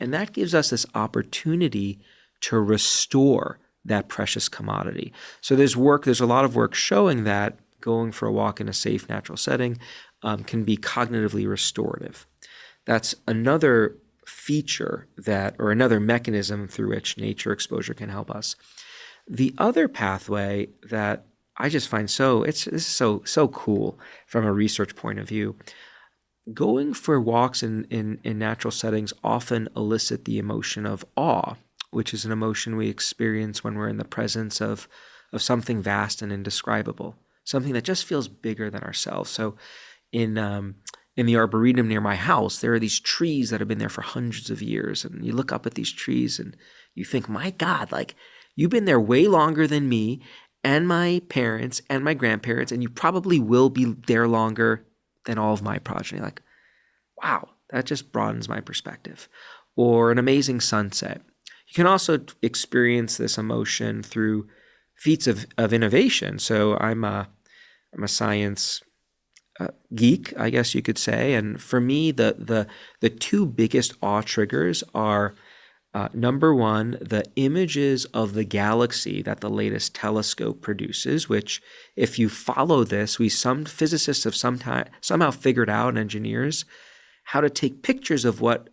and that gives us this opportunity to restore that precious commodity. So there's a lot of work showing that going for a walk in a safe, natural setting can be cognitively restorative. That's another feature or another mechanism through which nature exposure can help us. The other pathway that I just find this is so cool from a research point of view. going for walks in natural settings often elicit the emotion of awe, which is an emotion we experience when we're in the presence of something vast and indescribable, something that just feels bigger than ourselves. So in the Arboretum near my house, there are these trees that have been there for hundreds of years. And you look up at these trees and you think, my God, like you've been there way longer than me and my parents and my grandparents, and you probably will be there longer than all of my progeny. Like, wow, that just broadens my perspective. Or an amazing sunset. You can also experience this emotion through feats of innovation. So I'm a science geek, I guess you could say. And for me, the two biggest awe triggers are number one, the images of the galaxy that the latest telescope produces, which if you follow this, some physicists have somehow figured out, and engineers, how to take pictures of what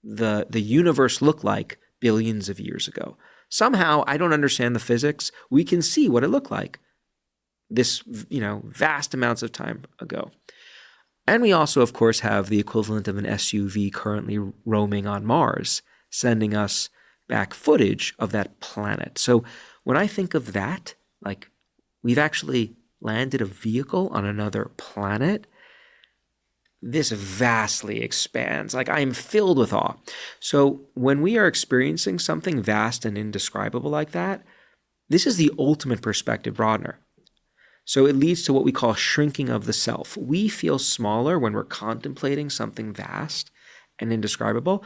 the universe looked like billions of years ago. Somehow, I don't understand the physics, we can see what it looked like this, vast amounts of time ago. And we also, of course, have the equivalent of an SUV currently roaming on Mars, sending us back footage of that planet. So when I think of that, like we've actually landed a vehicle on another planet, this vastly expands. Like I am filled with awe. So when we are experiencing something vast and indescribable like that, this is the ultimate perspective broadener. So it leads to what we call shrinking of the self. We feel smaller when we're contemplating something vast and indescribable.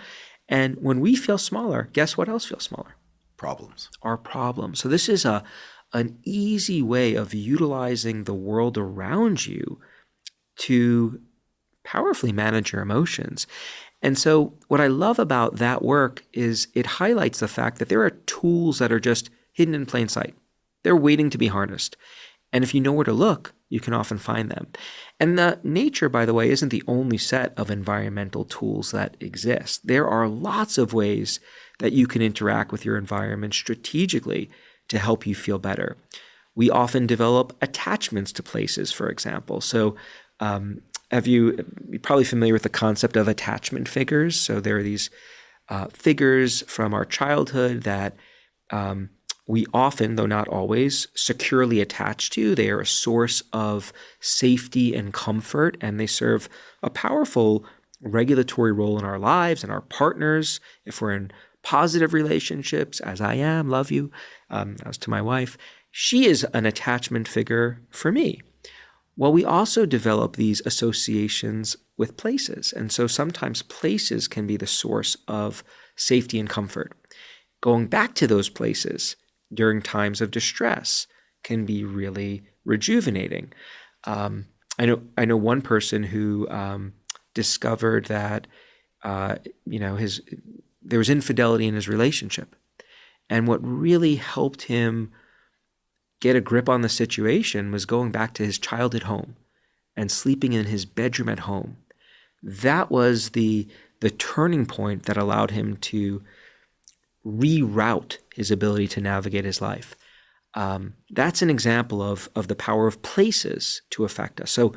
And when we feel smaller, guess what else feels smaller? Problems. Our problems. So this is an easy way of utilizing the world around you to powerfully manage your emotions. And so what I love about that work is it highlights the fact that there are tools that are just hidden in plain sight. They're waiting to be harnessed. And if you know where to look, you can often find them. And the nature, by the way, isn't the only set of environmental tools that exist. There are lots of ways that you can interact with your environment strategically to help you feel better. We often develop attachments to places, for example. So you're probably familiar with the concept of attachment figures. So there are these figures from our childhood that we often, though not always, securely attach to. They are a source of safety and comfort, and they serve a powerful regulatory role in our lives and our partners. If we're in positive relationships, as I am, love you, as to my wife, she is an attachment figure for me. Well, we also develop these associations with places. And so sometimes places can be the source of safety and comfort. Going back to those places during times of distress can be really rejuvenating. I know one person who discovered that there was infidelity in his relationship, and what really helped him get a grip on the situation was going back to his childhood home and sleeping in his bedroom at home. That was the turning point that allowed him to reroute his ability to navigate his life. That's an example of the power of places to affect us. So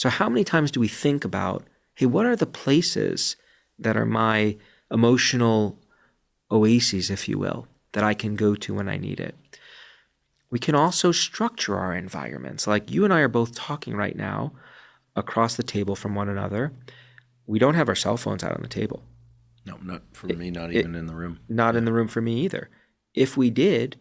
how many times do we think about, hey, what are the places that are my emotional oases, if you will, that I can go to when I need it? We can also structure our environments. Like you and I are both talking right now across the table from one another. We don't have our cell phones out on the table. No, not for me, not even in the room. Not in the room for me either. If we did,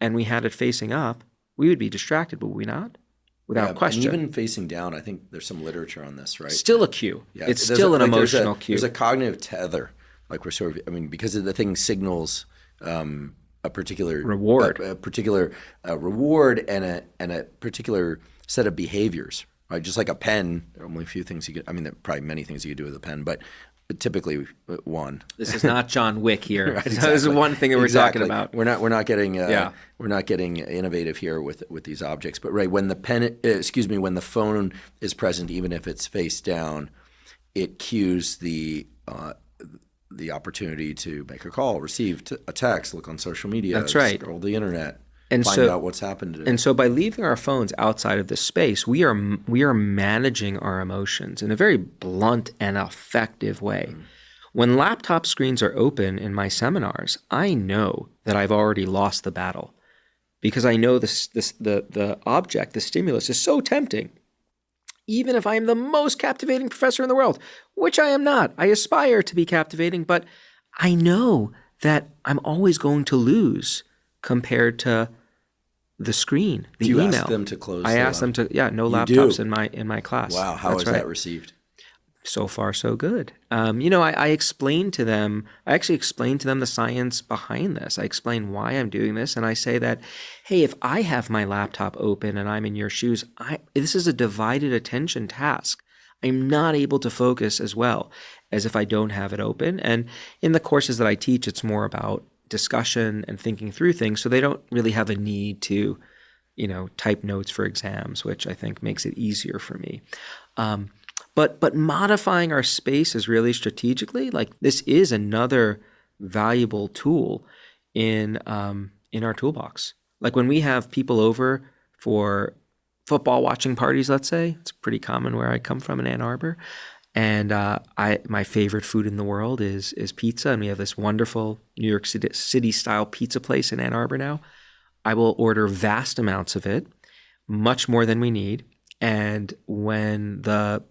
and we had it facing up, we would be distracted, would we not? Without question. And even facing down, I think there's some literature on this, right? Still a cue. Yeah, it's still an emotional cue. There's a cognitive tether. Like we're sort of, because the thing signals a particular reward, a particular reward, and a particular set of behaviors, right? Just like a pen, there are only a few things you could. There are probably many things you could do with a pen, but typically one. This is not John Wick here. Right, exactly. This is one thing that we're talking about. We're not getting innovative here with these objects. But right, when when the phone is present, even if it's face down, it cues the opportunity to make a call, receive a text, look on social media, That's right. scroll the internet. And find out what's happened today. And so by leaving our phones outside of this space, we are managing our emotions in a very blunt and effective way. When laptop screens are open in my seminars, I know that I've already lost the battle because I know the object, the stimulus, is so tempting. Even if I am the most captivating professor in the world, which I am not. I aspire to be captivating, but I know that I'm always going to lose compared to the screen, the email. Do you ask them to close? I ask them to, no You laptops do? in my class. Wow, how is that received? So far, so good. I explain to them, I actually explain to them the science behind this. I explain why I'm doing this. And I say that, hey, if I have my laptop open and I'm in your shoes, this is a divided attention task. I'm not able to focus as well as if I don't have it open. And in the courses that I teach, it's more about discussion and thinking through things. So they don't really have a need to, type notes for exams, which I think makes it easier for me. But modifying our spaces really strategically, like this is another valuable tool in our toolbox. Like when we have people over for football watching parties, let's say, it's pretty common where I come from in Ann Arbor. And my favorite food in the world is pizza. And we have this wonderful New York City style pizza place in Ann Arbor now. I will order vast amounts of it, much more than we need. And when the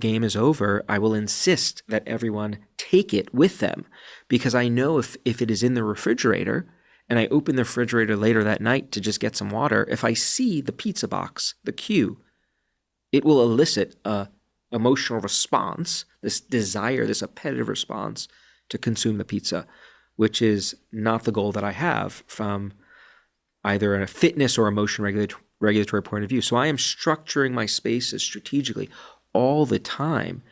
game is over, I will insist that everyone take it with them because I know if it is in the refrigerator and I open the refrigerator later that night to just get some water, if I see the pizza box, the cue, it will elicit a emotional response, this desire, this appetitive response to consume the pizza, which is not the goal that I have from either a fitness or emotion regulatory point of view. So I am structuring my spaces strategically all the time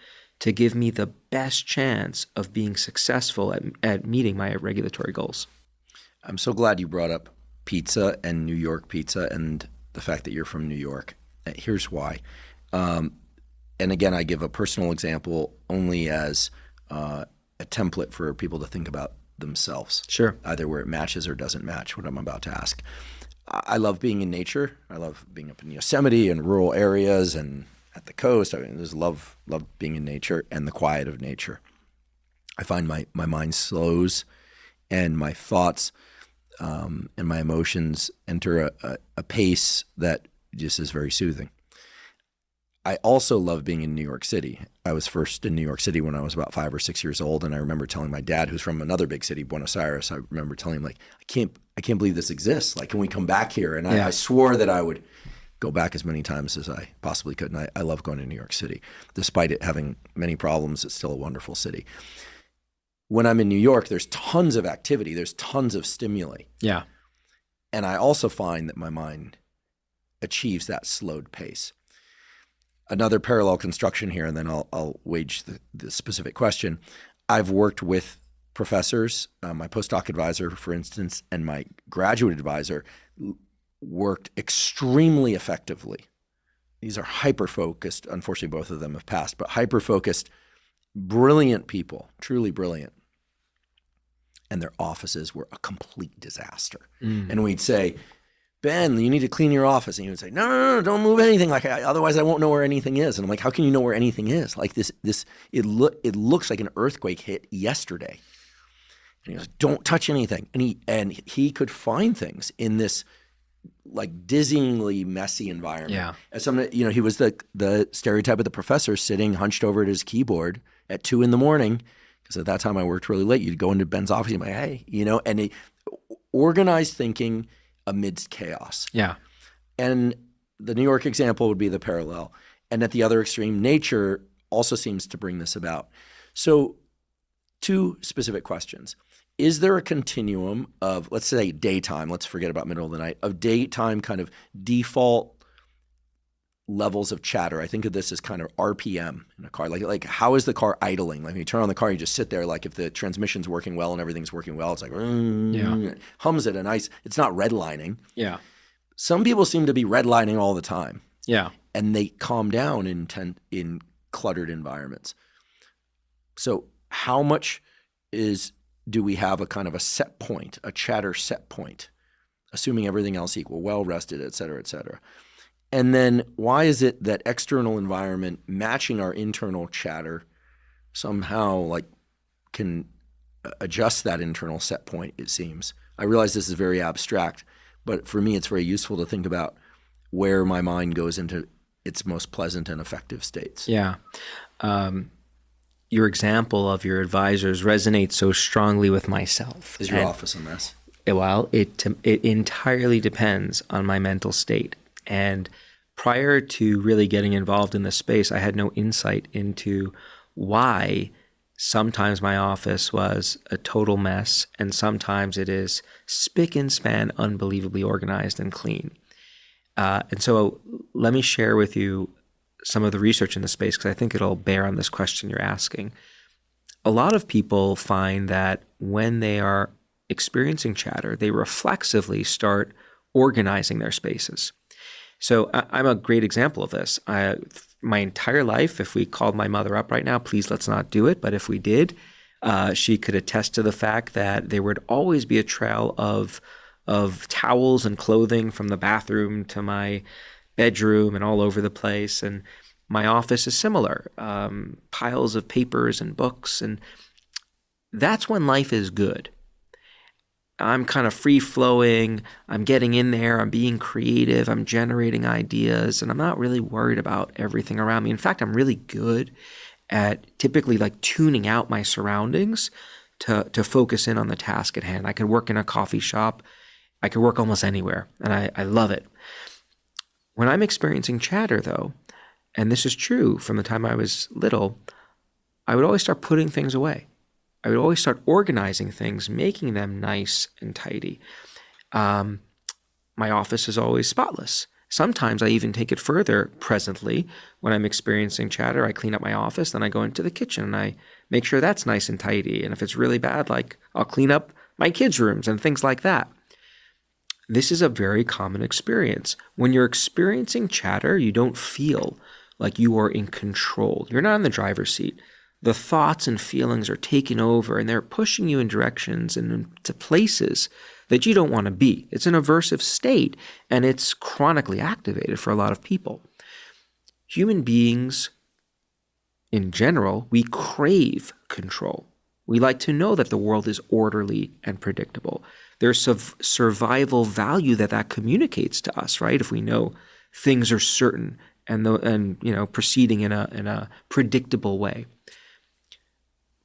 to give me the best chance of being successful at meeting my regulatory goals. I'm so glad you brought up pizza and New York pizza and the fact that you're from New York. Here's why. And again, I give a personal example only as a template for people to think about themselves. Sure. Either where it matches or doesn't match what I'm about to ask. I love being in nature. I love being up in Yosemite and rural areas and at the coast. I just love being in nature and the quiet of nature. I find my mind slows and my thoughts and my emotions enter a pace that just is very soothing. I also love being in New York City. I was first in New York City when I was about 5 or 6 years old, and I remember telling my dad, who's from another big city, Buenos Aires, I remember telling him, like, I can't believe this exists. Like, can we come back here? And I swore that I would go back as many times as I possibly could. And I love going to New York City. Despite it having many problems, it's still a wonderful city. When I'm in New York, there's tons of activity. There's tons of stimuli. Yeah. And I also find that my mind achieves that slowed pace. Another parallel construction here, and then I'll wage the specific question. I've worked with professors, my postdoc advisor, for instance, and my graduate advisor worked extremely effectively. These are hyper-focused. Unfortunately, both of them have passed, but hyper-focused, brilliant people, truly brilliant. And their offices were a complete disaster. And we'd say, Ben, you need to clean your office. And he would say, no, don't move anything. Otherwise I won't know where anything is. And I'm like, how can you know where anything is? Like it looks like an earthquake hit yesterday. And he goes, don't touch anything. And he could find things in this like dizzyingly messy environment. Yeah. As he was the stereotype of the professor sitting hunched over at his keyboard at 2 a.m. Because at that time I worked really late. You'd go into Ben's office and be like, hey, and organized thinking amidst chaos. Yeah. And the New York example would be the parallel. And at the other extreme, nature also seems to bring this about. So 2 specific questions. Is there a continuum of, let's say, daytime, let's forget about middle of the night, of daytime kind of default levels of chatter? I think of this as kind of RPM in a car. Like how is the car idling? Like when you turn on the car, you just sit there. Like if the transmission's working well and everything's working well, it's like, hums at a nice, it's not redlining. Yeah. Some people seem to be redlining all the time. Yeah. And they calm down in cluttered environments. So how much do we have a kind of a set point, a chatter set point assuming everything else equal, well rested, et cetera, et cetera. And then why is it that external environment matching our internal chatter somehow like can adjust that internal set point, it seems? I realize this is very abstract, but for me, it's very useful to think about where my mind goes into its most pleasant and effective states. Yeah. Your example of your advisors resonates so strongly with myself. Is your office a mess? Well, it entirely depends on my mental state. And prior to really getting involved in this space, I had no insight into why sometimes my office was a total mess and sometimes it is spick and span, unbelievably organized and clean. And so let me share with you some of the research in the space because I think it'll bear on this question you're asking. A lot of people find that when they are experiencing chatter, they reflexively start organizing their spaces. So I'm a great example of this. My entire life, if we called my mother up right now, please let's not do it, but if we did, she could attest to the fact that there would always be a trail of towels and clothing from the bathroom to my bedroom and all over the place. And my office is similar, piles of papers and books. And that's when life is good. I'm kind of free flowing. I'm getting in there. I'm being creative. I'm generating ideas, and I'm not really worried about everything around me. In fact, I'm really good at typically like tuning out my surroundings to focus in on the task at hand. I could work in a coffee shop. I could work almost anywhere, and I love it. When I'm experiencing chatter, though, and this is true from the time I was little, I would always start putting things away. I would always start organizing things, making them nice and tidy. My office is always spotless. Sometimes I even take it further presently. When I'm experiencing chatter, I clean up my office, then I go into the kitchen and I make sure that's nice and tidy. And if it's really bad, like I'll clean up my kids' rooms and things like that. This is a very common experience. When you're experiencing chatter, you don't feel like you are in control. You're not in the driver's seat. The thoughts and feelings are taking over and they're pushing you in directions and into places that you don't want to be. It's an aversive state and it's chronically activated for a lot of people. Human beings, in general, we crave control. We like to know that the world is orderly and predictable. There's survival value that communicates to us, right? If we know things are certain and proceeding in a predictable way.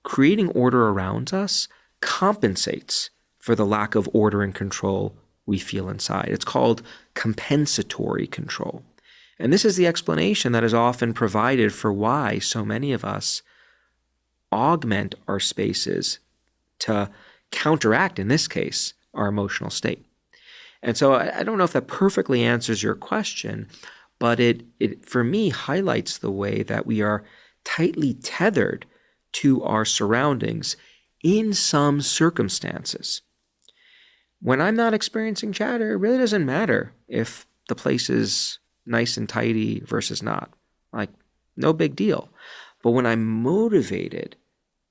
Creating order around us compensates for the lack of order and control we feel inside. It's called compensatory control. And this is the explanation that is often provided for why so many of us augment our spaces to counteract, in this case, our emotional state. And so I don't know if that perfectly answers your question, but it for me highlights the way that we are tightly tethered to our surroundings in some circumstances. When I'm not experiencing chatter, it really doesn't matter if the place is nice and tidy versus not. Like, no big deal. But when I'm motivated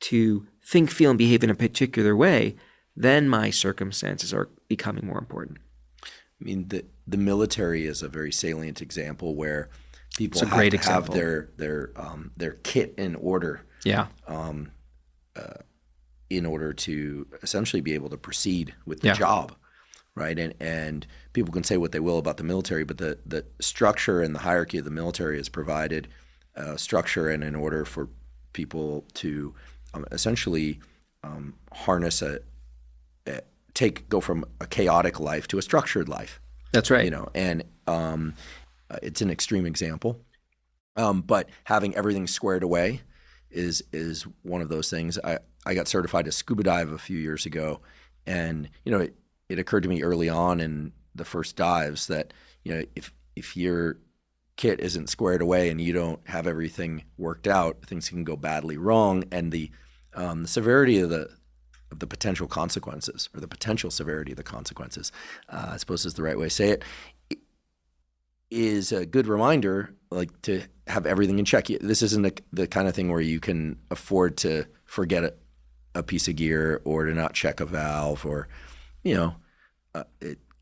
to think, feel, and behave in a particular way, then my circumstances are becoming more important. I mean, the military is a very salient example where people have to have their kit in order. Yeah. In order to essentially be able to proceed with the job, right? And people can say what they will about the military, but the structure and the hierarchy of the military has provided structure and in order for people to essentially harness go from a chaotic life to a structured life. That's right. And it's an extreme example, but having everything squared away is one of those things. I got certified to scuba dive a few years ago, and it occurred to me early on in the first dives that if your kit isn't squared away and you don't have everything worked out, things can go badly wrong, and the severity of the potential consequences, or the potential severity of the consequences, I suppose is the right way to say it, is a good reminder, like, to have everything in check. This isn't the kind of thing where you can afford to forget a piece of gear or to not check a valve, or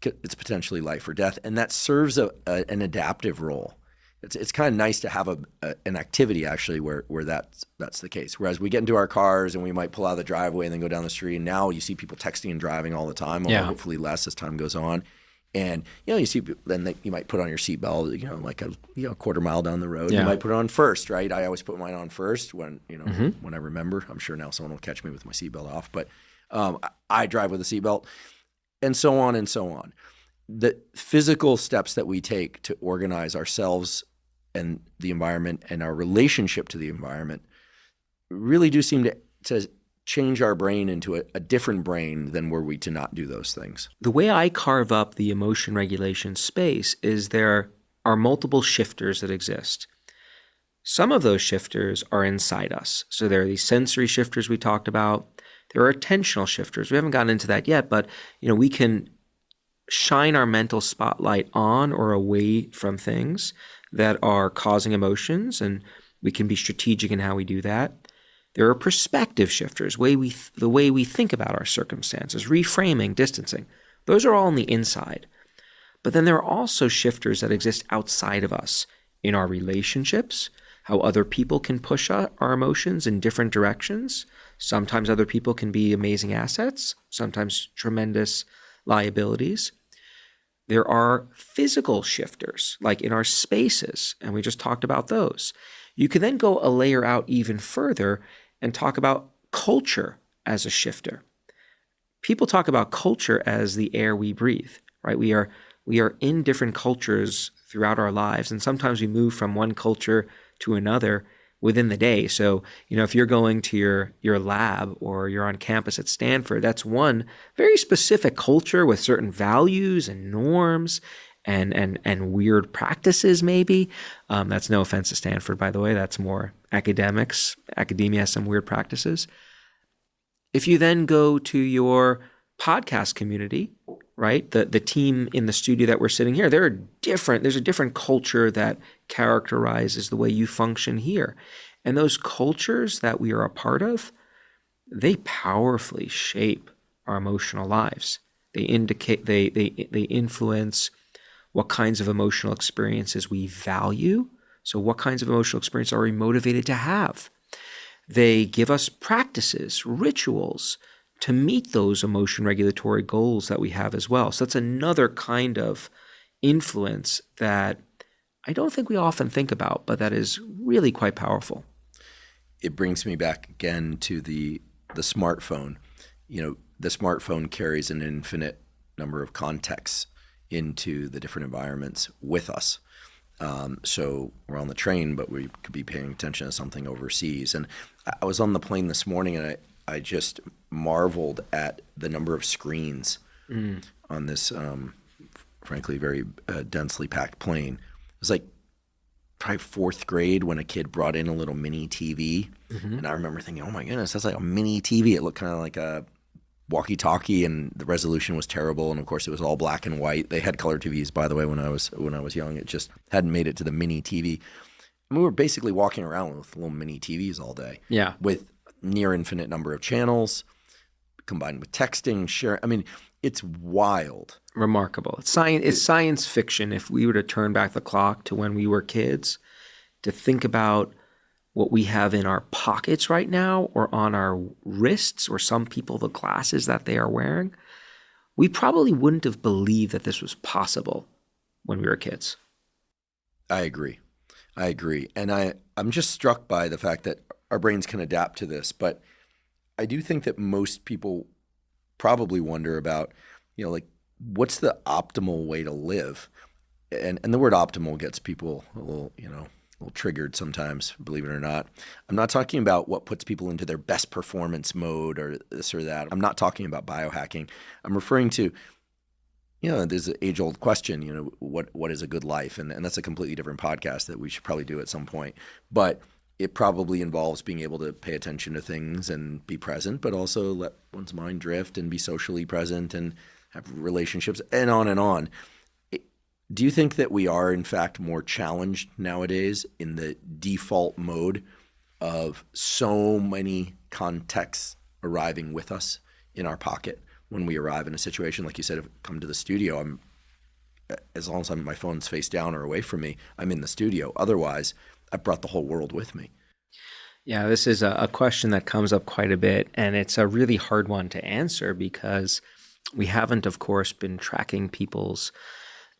it's potentially life or death, and that serves an adaptive role. It's kind of nice to have an activity actually where that's the case. Whereas we get into our cars and we might pull out of the driveway and then go down the street, and now you see people texting and driving all the time, although hopefully less as time goes on. And you see, then you might put on your seatbelt, like a quarter mile down the road. You might put it on first, right? I always put mine on first when when I remember. I'm sure now someone will catch me with my seatbelt off, but I drive with a seatbelt, and so on and so on. The physical steps that we take to organize ourselves and the environment and our relationship to the environment really do seem to change our brain into a different brain than were we to not do those things. The way I carve up the emotion regulation space is there are multiple shifters that exist. Some of those shifters are inside us. So there are these sensory shifters we talked about. There are attentional shifters. We haven't gotten into that yet, but we can shine our mental spotlight on or away from things that are causing emotions, and we can be strategic in how we do that. There are perspective shifters, the way we think about our circumstances, reframing, distancing. Those are all on the inside. But then there are also shifters that exist outside of us in our relationships, how other people can push our emotions in different directions. Sometimes other people can be amazing assets, sometimes tremendous liabilities. There are physical shifters, like in our spaces, and we just talked about those. You can then go a layer out even further and talk about culture as a shifter. People talk about culture as the air we breathe, right? We are in different cultures throughout our lives, and sometimes we move from one culture to another within the day. So, if you're going to your lab or you're on campus at Stanford, that's one very specific culture with certain values and norms and weird practices maybe. That's no offense to Stanford, by the way. That's more academics. Academia has some weird practices. If you then go to your podcast community, right, the team in the studio that we're sitting here, there's a different culture that characterizes the way you function here. And those cultures that we are a part of, they powerfully shape our emotional lives. They indicate, they influence what kinds of emotional experiences we value. So what kinds of emotional experiences are we motivated to have? They give us practices, rituals to meet those emotion regulatory goals that we have as well. So that's another kind of influence that I don't think we often think about, but that is really quite powerful. It brings me back again to the smartphone. The smartphone carries an infinite number of contexts into the different environments with us. So we're on the train, but we could be paying attention to something overseas. And I was on the plane this morning, and I just marveled at the number of screens on this, frankly, very densely packed plane. It was like probably fourth grade when a kid brought in a little mini TV. Mm-hmm. And I remember thinking, oh my goodness, that's like a mini TV. It looked kind of like a walkie-talkie, and the resolution was terrible. And of course, it was all black and white. They had color TVs, by the way, when I was young. It just hadn't made it to the mini TV. And we were basically walking around with little mini TVs all day. Yeah. With near infinite number of channels, combined with texting, sharing. I mean, it's wild. Remarkable. It's science fiction. If we were to turn back the clock to when we were kids, to think about what we have in our pockets right now or on our wrists, or some people, the glasses that they are wearing, we probably wouldn't have believed that this was possible when we were kids. I agree. And I'm just struck by the fact that our brains can adapt to this. But I do think that most people probably wonder about, what's the optimal way to live? And the word optimal gets people a little triggered sometimes, believe it or not. I'm not talking about what puts people into their best performance mode or this or that. I'm not talking about biohacking. I'm referring to, there's an age-old question, what is a good life? And that's a completely different podcast that we should probably do at some point. But it probably involves being able to pay attention to things and be present, but also let one's mind drift and be socially present and have relationships and on and on. Do you think that we are, in fact, more challenged nowadays in the default mode of so many contexts arriving with us in our pocket? when we arrive in a situation, like you said, if I come to the studio, as long as my phone's face down or away from me, I'm in the studio. Otherwise, I brought the whole world with me. Yeah, this is a question that comes up quite a bit, and it's a really hard one to answer because we haven't, of course, been tracking people's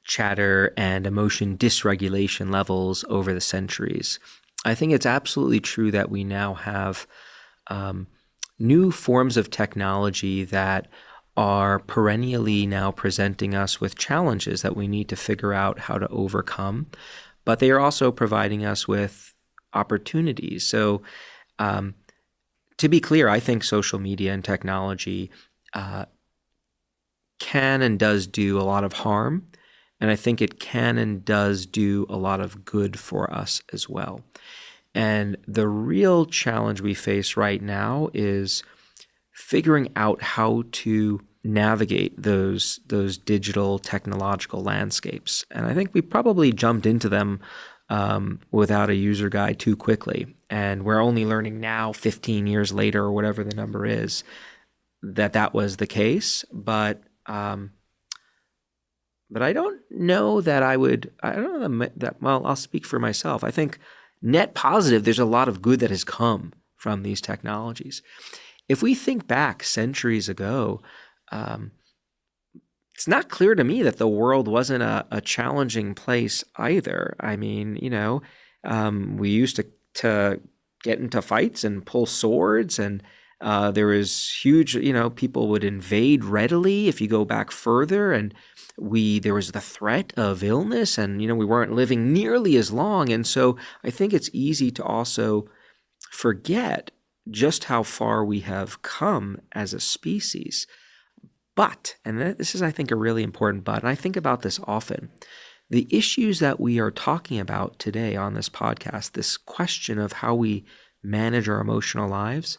chatter and emotion dysregulation levels over the centuries. I think it's absolutely true that we now have new forms of technology that are perennially now presenting us with challenges that we need to figure out how to overcome, but they are also providing us with opportunities. So to be clear, I think social media and technology can and does do a lot of harm, and I think it can and does do a lot of good for us as well. And the real challenge we face right now is figuring out how to navigate those digital technological landscapes. And I think we probably jumped into them without a user guide too quickly. And we're only learning now, 15 years later, or whatever the number is, that was the case. But I don't know that well, I'll speak for myself. I think net positive, there's a lot of good that has come from these technologies. If we think back centuries ago, it's not clear to me that the world wasn't a challenging place either. I mean, we used to get into fights and pull swords, and there was huge, people would invade readily if you go back further, and there was the threat of illness, and, we weren't living nearly as long. And so I think it's easy to also forget just how far we have come as a species. But, and this is, I think, a really important but, and I think about this often, the issues that we are talking about today on this podcast, this question of how we manage our emotional lives,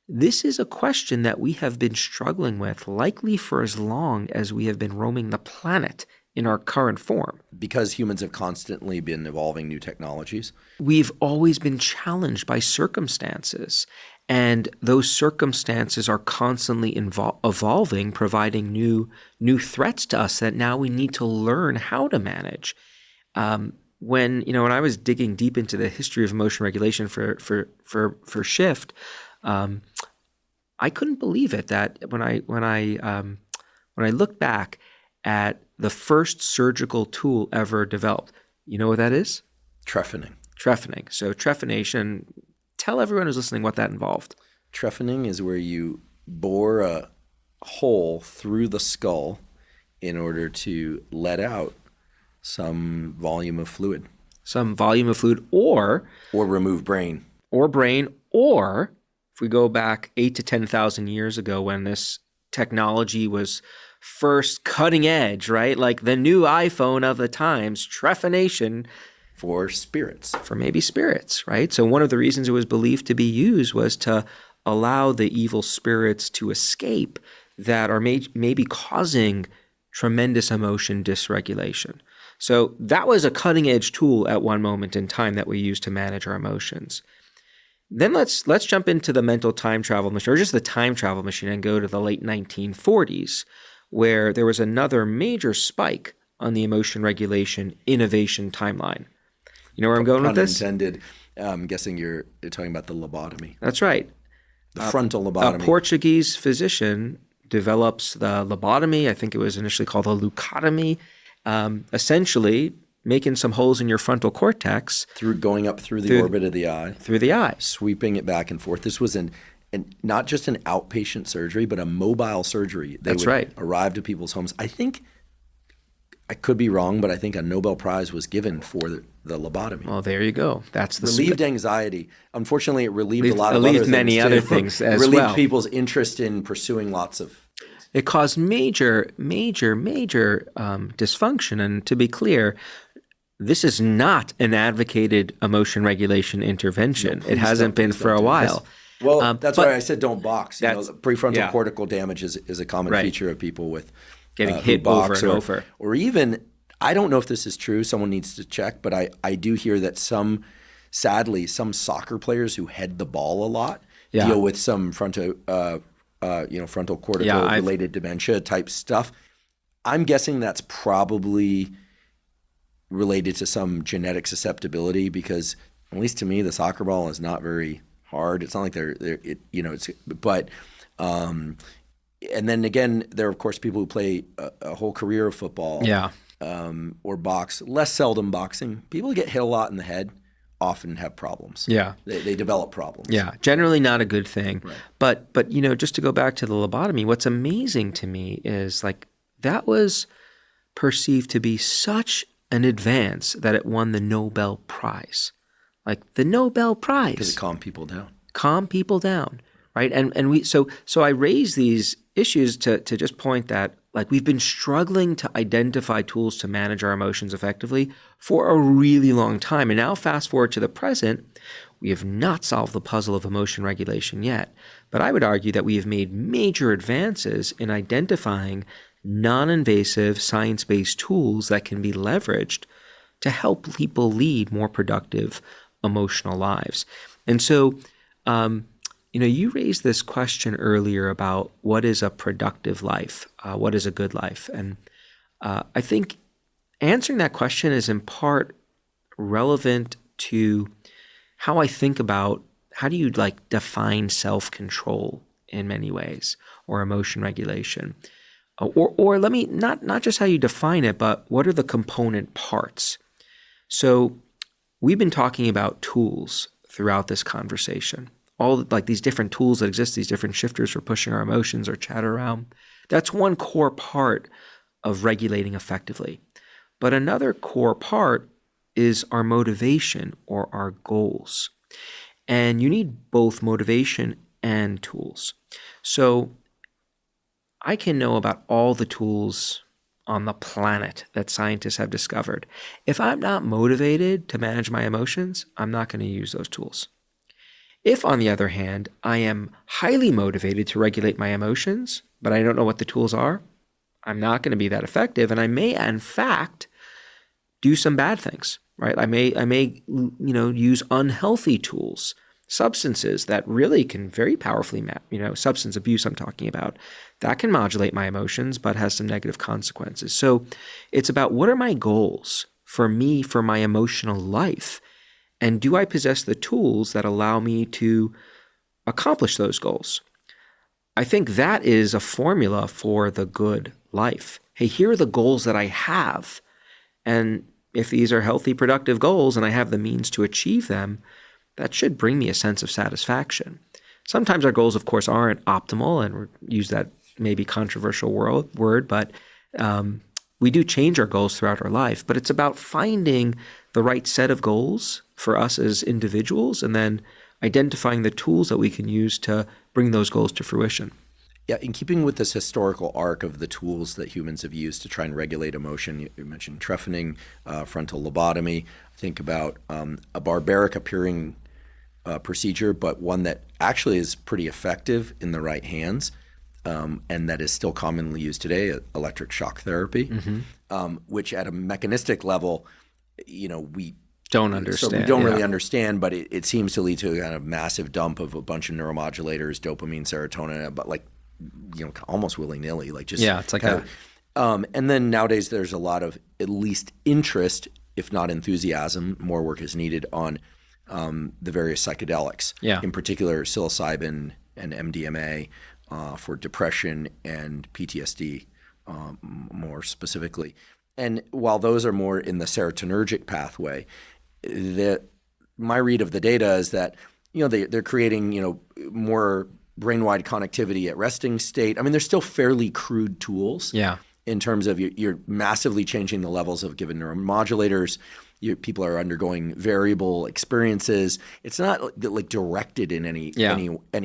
this is a question that we have been struggling with likely for as long as we have been roaming the planet in our current form. Because humans have constantly been evolving new technologies. We've always been challenged by circumstances. And those circumstances are constantly evolving, providing new threats to us that now we need to learn how to manage. When I was digging deep into the history of emotion regulation for Shift, I couldn't believe it that when I look back at the first surgical tool ever developed, you know what that is? Trephining. So trephination. Tell everyone who's listening what that involved. Trephining is where you bore a hole through the skull in order to let out some volume of fluid. Or remove brain. Or if we go back 8,000 to 10,000 years ago when this technology was first cutting edge, right? Like the new iPhone of the times, trephination. For spirits. For maybe spirits, right? So one of the reasons it was believed to be used was to allow the evil spirits to escape that are maybe causing tremendous emotion dysregulation. So that was a cutting edge tool at one moment in time that we used to manage our emotions. Then let's jump into the mental time travel machine, or just the time travel machine, and go to the late 1940s, where there was another major spike on the emotion regulation innovation timeline. You know where I'm going with this? Pun intended. I'm guessing you're talking about the lobotomy. That's right. The frontal lobotomy. A Portuguese physician develops the lobotomy. I think it was initially called the leucotomy. Essentially, making some holes in your frontal cortex. Going up through the orbit of the eye. Through the eye. Sweeping it back and forth. This was not just an outpatient surgery, but a mobile surgery. That's right. Arrive to people's homes. I think, I could be wrong, but I think a Nobel Prize was given for the lobotomy. Well, there you go. That's the relieved anxiety. Unfortunately, it relieved a lot of other things. Many other things as well. Relieved people's interest in pursuing lots of. It caused major dysfunction. And to be clear, this is not an advocated emotion regulation intervention. No, it hasn't been for a while. Well, that's why I said don't box. Prefrontal cortical damage is a common feature of people with getting hit over and over. Or even, I don't know if this is true, someone needs to check, but I do hear that sadly, some soccer players who head the ball a lot deal with some frontal cortical related dementia type stuff. I'm guessing that's probably related to some genetic susceptibility, because at least to me, the soccer ball is not very hard. It's not like and then again, there are of course people who play a whole career of football, or box. Less seldom boxing. People who get hit a lot in the head often have problems. Yeah, they develop problems. Yeah, generally not a good thing. Right. But just to go back to the lobotomy, what's amazing to me is like that was perceived to be such an advance that it won the Nobel Prize. Like the Nobel Prize. Because it calmed people down. Calm people down, right? And we so I raise these issues to just point that like we've been struggling to identify tools to manage our emotions effectively for a really long time. And now fast forward to the present, we have not solved the puzzle of emotion regulation yet. But I would argue that we have made major advances in identifying non-invasive science-based tools that can be leveraged to help people lead more productive emotional lives. And so, you raised this question earlier about what is a productive life, what is a good life. And I think answering that question is in part relevant to how I think about how do you like define self-control in many ways, or emotion regulation. Or let me, not just how you define it, but what are the component parts? So we've been talking about tools throughout this conversation. All like these different tools that exist, these different shifters for pushing our emotions or chatter around. That's one core part of regulating effectively. But another core part is our motivation or our goals. And you need both motivation and tools. So I can know about all the tools on the planet that scientists have discovered. If I'm not motivated to manage my emotions, I'm not going to use those tools. If, on the other hand, I am highly motivated to regulate my emotions, but I don't know what the tools are, I'm not going to be that effective, and I may, in fact, do some bad things, right? I may use unhealthy tools, substances that really can very powerfully, substance abuse I'm talking about, that can modulate my emotions, but has some negative consequences. So it's about what are my goals for me, for my emotional life? And do I possess the tools that allow me to accomplish those goals? I think that is a formula for the good life. Hey, here are the goals that I have. And if these are healthy, productive goals and I have the means to achieve them, that should bring me a sense of satisfaction. Sometimes our goals, of course, aren't optimal, and we use that maybe controversial word, but we do change our goals throughout our life. But it's about finding the right set of goals for us as individuals and then identifying the tools that we can use to bring those goals to fruition. Yeah, in keeping with this historical arc of the tools that humans have used to try and regulate emotion, you mentioned trephining, frontal lobotomy. Think about a barbaric appearing procedure, but one that actually is pretty effective in the right hands, and that is still commonly used today, electric shock therapy, which at a mechanistic level, we don't understand. So we don't really understand, but it seems to lead to a kind of massive dump of a bunch of neuromodulators, dopamine, serotonin, but almost willy-nilly, it's like and then nowadays there's a lot of at least interest, if not enthusiasm. More work is needed on the various psychedelics, in particular psilocybin and MDMA for depression and PTSD more specifically. And while those are more in the serotonergic pathway, my read of the data is that they're creating more brain-wide connectivity at resting state. I mean, they're still fairly crude tools. In terms of you're massively changing the levels of given neuromodulators. People are undergoing variable experiences. It's not like directed in any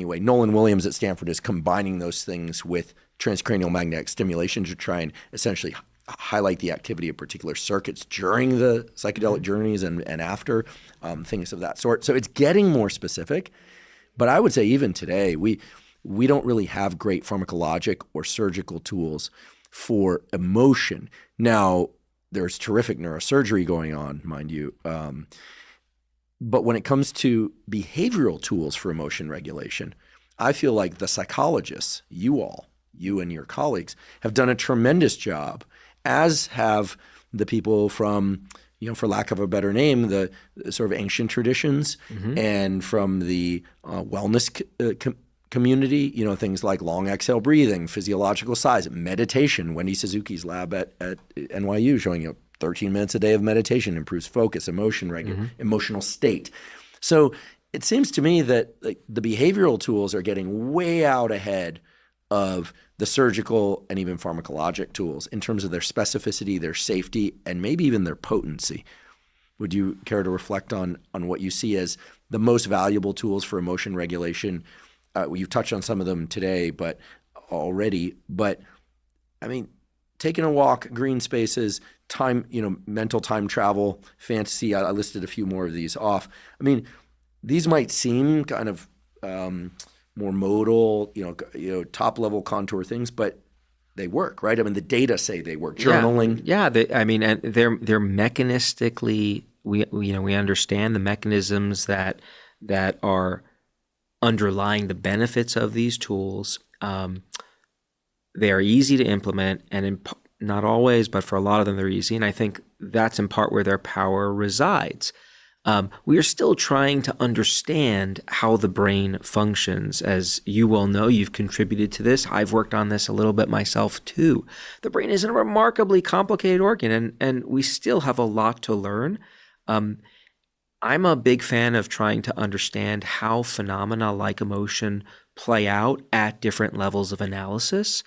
way. Nolan Williams at Stanford is combining those things with transcranial magnetic stimulation to try and essentially highlight the activity of particular circuits during the psychedelic journeys and after, things of that sort. So it's getting more specific. But I would say even today, we don't really have great pharmacologic or surgical tools for emotion. Now, there's terrific neurosurgery going on, mind you. But when it comes to behavioral tools for emotion regulation, I feel like the psychologists, you and your colleagues, have done a tremendous job, as have the people from, for lack of a better name, the sort of ancient traditions and from the wellness community, things like long exhale breathing, physiological size, meditation. Wendy Suzuki's lab at NYU showing 13 minutes a day of meditation improves focus, emotional state. So it seems to me that the behavioral tools are getting way out ahead of the surgical and even pharmacologic tools in terms of their specificity, their safety, and maybe even their potency. Would you care to reflect on what you see as the most valuable tools for emotion regulation? You've touched on some of them today, but I mean, taking a walk, green spaces, time, mental time travel, fantasy. I listed a few more of these off. I mean, these might seem kind of more modal, top level contour things, but they work, right? I mean, the data say they work. Journaling. Yeah, and they're mechanistically. We understand the mechanisms that are underlying the benefits of these tools. They are easy to implement, and not always, but for a lot of them, they're easy. And I think that's in part where their power resides. We are still trying to understand how the brain functions. As you well know, you've contributed to this. I've worked on this a little bit myself too. The brain is a remarkably complicated organ, and we still have a lot to learn. I'm a big fan of trying to understand how phenomena like emotion play out at different levels of analysis,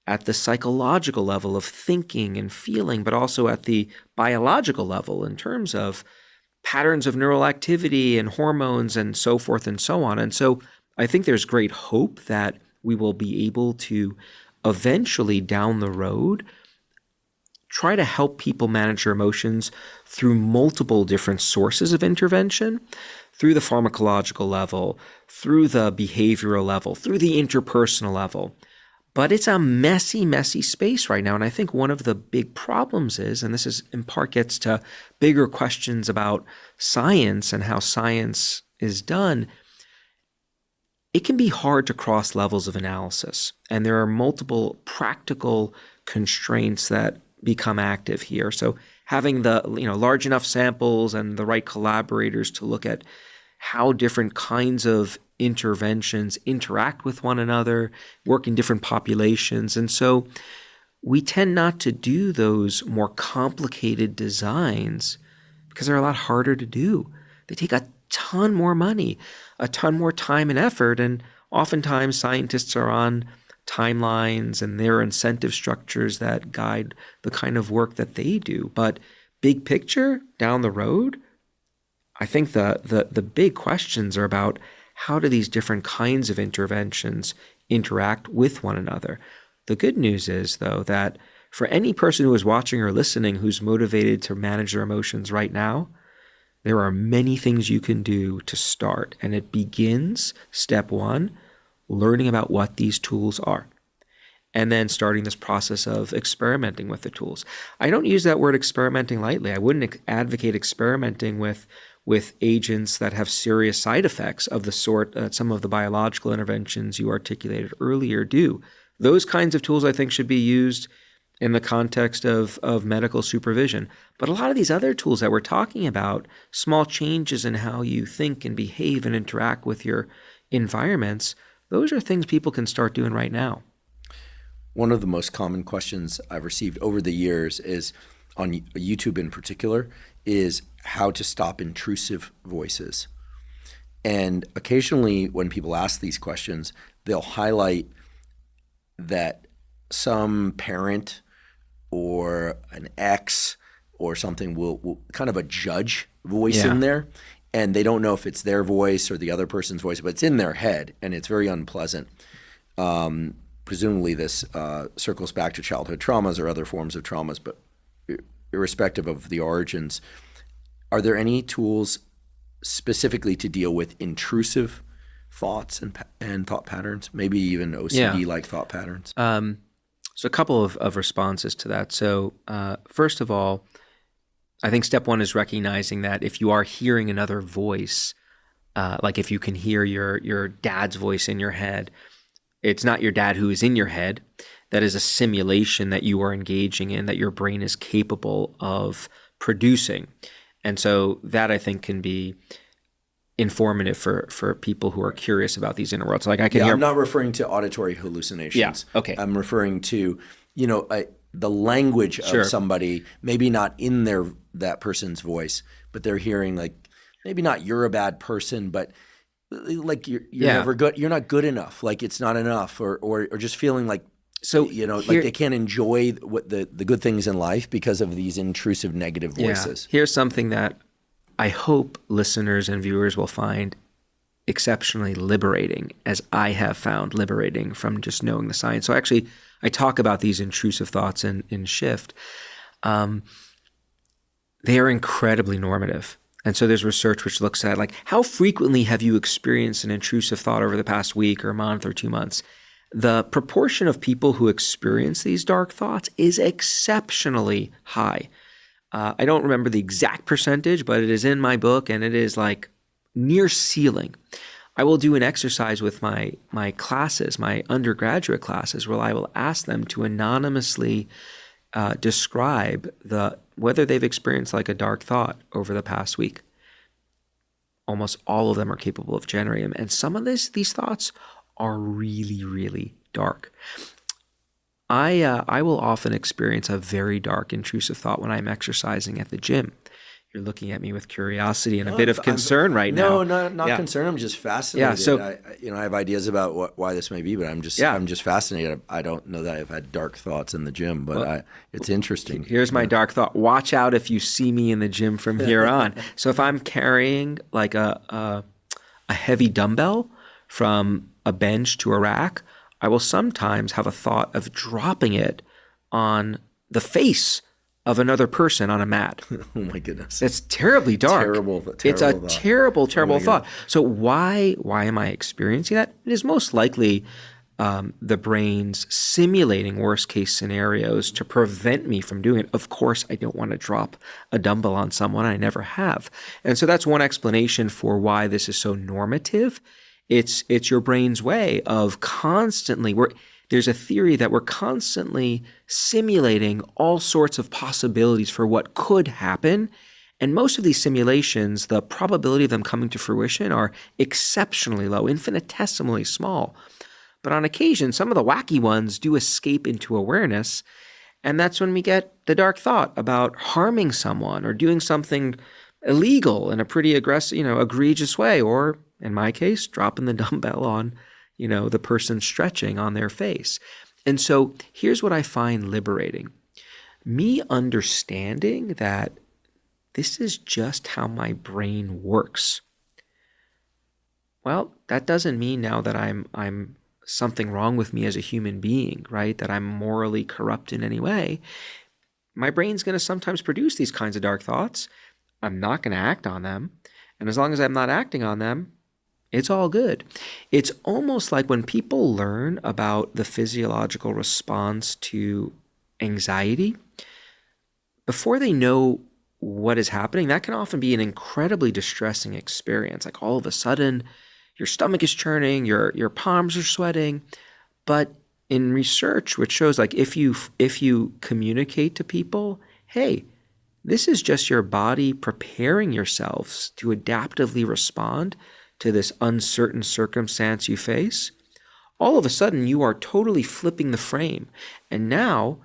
at the psychological level of thinking and feeling, but also at the biological level in terms of patterns of neural activity and hormones and so forth and so on. And so I think there's great hope that we will be able to eventually down the road try to help people manage their emotions through multiple different sources of intervention, through the pharmacological level, through the behavioral level, through the interpersonal level. But it's a messy, messy space right now. And I think one of the big problems is, and this is in part gets to bigger questions about science and how science is done, it can be hard to cross levels of analysis. And there are multiple practical constraints that become active here. So having the large enough samples and the right collaborators to look at how different kinds of interventions interact with one another, work in different populations. And so we tend not to do those more complicated designs because they're a lot harder to do. They take a ton more money, a ton more time and effort. And oftentimes scientists are on timelines and there are incentive structures that guide the kind of work that they do. But big picture, down the road, I think the big questions are about how do these different kinds of interventions interact with one another. The good news is, though, that for any person who is watching or listening who's motivated to manage their emotions right now, there are many things you can do to start. And it begins, step one, learning about what these tools are, and then starting this process of experimenting with the tools. I don't use that word experimenting lightly. I wouldn't advocate experimenting with agents that have serious side effects of the sort that some of the biological interventions you articulated earlier do. Those kinds of tools, I think, should be used in the context of medical supervision. But a lot of these other tools that we're talking about, small changes in how you think and behave and interact with your environments, those are things people can start doing right now. One of the most common questions I've received over the years is, on YouTube in particular, is how to stop intrusive voices. And occasionally when people ask these questions, they'll highlight that some parent or an ex or something will kind of a judge voice in there. And they don't know if it's their voice or the other person's voice, but it's in their head and it's very unpleasant. Presumably this circles back to childhood traumas or other forms of traumas, but irrespective of the origins, are there any tools specifically to deal with intrusive thoughts and thought patterns, maybe even OCD-like thought patterns? So a couple of responses to that. So first of all, I think step one is recognizing that if you are hearing another voice, like if you can hear your dad's voice in your head, it's not your dad who is in your head. That is a simulation that you are engaging in, that your brain is capable of producing. And so that, I think, can be informative for people who are curious about these inner worlds. Like I can hear. I'm not referring to auditory hallucinations. Yeah. Okay. I'm referring to, the language of somebody, maybe not in that person's voice, but they're hearing like, maybe not you're a bad person, but like you're never good. You're not good enough. Like it's not enough, or just feeling like, like they can't enjoy what the good things in life because of these intrusive negative voices. Here's something that I hope listeners and viewers will find exceptionally liberating, as I have found liberating from just knowing the science. So actually, I talk about these intrusive thoughts in Shift. They are incredibly normative. And so there's research which looks at like, how frequently have you experienced an intrusive thought over the past week or month or 2 months? The proportion of people who experience these dark thoughts is exceptionally high. I don't remember the exact percentage, but it is in my book, and it is like near ceiling. I will do an exercise with my classes, my undergraduate classes, where I will ask them to anonymously describe whether they've experienced like a dark thought over the past week. Almost all of them are capable of generating them, and some of these thoughts are really, really dark. I will often experience a very dark, intrusive thought when I'm exercising at the gym. You're looking at me with curiosity and a bit of concern right now. No, not concern. I'm just fascinated. Yeah, so I have ideas about why this may be, but I'm just fascinated. I don't know that I've had dark thoughts in the gym, but it's interesting. Here's my dark thought. Watch out if you see me in the gym from here on. So if I'm carrying like a heavy dumbbell from a bench to a rack, I will sometimes have a thought of dropping it on the face of another person on a mat. Oh my goodness. It's terribly dark. Terrible It's a thought. terrible thought. So why am I experiencing that? It is most likely the brain's simulating worst case scenarios to prevent me from doing it. Of course, I don't want to drop a dumbbell on someone. I never have. And so that's one explanation for why this is so normative. It's your brain's way of constantly, there's a theory that we're constantly simulating all sorts of possibilities for what could happen. And most of these simulations, the probability of them coming to fruition are exceptionally low, infinitesimally small. But on occasion, some of the wacky ones do escape into awareness. And that's when we get the dark thought about harming someone or doing something illegal in a pretty aggressive, egregious way, or in my case, dropping the dumbbell on, the person stretching on their face. And so here's what I find liberating. Me understanding that this is just how my brain works. Well, that doesn't mean now that I'm something wrong with me as a human being, right? That I'm morally corrupt in any way. My brain's going to sometimes produce these kinds of dark thoughts. I'm not going to act on them. And as long as I'm not acting on them, it's all good. It's almost like when people learn about the physiological response to anxiety, before they know what is happening, that can often be an incredibly distressing experience. Like all of a sudden, your stomach is churning, your palms are sweating. But in research, which shows like if you communicate to people, hey, this is just your body preparing yourselves to adaptively respond to this uncertain circumstance you face, all of a sudden you are totally flipping the frame. And now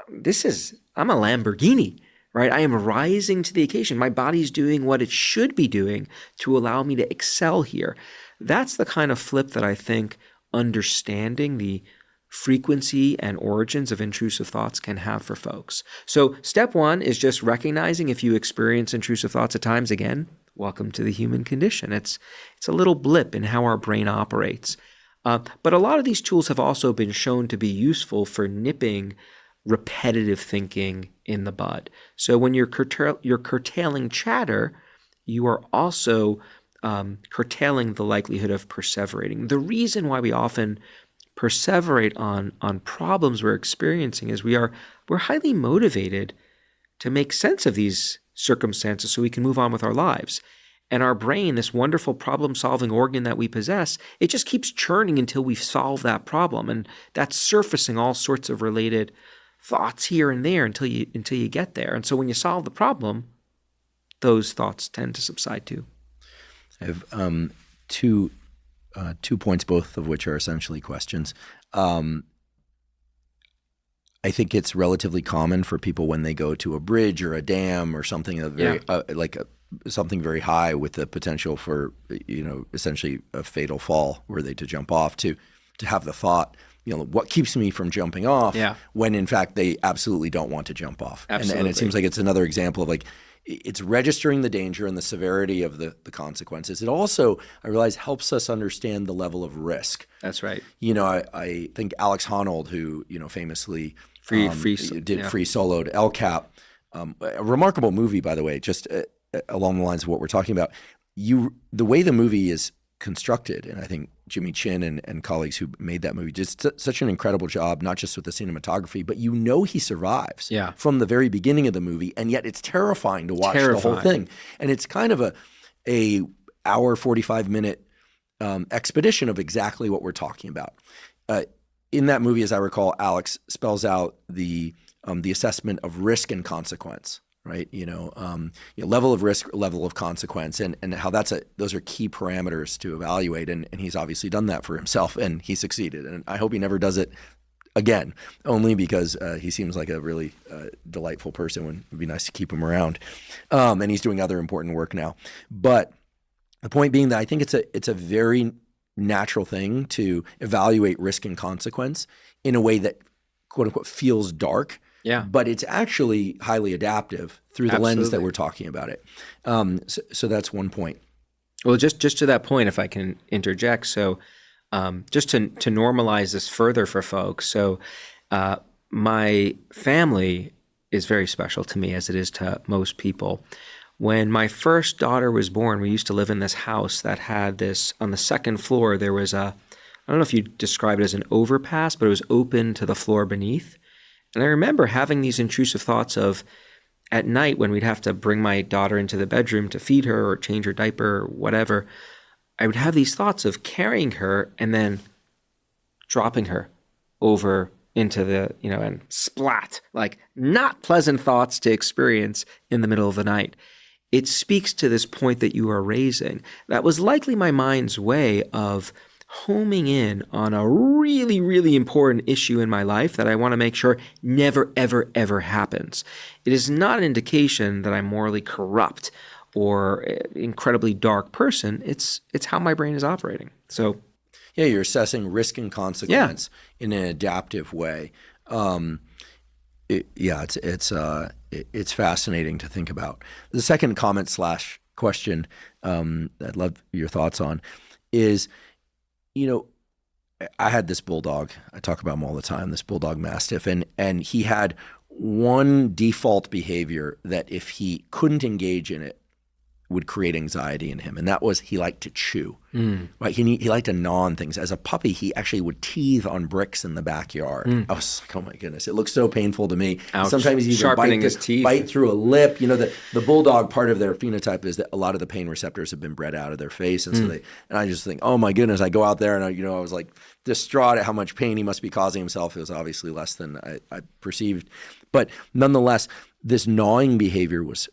I'm a Lamborghini, right? I am rising to the occasion. My body's doing what it should be doing to allow me to excel here. That's the kind of flip that I think understanding the frequency and origins of intrusive thoughts can have for folks. So step one is just recognizing if you experience intrusive thoughts at times. Again, welcome to the human condition. It's a little blip in how our brain operates. But a lot of these tools have also been shown to be useful for nipping repetitive thinking in the bud. So when you're curtailing chatter, you are also curtailing the likelihood of perseverating. The reason why we often perseverate on problems we're experiencing is we're highly motivated to make sense of these circumstances so we can move on with our lives. And our brain, this wonderful problem-solving organ that we possess, it just keeps churning until we solve that problem. And that's surfacing all sorts of related thoughts here and there until you get there. And so when you solve the problem, those thoughts tend to subside too. I have two points, both of which are essentially questions. I think it's relatively common for people when they go to a bridge or a dam or something something very high with the potential for essentially a fatal fall, were they to jump off, to have the thought, what keeps me from jumping off? Yeah. When in fact they absolutely don't want to jump off. Absolutely. And it seems like it's another example of it's registering the danger and the severity of the consequences. It also, I realize, helps us understand the level of risk. That's right. I think Alex Honnold, who famously free soloed El Cap, a remarkable movie, by the way, just along the lines of what we're talking about. The way the movie is constructed, and I think Jimmy Chin and colleagues who made that movie did such an incredible job, not just with the cinematography, but he survives from the very beginning of the movie, and yet it's terrifying to watch the whole thing. And it's kind of a hour, 45-minute expedition of exactly what we're talking about. In that movie, as I recall, Alex spells out the assessment of risk and consequence. Right, level of risk, level of consequence, and how those are key parameters to evaluate. And he's obviously done that for himself, and he succeeded. And I hope he never does it again, only because he seems like a really delightful person. It'd be nice to keep him around. And he's doing other important work now. But the point being that I think it's a very natural thing to evaluate risk and consequence in a way that, quote unquote, feels dark. Yeah. But it's actually highly adaptive through the lens that we're talking about it. So that's one point. Well, just to that point, if I can interject. So just to normalize this further for folks. So my family is very special to me, as it is to most people. When my first daughter was born, we used to live in this house that had this, on the second floor, there was I don't know if you'd describe it as an overpass, but it was open to the floor beneath. And I remember having these intrusive thoughts of, at night when we'd have to bring my daughter into the bedroom to feed her or change her diaper or whatever, I would have these thoughts of carrying her and then dropping her over into the, and splat, like not pleasant thoughts to experience in the middle of the night. It speaks to this point that you are raising. That was likely my mind's way of homing in on a really, really important issue in my life that I want to make sure never, ever, ever happens. It is not an indication that I'm morally corrupt or incredibly dark person. It's how my brain is operating. So, yeah, you're assessing risk and consequence in an adaptive way. It's fascinating to think about. The second comment / question I'd love your thoughts on is, I had this bulldog. I talk about him all the time, this bulldog mastiff. And he had one default behavior that if he couldn't engage in it would create anxiety in him. And that was he liked to chew. Right? He liked to gnaw on things. As a puppy, he actually would teeth on bricks in the backyard. I was like, oh my goodness, it looks so painful to me. Ouch. Sometimes he Sharpening his teeth. Bite through a lip. The bulldog, part of their phenotype is that a lot of the pain receptors have been bred out of their face. And so and I just think, oh my goodness, I go out there and I was like distraught at how much pain he must be causing himself. It was obviously less than I perceived. But nonetheless, this gnawing behavior was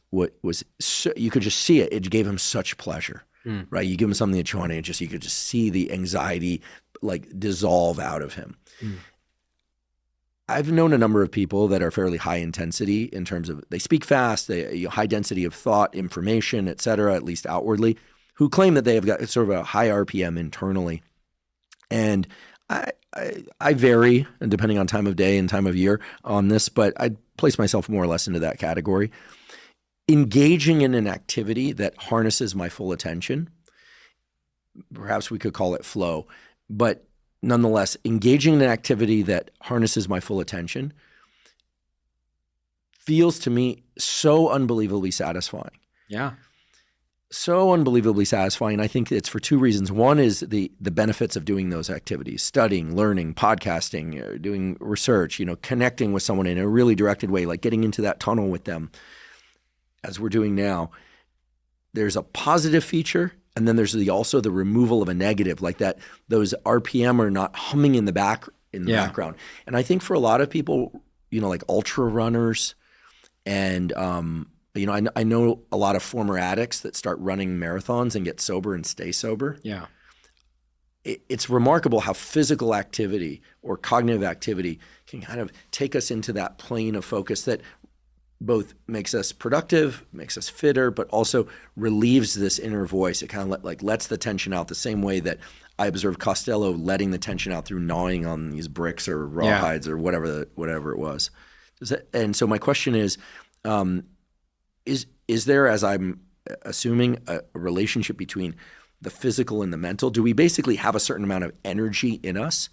so, you could just see it. It gave him such pleasure, right? You give him something to chew on, and you could just see the anxiety dissolve out of him. I've known a number of people that are fairly high intensity in terms of they speak fast, they high density of thought, information, et cetera, at least outwardly, who claim that they have got sort of a high RPM internally. And I vary, depending on time of day and time of year on this, but I'd place myself more or less into that category. Engaging in an activity that harnesses my full attention, perhaps we could call it flow, but nonetheless, engaging in an activity that harnesses my full attention feels to me so unbelievably satisfying. Yeah. So unbelievably satisfying. I think it's for two reasons. One is the benefits of doing those activities, studying, learning, podcasting, doing research, connecting with someone in a really directed way, like getting into that tunnel with them as we're doing now. there's a positive feature, and then there's also the removal of a negative, like that those RPM are not humming in the background. And I think for a lot of people, like ultra runners, and I know a lot of former addicts that start running marathons and get sober and stay sober. Yeah. It's remarkable how physical activity or cognitive activity can kind of take us into that plane of focus that both makes us productive, makes us fitter, but also relieves this inner voice. It kind of lets the tension out the same way that I observed Costello letting the tension out through gnawing on these bricks or rawhides or whatever it was. And so my question is there, as I'm assuming, a relationship between the physical and the mental? Do we basically have a certain amount of energy in us,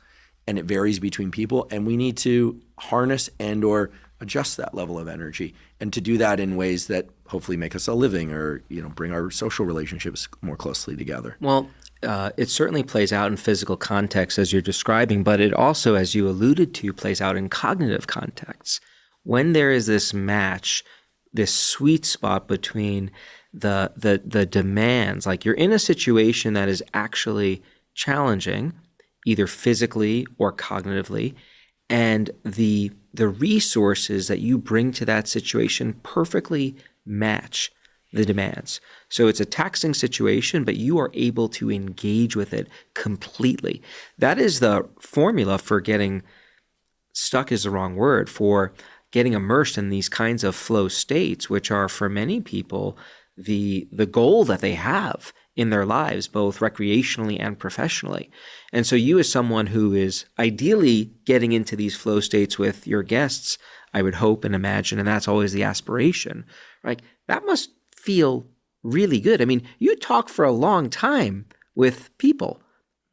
and it varies between people, and we need to harness and or adjust that level of energy, and to do that in ways that hopefully make us a living or bring our social relationships more closely together? Well, it certainly plays out in physical context as you're describing, but it also, as you alluded to, plays out in cognitive contexts. When there is this match, this sweet spot between the demands, like you're in a situation that is actually challenging, either physically or cognitively, and the resources that you bring to that situation perfectly match the demands. So it's a taxing situation, but you are able to engage with it completely. That is the formula for getting stuck is the wrong word, for getting immersed in these kinds of flow states, which are for many people the goal that they have in their lives, both recreationally and professionally. And so you, as someone who is ideally getting into these flow states with your guests, I would hope and imagine, and that's always the aspiration, right? That must feel really good. I mean, you talk for a long time with people.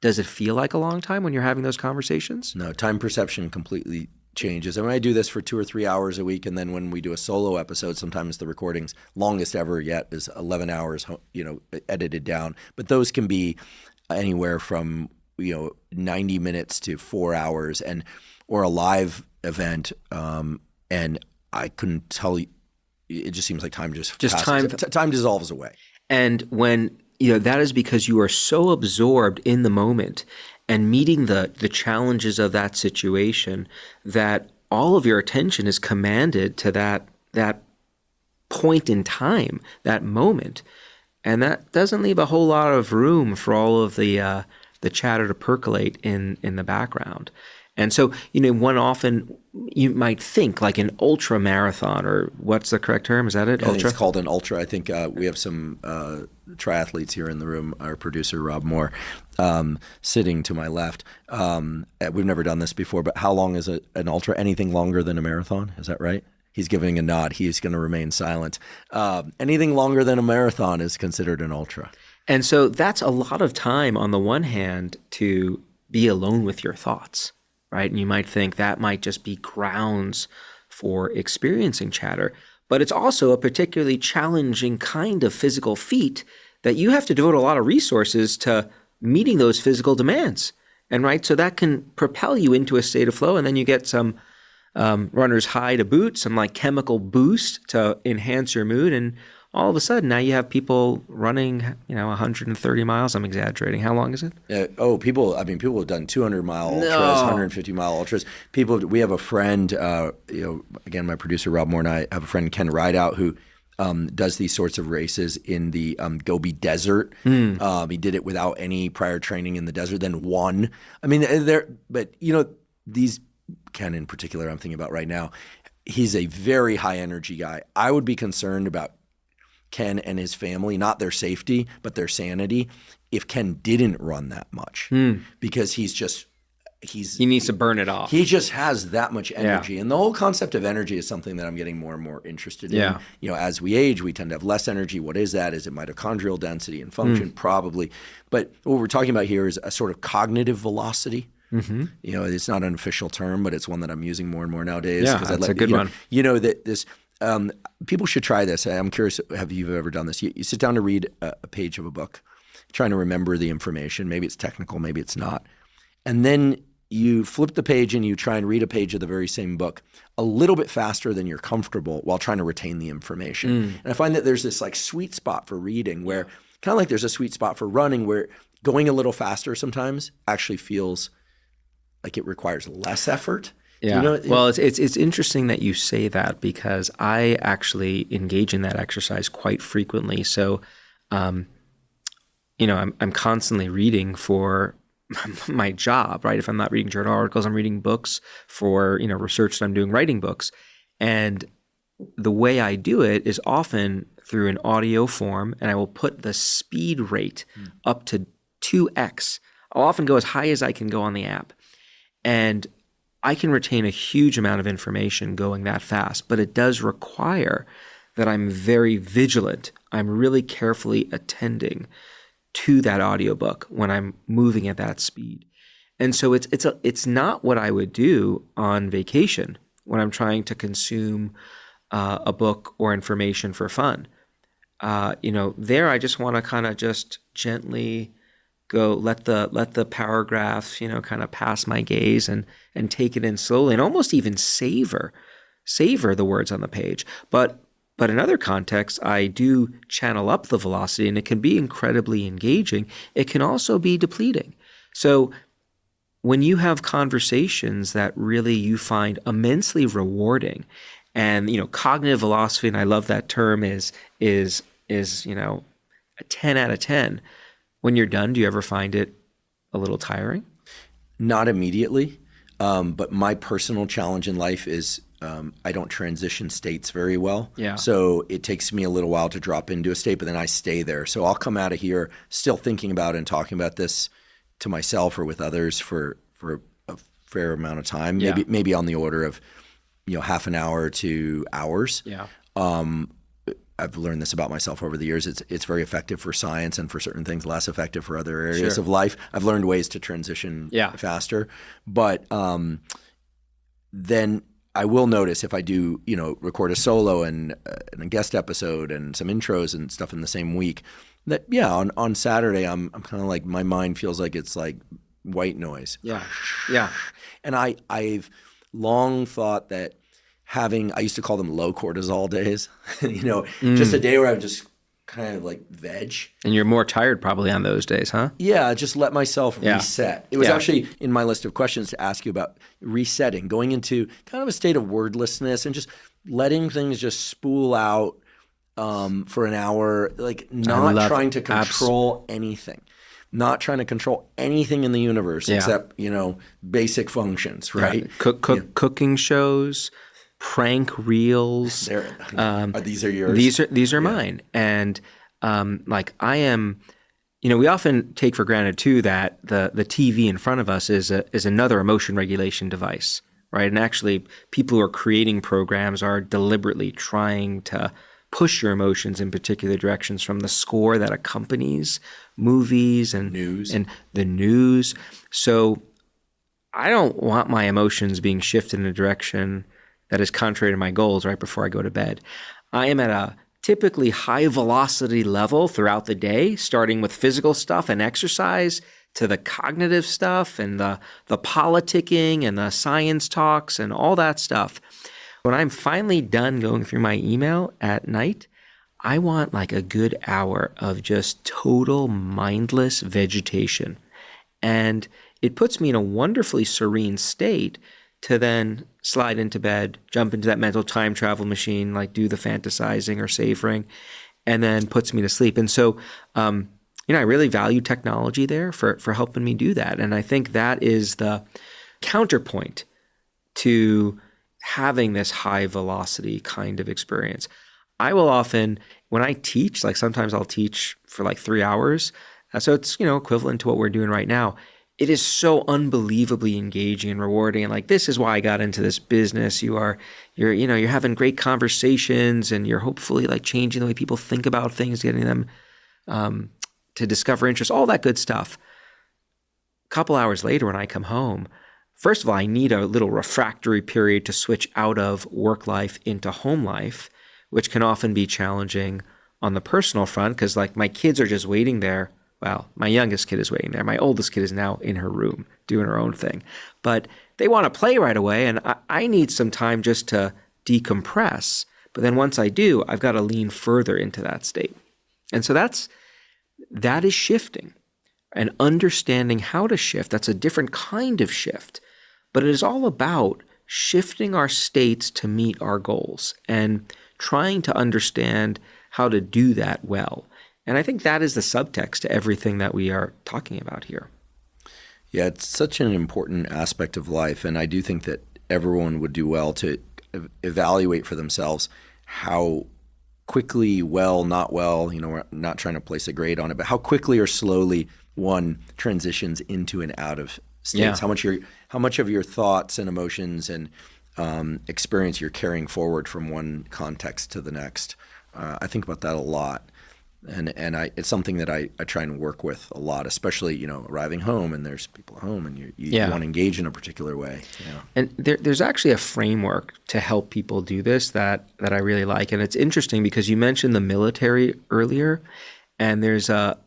Does it feel like a long time when you're having those conversations? No, time perception completely changes. And when I do this for 2 or 3 hours a week, and then when we do a solo episode, sometimes the recording's longest ever yet is 11 hours, edited down. But those can be anywhere from 90 minutes to 4 hours, or a live event. And I couldn't tell you. It just seems like time just passes. Time dissolves away. And when that is because you are so absorbed in the moment and meeting the challenges of that situation that all of your attention is commanded to that point in time, that moment. And that doesn't leave a whole lot of room for all of the chatter to percolate in the background. And so, one often, you might think like an ultra marathon, or what's the correct term? Is that it? I think it's called an ultra. I think we have some triathletes here in the room. Our producer, Rob Moore, sitting to my left. We've never done this before, but how long is an ultra? Anything longer than a marathon? Is that right? He's giving a nod. He's going to remain silent. Anything longer than a marathon is considered an ultra. And so that's a lot of time on the one hand to be alone with your thoughts. Right? And you might think that might just be grounds for experiencing chatter, but it's also a particularly challenging kind of physical feat that you have to devote a lot of resources to meeting those physical demands. And right, so that can propel you into a state of flow, and then you get some runner's high to boot, some like chemical boost to enhance your mood, and all of a sudden now you have people running, 130 miles. I'm exaggerating. How long is it? People have done 200-mile ultras, 150-mile ultras. We have a friend, again, my producer Rob Moore and I have a friend, Ken Rideout, who does these sorts of races in the Gobi Desert. He did it without any prior training in the desert, then won. I mean, these, Ken in particular, I'm thinking about right now, he's a very high energy guy. I would be concerned about Ken and his family, not their safety, but their sanity, if Ken didn't run that much, because he needs to burn it off. He just has that much energy. And the whole concept of energy is something that I'm getting more and more interested in. As we age, we tend to have less energy. What is that? Is it mitochondrial density and function? Probably. But what we're talking about here is a sort of cognitive velocity. Mm-hmm. It's not an official term, but it's one that I'm using more and more nowadays. Yeah, that's a good one. People should try this. I'm curious, have you ever done this? You sit down to read a page of a book, trying to remember the information. Maybe it's technical, maybe it's not. And then you flip the page and you try and read a page of the very same book a little bit faster than you're comfortable while trying to retain the information. And I find that there's this like sweet spot for reading where kind of like there's a sweet spot for running where going a little faster sometimes actually feels like it requires less effort. Yeah. Well, it's interesting that you say that because I actually engage in that exercise quite frequently. So, I'm constantly reading for my job, right? If I'm not reading journal articles, I'm reading books for, research that I'm doing, writing books. And the way I do it is often through an audio form, and I will put the speed rate up to 2x. I'll often go as high as I can go on the app. And I can retain a huge amount of information going that fast, but it does require that I'm very vigilant. I'm really carefully attending to that audiobook when I'm moving at that speed. And so it's not what I would do on vacation when I'm trying to consume a book or information for fun. There I just want to kind of just gently go, let the paragraphs, kind of pass my gaze and take it in slowly and almost even savor the words on the page. But in other contexts, I do channel up the velocity, and it can be incredibly engaging. It can also be depleting. So when you have conversations that really you find immensely rewarding, and cognitive velocity, and I love that term, is a 10 out of 10. When you're done, do you ever find it a little tiring? Not immediately, but my personal challenge in life is I don't transition states very well. Yeah. So it takes me a little while to drop into a state, but then I stay there. So I'll come out of here still thinking about and talking about this to myself or with others for a fair amount of time, maybe on the order of half an hour to hours. Yeah. I've learned this about myself over the years. It's very effective for science and for certain things, less effective for other areas of life. I've learned ways to transition faster. But then I will notice if I do, record a solo and a guest episode and some intros and stuff in the same week, that on Saturday I'm kind of like, my mind feels like it's like white noise. Yeah. Yeah. And I've long thought that I used to call them low cortisol days, just a day where I'm just kind of like veg. And you're more tired probably on those days, huh? Yeah, just let myself reset. It was actually in my list of questions to ask you about resetting, going into kind of a state of wordlessness and just letting things just spool out for an hour, like not trying to control anything. Not trying to control anything in the universe except, basic functions, right? Yeah. Cooking shows, prank reels. These are yours? These are mine. And I am, we often take for granted too that the TV in front of us is another emotion regulation device, right? And actually people who are creating programs are deliberately trying to push your emotions in particular directions, from the score that accompanies movies and the news. So I don't want my emotions being shifted in a direction that is contrary to my goals right before I go to bed. I am at a typically high velocity level throughout the day, starting with physical stuff and exercise to the cognitive stuff and the politicking and the science talks and all that stuff. When I'm finally done going through my email at night, I want like a good hour of just total mindless vegetation. And it puts me in a wonderfully serene state to then slide into bed, jump into that mental time travel machine, like do the fantasizing or savoring, and then puts me to sleep. And so, I really value technology there for helping me do that. And I think that is the counterpoint to having this high velocity kind of experience. I will often, when I teach, like sometimes I'll teach for like 3 hours. So it's, equivalent to what we're doing right now. It is so unbelievably engaging and rewarding. And like, this is why I got into this business. You're having great conversations and you're hopefully like changing the way people think about things, getting them to discover interest, all that good stuff. A couple hours later when I come home, first of all, I need a little refractory period to switch out of work life into home life, which can often be challenging on the personal front because like my kids are just waiting there. Well, my youngest kid is waiting there. My oldest kid is now in her room doing her own thing. But they want to play right away, and I need some time just to decompress. But then once I do, I've got to lean further into that state. And so that is shifting and understanding how to shift. That's a different kind of shift, but it is all about shifting our states to meet our goals and trying to understand how to do that well. And I think that is the subtext to everything that we are talking about here. Yeah, it's such an important aspect of life. And I do think that everyone would do well to evaluate for themselves how quickly, well, not well, we're not trying to place a grade on it, but how quickly or slowly one transitions into and out of states. Yeah. How much of your thoughts and emotions and experience you're carrying forward from one context to the next. I think about that a lot. And it's something that I try and work with a lot, especially, arriving home and there's people at home and you want to engage in a particular way. Yeah. And there's actually a framework to help people do this that I really like. And it's interesting because you mentioned the military earlier, and there's a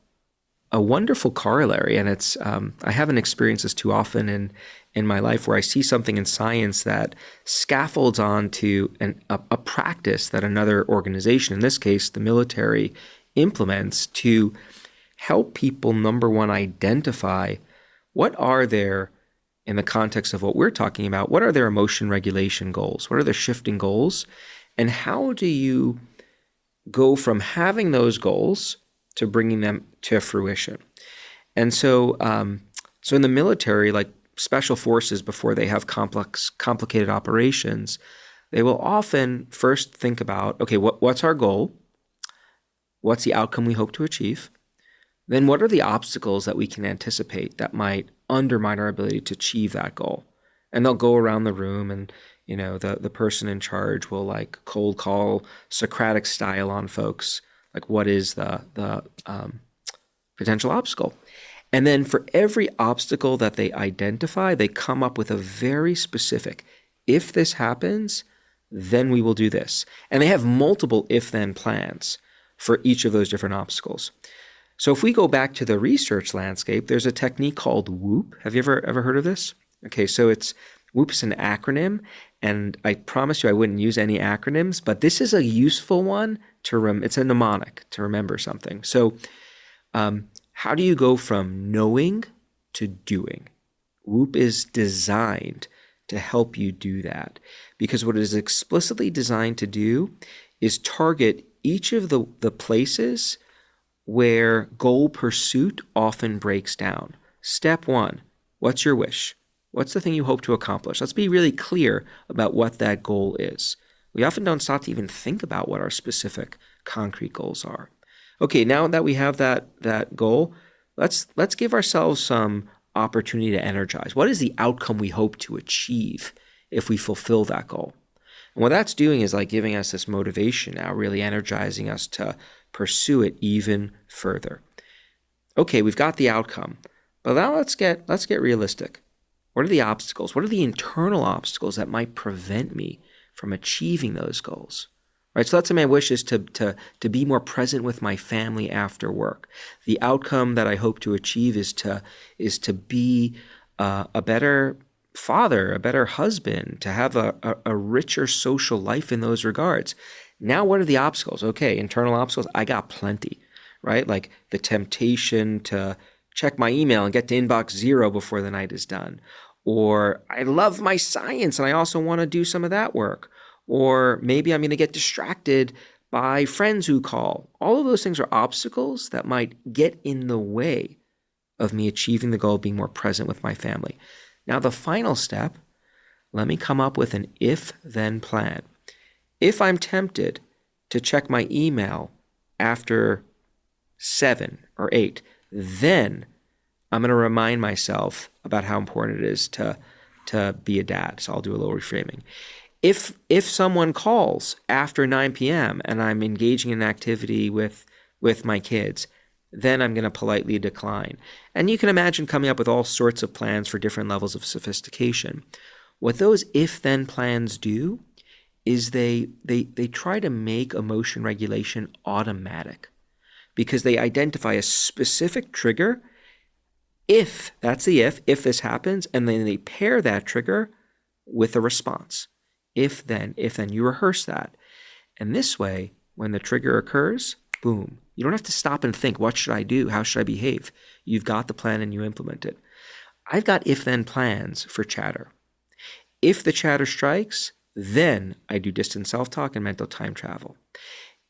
wonderful corollary. And it's I haven't experienced this too often in my life, where I see something in science that scaffolds onto a practice that another organization, in this case the military, implements to help people, number one, identify what are their, in the context of what we're talking about, what are their emotion regulation goals? What are their shifting goals? And how do you go from having those goals to bringing them to fruition? And so in the military, like special forces, before they have complicated operations, they will often first think about, okay, what's our goal? What's the outcome we hope to achieve? Then what are the obstacles that we can anticipate that might undermine our ability to achieve that goal? And they'll go around the room and, the person in charge will like cold call Socratic style on folks. Like, what is the potential obstacle? And then for every obstacle that they identify, they come up with a very specific, if this happens, then we will do this. And they have multiple if-then plans for each of those different obstacles. So if we go back to the research landscape, there's a technique called WOOP. Have you ever heard of this? Okay, so WOOP is an acronym, and I promise you I wouldn't use any acronyms, but this is a useful one it's a mnemonic to remember something. So how do you go from knowing to doing? WOOP is designed to help you do that, because what it is explicitly designed to do is target each of the places where goal pursuit often breaks down. Step one, what's your wish? What's the thing you hope to accomplish? Let's be really clear about what that goal is. We often don't stop to even think about what our specific concrete goals are. Okay, now that we have that goal, let's give ourselves some opportunity to energize. What is the outcome we hope to achieve if we fulfill that goal? And what that's doing is like giving us this motivation now, really energizing us to pursue it even further. Okay, we've got the outcome, but now let's get realistic. What are the obstacles? What are the internal obstacles that might prevent me from achieving those goals? Right. So let's say my wish is to be more present with my family after work. The outcome that I hope to achieve is to be a better father, a better husband, to have a richer social life in those regards. Now, what are the obstacles? Okay, internal obstacles, I got plenty, right? Like the temptation to check my email and get to inbox 0 before the night is done. Or I love my science and I also want to do some of that work. Or maybe I'm going to get distracted by friends who call. All of those things are obstacles that might get in the way of me achieving the goal of being more present with my family. Now, the final step, let me come up with an if-then plan. If I'm tempted to check my email after 7 or 8, then I'm going to remind myself about how important it is to be a dad. So I'll do a little reframing. If someone calls after 9 p.m. and I'm engaging in an activity with my kids, then I'm going to politely decline. And you can imagine coming up with all sorts of plans for different levels of sophistication. What those if-then plans do is they try to make emotion regulation automatic, because they identify a specific trigger If, that's the if this happens, and then they pair that trigger with a response. If then, you rehearse that. And this way, when the trigger occurs, boom, you don't have to stop and think, what should I do? How should I behave? You've got the plan and you implement it. I've got if-then plans for chatter. If the chatter strikes, then I do distant self-talk and mental time travel.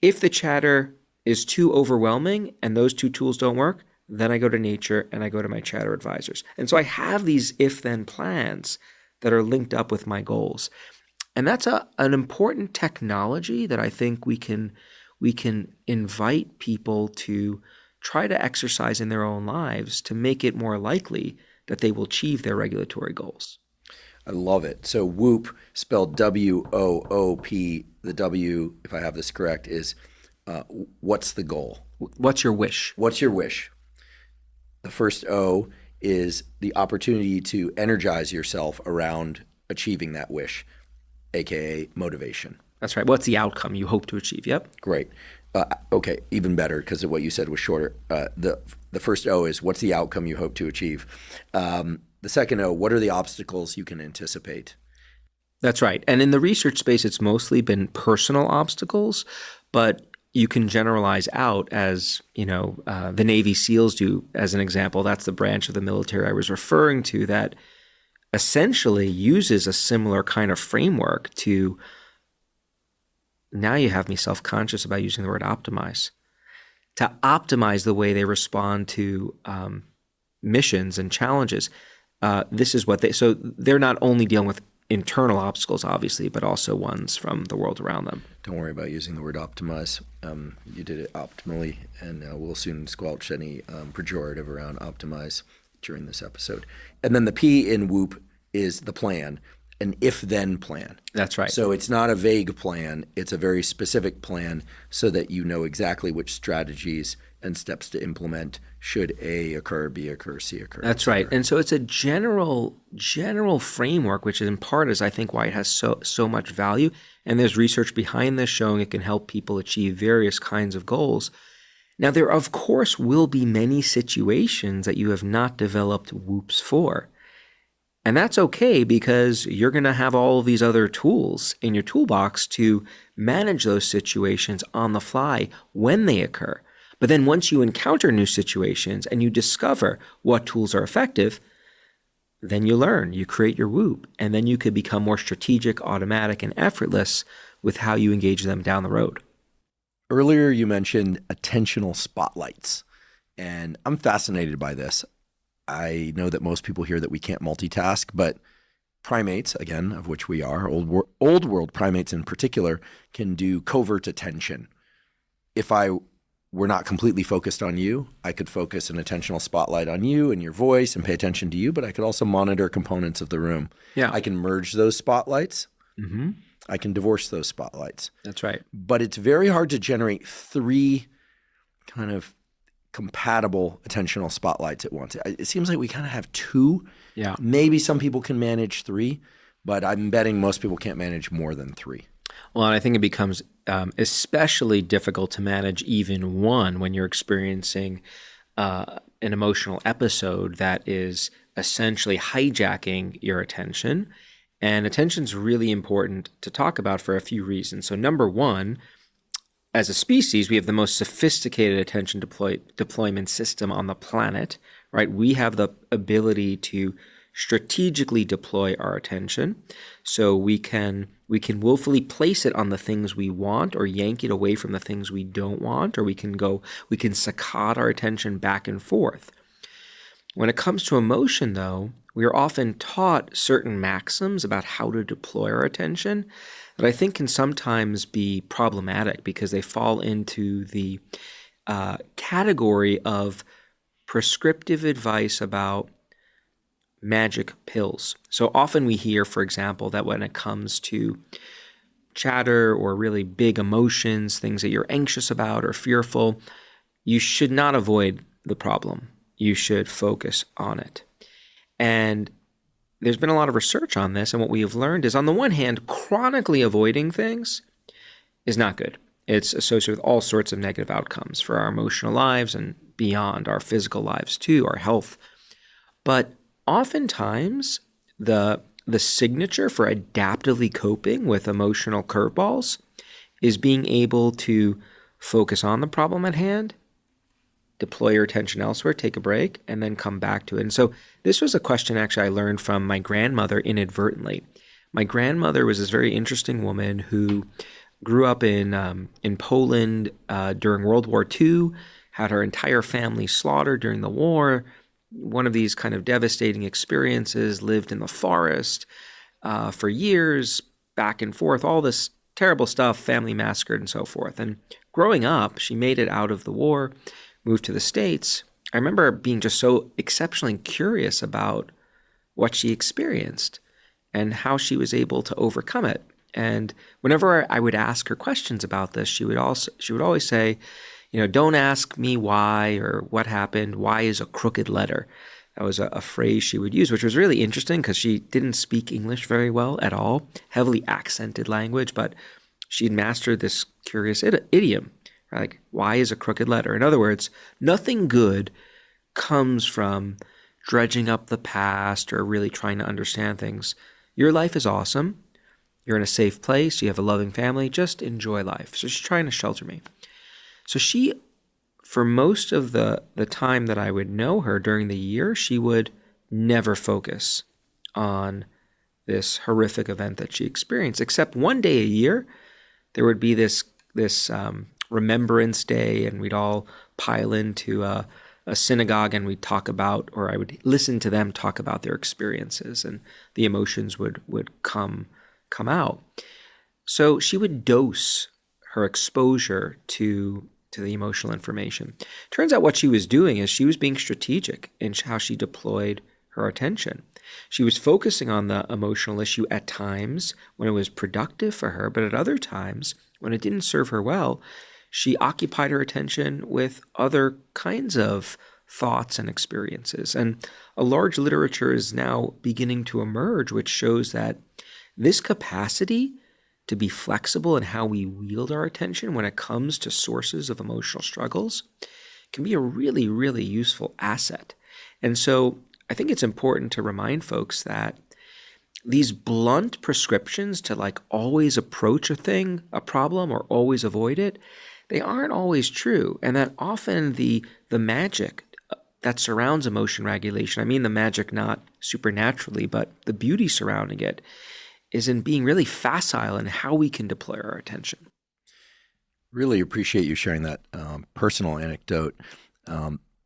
If the chatter is too overwhelming and those two tools don't work, then I go to nature and I go to my chatter advisors. And so I have these if-then plans that are linked up with my goals. And that's an important technology that I think we can invite people to try to exercise in their own lives to make it more likely that they will achieve their regulatory goals. I love it. So WOOP, spelled W-O-O-P, the W, if I have this correct, is what's the goal? What's your wish? What's your wish? The first O is the opportunity to energize yourself around achieving that wish, aka motivation. That's right. What's the outcome you hope to achieve? Yep. Great. Okay, even better because of what you said was shorter. The first O is what's the outcome you hope to achieve. The second O, what are the obstacles you can anticipate? That's right. And in the research space, it's mostly been personal obstacles, but you can generalize out as, the Navy SEALs do, as an example. That's the branch of the military I was referring to that essentially uses a similar kind of framework to, now you have me self-conscious about using the word optimize, to optimize the way they respond to missions and challenges. This is what so they're not only dealing with internal obstacles, obviously, but also ones from the world around them. Don't worry about using the word optimize. You did it optimally, and we'll soon squelch any pejorative around optimize during this episode. And then the P in WOOP is the plan, an if-then plan. That's right. So it's not a vague plan. It's a very specific plan so that you know exactly which strategies and steps to implement should A occur, B occur, C occur. That's right. And so it's a general framework, which in part is, I think, why it has so much value. And there's research behind this showing it can help people achieve various kinds of goals. Now, there, of course, will be many situations that you have not developed WOOPs for. And that's okay because you're going to have all of these other tools in your toolbox to manage those situations on the fly when they occur. But then once you encounter new situations and you discover what tools are effective, then you learn, you create your WOOP, and then you could become more strategic, automatic, and effortless with how you engage them down the road. Earlier, you mentioned attentional spotlights, and I'm fascinated by this. I know that most people hear that we can't multitask, but primates, again, of which we are, old world primates in particular, can do covert attention. If I were not completely focused on you, I could focus an attentional spotlight on you and your voice and pay attention to you, but I could also monitor components of the room. Yeah. I can merge those spotlights. Mm-hmm. I can divorce those spotlights. That's right. But it's very hard to generate three kind of compatible attentional spotlights at once. It seems like we kind of have two. Yeah. Maybe some people can manage three, but I'm betting most people can't manage more than three. Well, and I think it becomes especially difficult to manage even one when you're experiencing an emotional episode that is essentially hijacking your attention. And attention is really important to talk about for a few reasons. So number one, as a species, we have the most sophisticated attention deployment system on the planet, right? We have the ability to strategically deploy our attention. So we can willfully place it on the things we want or yank it away from the things we don't want, or we can saccade our attention back and forth. When it comes to emotion, though, we are often taught certain maxims about how to deploy our attention that I think can sometimes be problematic because they fall into the category of prescriptive advice about magic pills. So often we hear, for example, that when it comes to chatter or really big emotions, things that you're anxious about or fearful, you should not avoid the problem. You should focus on it. And there's been a lot of research on this, and what we have learned is, on the one hand, chronically avoiding things is not good. It's associated with all sorts of negative outcomes for our emotional lives and beyond, our physical lives too, our health. But oftentimes, the signature for adaptively coping with emotional curveballs is being able to focus on the problem at hand, deploy your attention elsewhere, take a break, and then come back to it. And so this was a question actually I learned from my grandmother inadvertently. My grandmother was this very interesting woman who grew up in Poland during World War II, had her entire family slaughtered during the war. One of these kind of devastating experiences, lived in the forest for years, back and forth, all this terrible stuff, family massacred and so forth. And growing up, she made it out of the war, moved to the States. I remember being just so exceptionally curious about what she experienced and how she was able to overcome it. And whenever I would ask her questions about this, she would always say, don't ask me why or what happened. Why is a crooked letter? That was a phrase she would use, which was really interesting because she didn't speak English very well at all, heavily accented language, but she'd mastered this curious idiom, right? Like, why is a crooked letter? In other words, nothing good comes from dredging up the past or really trying to understand things. Your life is awesome. You're in a safe place. You have a loving family. Just enjoy life. So she's trying to shelter me. So she, for most of the time that I would know her during the year, she would never focus on this horrific event that she experienced, except one day a year, there would be this Remembrance Day, and we'd all pile into a synagogue and we'd talk about, or I would listen to them talk about their experiences, and the emotions would come out. So she would dose her exposure to the emotional information. Turns out what she was doing is she was being strategic in how she deployed her attention. She was focusing on the emotional issue at times when it was productive for her, but at other times when it didn't serve her well, she occupied her attention with other kinds of thoughts and experiences. And a large literature is now beginning to emerge which shows that this capacity to be flexible in how we wield our attention when it comes to sources of emotional struggles can be a really, really useful asset. And so I think it's important to remind folks that these blunt prescriptions to always approach a problem or always avoid it, they aren't always true. And that often the magic that surrounds emotion regulation, I mean the magic not supernaturally, but the beauty surrounding it, is in being really facile in how we can deploy our attention. Really appreciate you sharing that personal anecdote.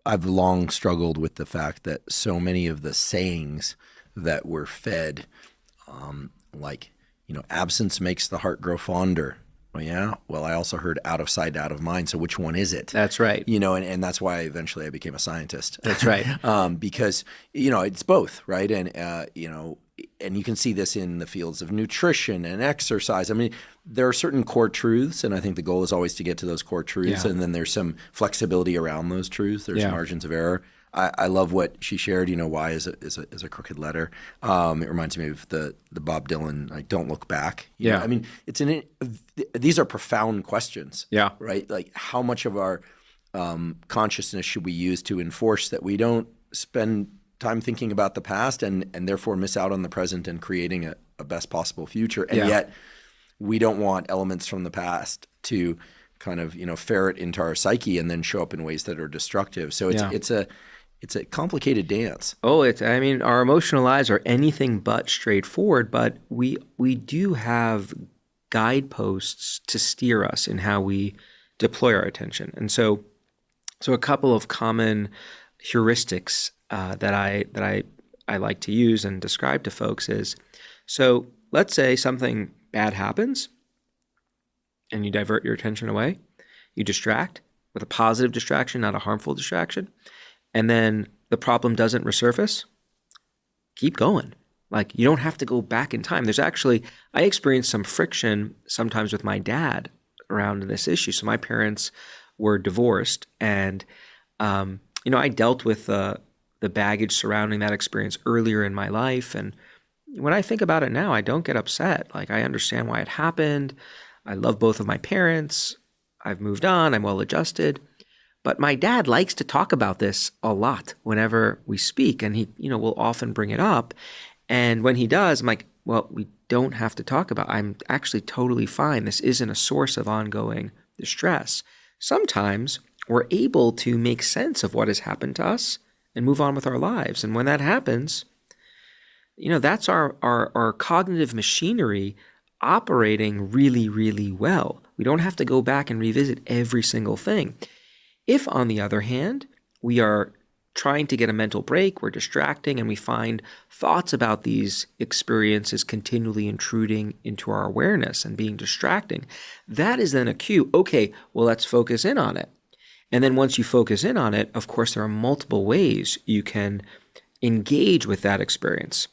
I've long struggled with the fact that so many of the sayings that we're fed, absence makes the heart grow fonder. Well, yeah. Well, I also heard out of sight, out of mind. So which one is it? That's right. And that's why eventually I became a scientist. That's right. Because, it's both, right? And you can see this in the fields of nutrition and exercise. I mean, there are certain core truths, and I think the goal is always to get to those core truths. Yeah. And then there's some flexibility around those truths. There's margins of error. I love what she shared. Why is a crooked letter? It reminds me of the Bob Dylan "Don't Look Back." You know? I mean, these are profound questions. Yeah. Right. Like, how much of our consciousness should we use to enforce that we don't spend time thinking about the past and therefore miss out on the present and creating a best possible future, and yet we don't want elements from the past to kind of ferret into our psyche and then show up in ways that are destructive. So it's a complicated dance. Oh, our emotional lives are anything but straightforward, but we do have guideposts to steer us in how we deploy our attention. And so a couple of common heuristics that I like to use and describe to folks is, so let's say something bad happens and you divert your attention away. You distract with a positive distraction, not a harmful distraction. And then the problem doesn't resurface. Keep going. You don't have to go back in time. I experienced some friction sometimes with my dad around this issue. So my parents were divorced, and I dealt with the baggage surrounding that experience earlier in my life. And when I think about it now, I don't get upset. I understand why it happened. I love both of my parents. I've moved on. I'm well adjusted. But my dad likes to talk about this a lot whenever we speak, and he, will often bring it up. And when he does, I'm like, well, we don't have to talk about it. I'm actually totally fine. This isn't a source of ongoing distress. Sometimes we're able to make sense of what has happened to us and move on with our lives. And when that happens, that's our cognitive machinery operating really, really well. We don't have to go back and revisit every single thing. If, on the other hand, we are trying to get a mental break, we're distracting, and we find thoughts about these experiences continually intruding into our awareness and being distracting, that is then a cue. Okay, well, let's focus in on it. And then once you focus in on it, of course, there are multiple ways you can engage with that experience.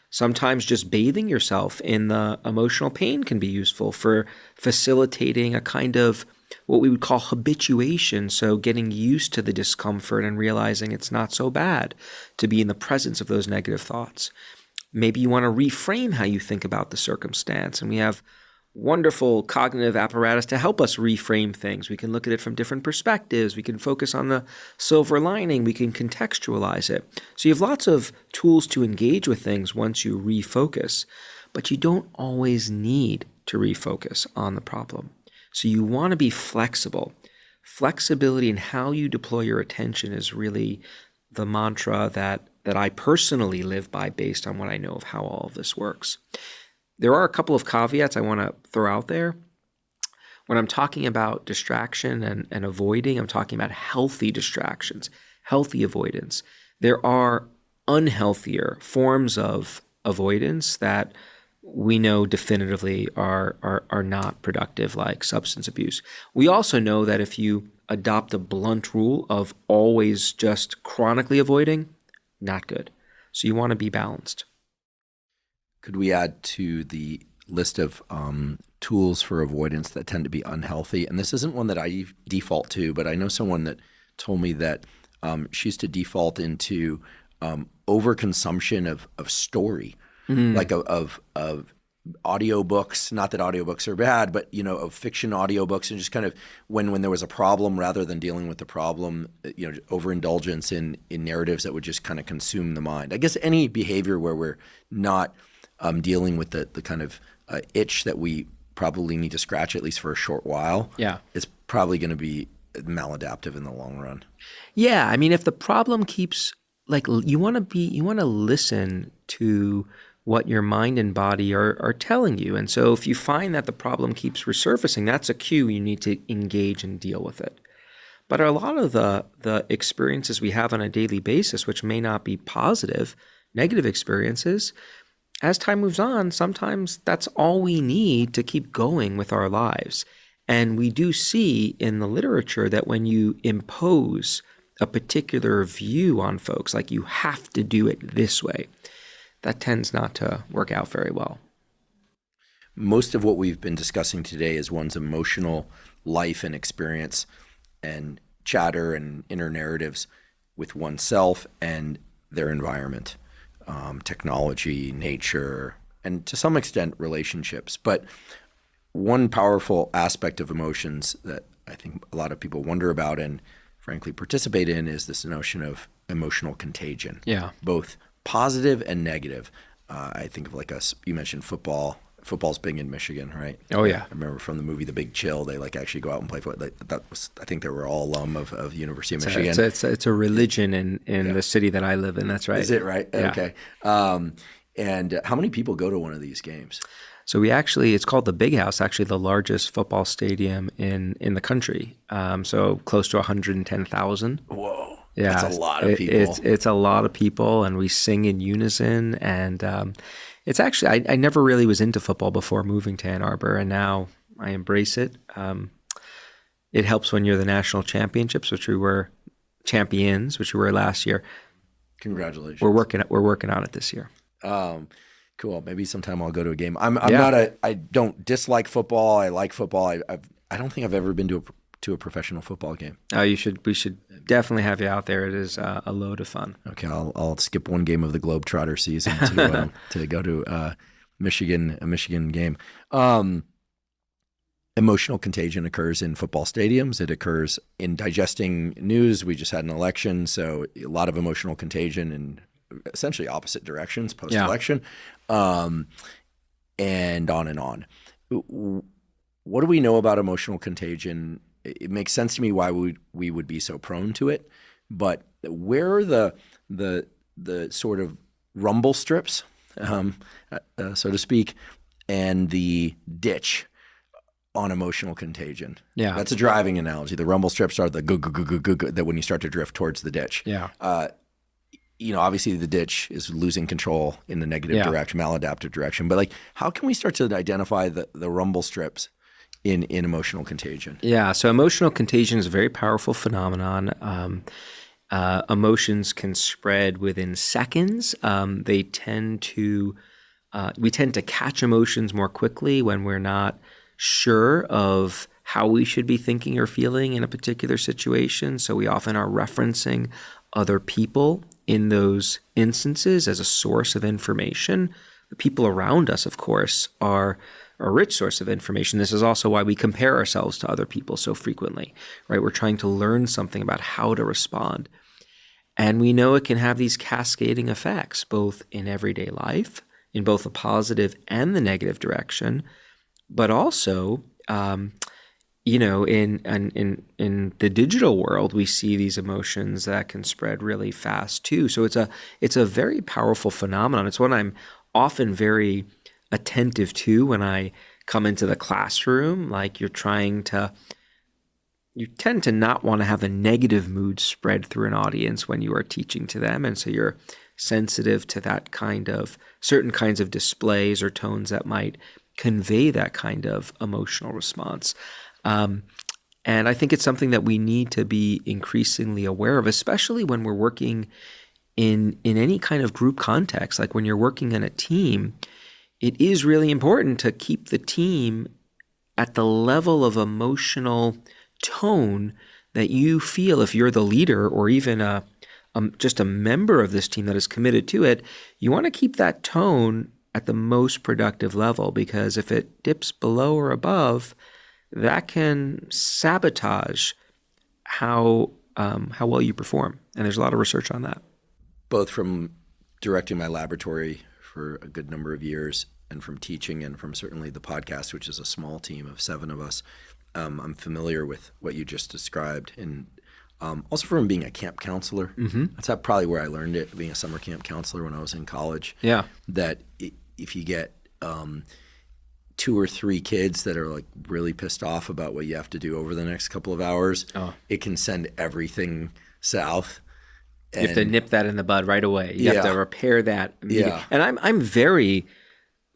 Sometimes just bathing yourself in the emotional pain can be useful for facilitating a kind of what we would call habituation. So getting used to the discomfort and realizing it's not so bad to be in the presence of those negative thoughts. Maybe you want to reframe how you think about the circumstance. And we have wonderful cognitive apparatus to help us reframe things. We can look at it from different perspectives. We can focus on the silver lining. We can contextualize it. So you have lots of tools to engage with things once you refocus, but you don't always need to refocus on the problem. So you want to be flexible. Flexibility in how you deploy your attention is really the mantra that I personally live by based on what I know of how all of this works. There are a couple of caveats I want to throw out there. When I'm talking about distraction and avoiding, I'm talking about healthy distractions, healthy avoidance. There are unhealthier forms of avoidance that we know definitively are not productive, like substance abuse. We also know that if you adopt a blunt rule of always just chronically avoiding, not good. So you want to be balanced. Could we add to the list of tools for avoidance that tend to be unhealthy? And this isn't one that I default to, but I know someone that told me that she used to default into overconsumption of story. Like of audiobooks, not that audiobooks are bad, but of fiction audiobooks, and just kind of when there was a problem, rather than dealing with the problem, overindulgence in narratives that would just kind of consume the mind. I guess any behavior where we're not dealing with the kind of itch that we probably need to scratch at least for a short while, is probably going to be maladaptive in the long run. Yeah, I mean, if the problem keeps you want to listen to what your mind and body are telling you. And so if you find that the problem keeps resurfacing, that's a cue you need to engage and deal with it. But a lot of the experiences we have on a daily basis, which may not be positive, negative experiences, as time moves on, sometimes that's all we need to keep going with our lives. And we do see in the literature that when you impose a particular view on folks, like you have to do it this way, that tends not to work out very well. Most of what we've been discussing today is one's emotional life and experience and chatter and inner narratives with oneself and their environment, technology, nature, and to some extent relationships. But one powerful aspect of emotions that I think a lot of people wonder about and frankly participate in is this notion of emotional contagion. Yeah. Both positive and negative. I think of you mentioned football. Football's big in Michigan, right? Oh yeah. I remember from the movie The Big Chill, they actually go out and play football. I think they were all alum of University of Michigan. It's a religion in the city that I live in. That's right. Is it right? Yeah. Okay. And how many people go to one of these games? So it's called the Big House, actually the largest football stadium in the country. So close to 110,000. Whoa. Yeah, that's a lot of people. It's a lot of people, and we sing in unison. And it's actually, I never really was into football before moving to Ann Arbor, and now I embrace it. It helps when you're the national championships, which we were last year. Congratulations. We're working on it this year. Cool. Maybe sometime I'll go to a game. I don't dislike football. I like football. I don't think I've ever been to a professional football game. We should definitely have you out there. It is a load of fun. Okay, I'll skip one game of the Globetrotter season to go to a Michigan game. emotional contagion occurs in football stadiums. It occurs in digesting news. We just had an election, so a lot of emotional contagion in essentially opposite directions post-election, and on and on. What do we know about emotional contagion? It makes sense to me why we would be so prone to it, but where are the sort of rumble strips, so to speak, and the ditch on emotional contagion? Yeah, that's a driving analogy. The rumble strips are the go that when you start to drift towards the ditch. Yeah. Obviously the ditch is losing control in the negative direction, maladaptive direction. But like, how can we start to identify the rumble strips in emotional contagion? Yeah. So emotional contagion is a very powerful phenomenon. Emotions can spread within seconds. We tend to catch emotions more quickly when we're not sure of how we should be thinking or feeling in a particular situation. So we often are referencing other people in those instances as a source of information. The people around us, of course, are a rich source of information. This is also why we compare ourselves to other people so frequently, right? We're trying to learn something about how to respond. And we know it can have these cascading effects, both in everyday life, in both the positive and the negative direction, but also, in the digital world, we see these emotions that can spread really fast too. So it's a very powerful phenomenon. It's what I'm often very attentive to when I come into the classroom. Like you tend to not want to have a negative mood spread through an audience when you are teaching to them. And so you're sensitive to that kind of certain kinds of displays or tones that might convey that kind of emotional response. And I think it's something that we need to be increasingly aware of, especially when we're working in any kind of group context. Like when you're working in a team, it is really important to keep the team at the level of emotional tone that you feel if you're the leader or even just a member of this team that is committed to it. You want to keep that tone at the most productive level, because if it dips below or above, that can sabotage how well you perform. And there's a lot of research on that. Both from directing my laboratory for a good number of years and from teaching and from certainly the podcast, which is a small team of 7 of us, I'm familiar with what you just described. And also from being a camp counselor. Mm-hmm. That's probably where I learned it, being a summer camp counselor when I was in college. Yeah. That if you get 2 or 3 kids that are like really pissed off about what you have to do over the next couple of hours, it can send everything south. You have to nip that in the bud right away. You have to repair that immediately. Yeah. And I'm very,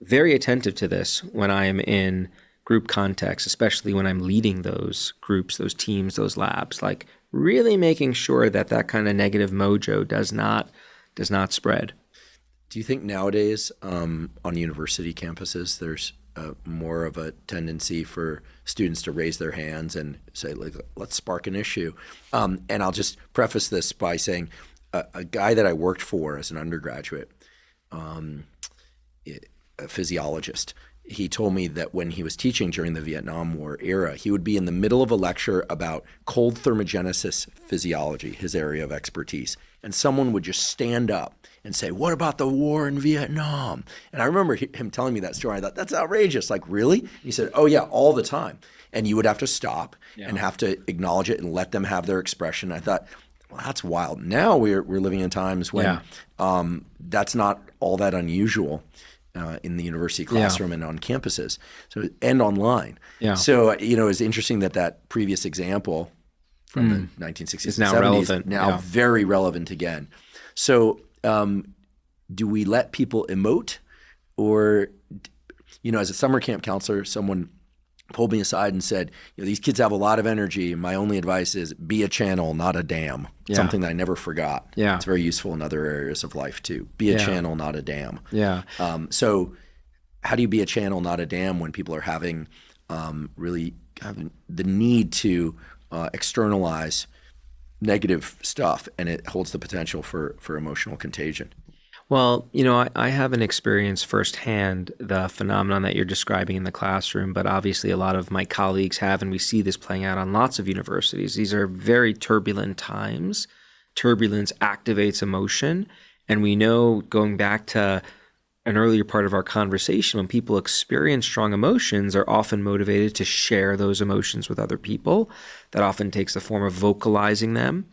very attentive to this when I am in group context, especially when I'm leading those groups, those teams, those labs, like really making sure that kind of negative mojo does not spread. Do you think nowadays on university campuses there's more of a tendency for students to raise their hands and say, like, let's spark an issue? And I'll just preface this by saying a guy that I worked for as an undergraduate, a physiologist, he told me that when he was teaching during the Vietnam War era, he would be in the middle of a lecture about cold thermogenesis physiology, his area of expertise, and someone would just stand up and say, "What about the war in Vietnam?" And I remember him telling me that story. I thought, that's outrageous. Like, really? He said, "Oh yeah, all the time." And you would have to stop and have to acknowledge it and let them have their expression. I thought, well, that's wild. Now we're living in times when that's not all that unusual. In the university classroom and on campuses, and online. So it's interesting that previous example from the 1960s is and now 70s relevant. Now very relevant again. So do we let people emote, or as a summer camp counselor, someone pulled me aside and said, these kids have a lot of energy, and my only advice is be a channel, not a dam. Something that I never forgot. It's very useful in other areas of life too. Be a channel, not a dam. So how do you be a channel, not a dam, when people are having really having the need to externalize negative stuff, and it holds the potential for emotional contagion? Well, I haven't experienced firsthand the phenomenon that you're describing in the classroom, but obviously a lot of my colleagues have, and we see this playing out on lots of universities. These are very turbulent times. Turbulence activates emotion, and we know, going back to an earlier part of our conversation, when people experience strong emotions, they're often motivated to share those emotions with other people. That often takes the form of vocalizing them,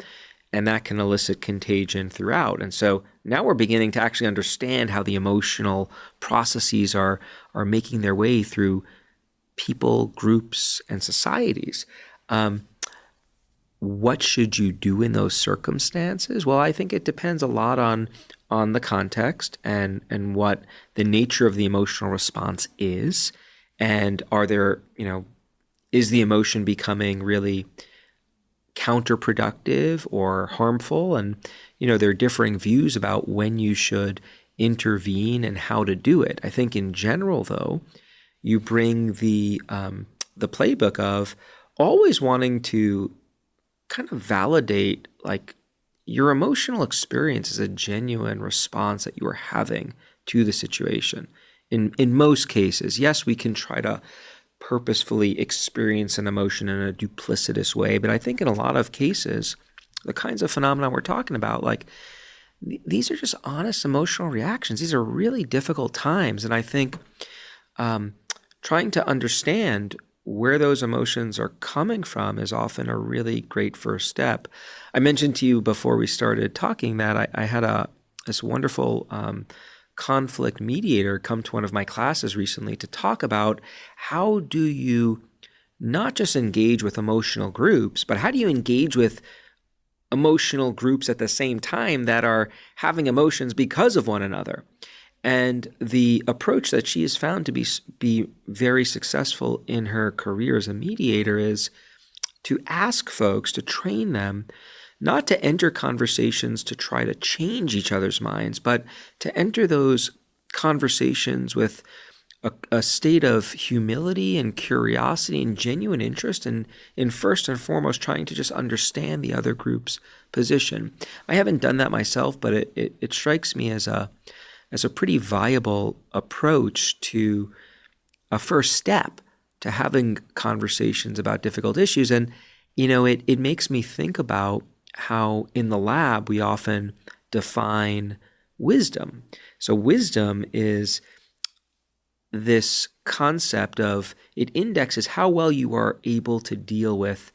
and that can elicit contagion throughout. And so now we're beginning to actually understand how the emotional processes are making their way through people, groups, and societies. What should you do in those circumstances? Well, I think it depends a lot on the context and what the nature of the emotional response is. And is the emotion becoming really counterproductive or harmful? And, there are differing views about when you should intervene and how to do it. I think in general, though, you bring the playbook of always wanting to kind of validate, like, your emotional experience is a genuine response that you are having to the situation. In most cases, yes, we can try to purposefully experience an emotion in a duplicitous way, but I think in a lot of cases, the kinds of phenomena we're talking about, like, these are just honest emotional reactions. These are really difficult times, and I think trying to understand where those emotions are coming from is often a really great first step. I mentioned to you before we started talking that I had this wonderful conflict mediator come to one of my classes recently to talk about how do you not just engage with emotional groups, but how do you engage with emotional groups at the same time that are having emotions because of one another. And the approach that she has found to be very successful in her career as a mediator is to ask folks, to train them, not to enter conversations to try to change each other's minds, but to enter those conversations with a state of humility and curiosity and genuine interest in first and foremost trying to just understand the other group's position. I haven't done that myself, but it strikes me as a pretty viable approach to a first step to having conversations about difficult issues. And, it makes me think about how in the lab we often define wisdom. So wisdom is this concept of, it indexes how well you are able to deal with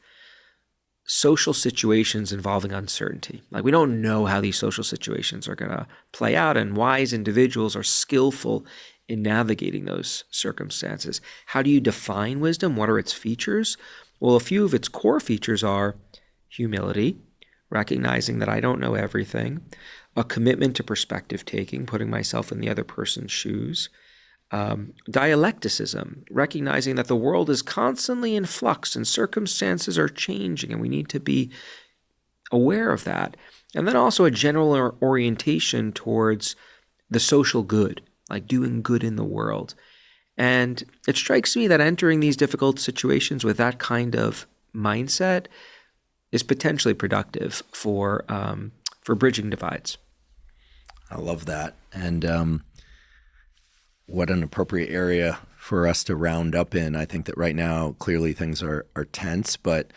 social situations involving uncertainty. Like, we don't know how these social situations are going to play out, and wise individuals are skillful in navigating those circumstances. How do you define wisdom? What are its features? Well, a few of its core features are humility, recognizing that I don't know everything, a commitment to perspective taking, putting myself in the other person's shoes, dialecticism, recognizing that the world is constantly in flux and circumstances are changing, and we need to be aware of that. And then also a general orientation towards the social good, like doing good in the world. And it strikes me that entering these difficult situations with that kind of mindset is potentially productive for bridging divides. I love that. And what an appropriate area for us to round up in. I think that right now, clearly things are tense, but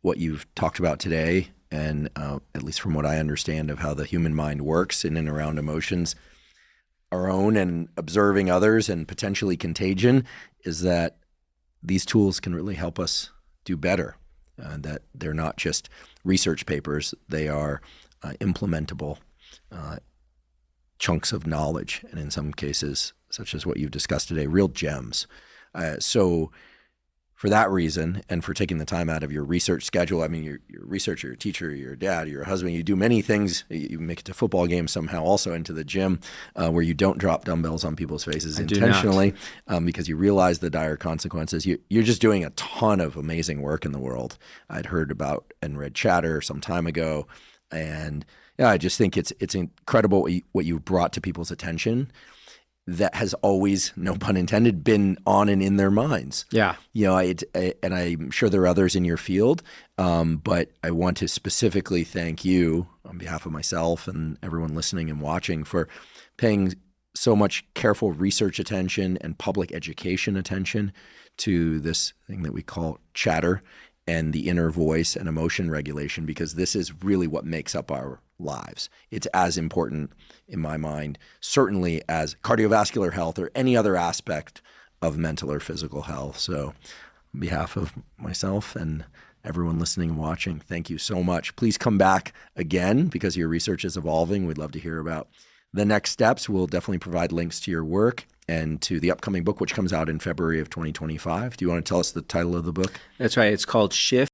what you've talked about today, and at least from what I understand of how the human mind works in and around emotions, our own and observing others and potentially contagion, is that these tools can really help us do better, that they're not just research papers, they are implementable chunks of knowledge, and in some cases, such as what you've discussed today, real gems. So for that reason, and for taking the time out of your research schedule, I mean, you're a researcher, you're a teacher, you're a dad, you're a husband, you do many things. You make it to football games somehow, also into the gym, where you don't drop dumbbells on people's faces intentionally, because you realize the dire consequences. You're just doing a ton of amazing work in the world. I'd heard about and read chatter some time ago, and yeah, I just think it's incredible what you've brought to people's attention. that has always, no pun intended, been on and in their minds. Yeah. And I'm sure there are others in your field, but I want to specifically thank you on behalf of myself and everyone listening and watching for paying so much careful research attention and public education attention to this thing that we call chatter and the inner voice and emotion regulation, because this is really what makes up our lives. It's as important in my mind, certainly, as cardiovascular health or any other aspect of mental or physical health. So on behalf of myself and everyone listening and watching, thank you so much. Please come back again because your research is evolving. We'd love to hear about the next steps. We'll definitely provide links to your work and to the upcoming book, which comes out in February of 2025. Do you want to tell us the title of the book? That's right. It's called Shift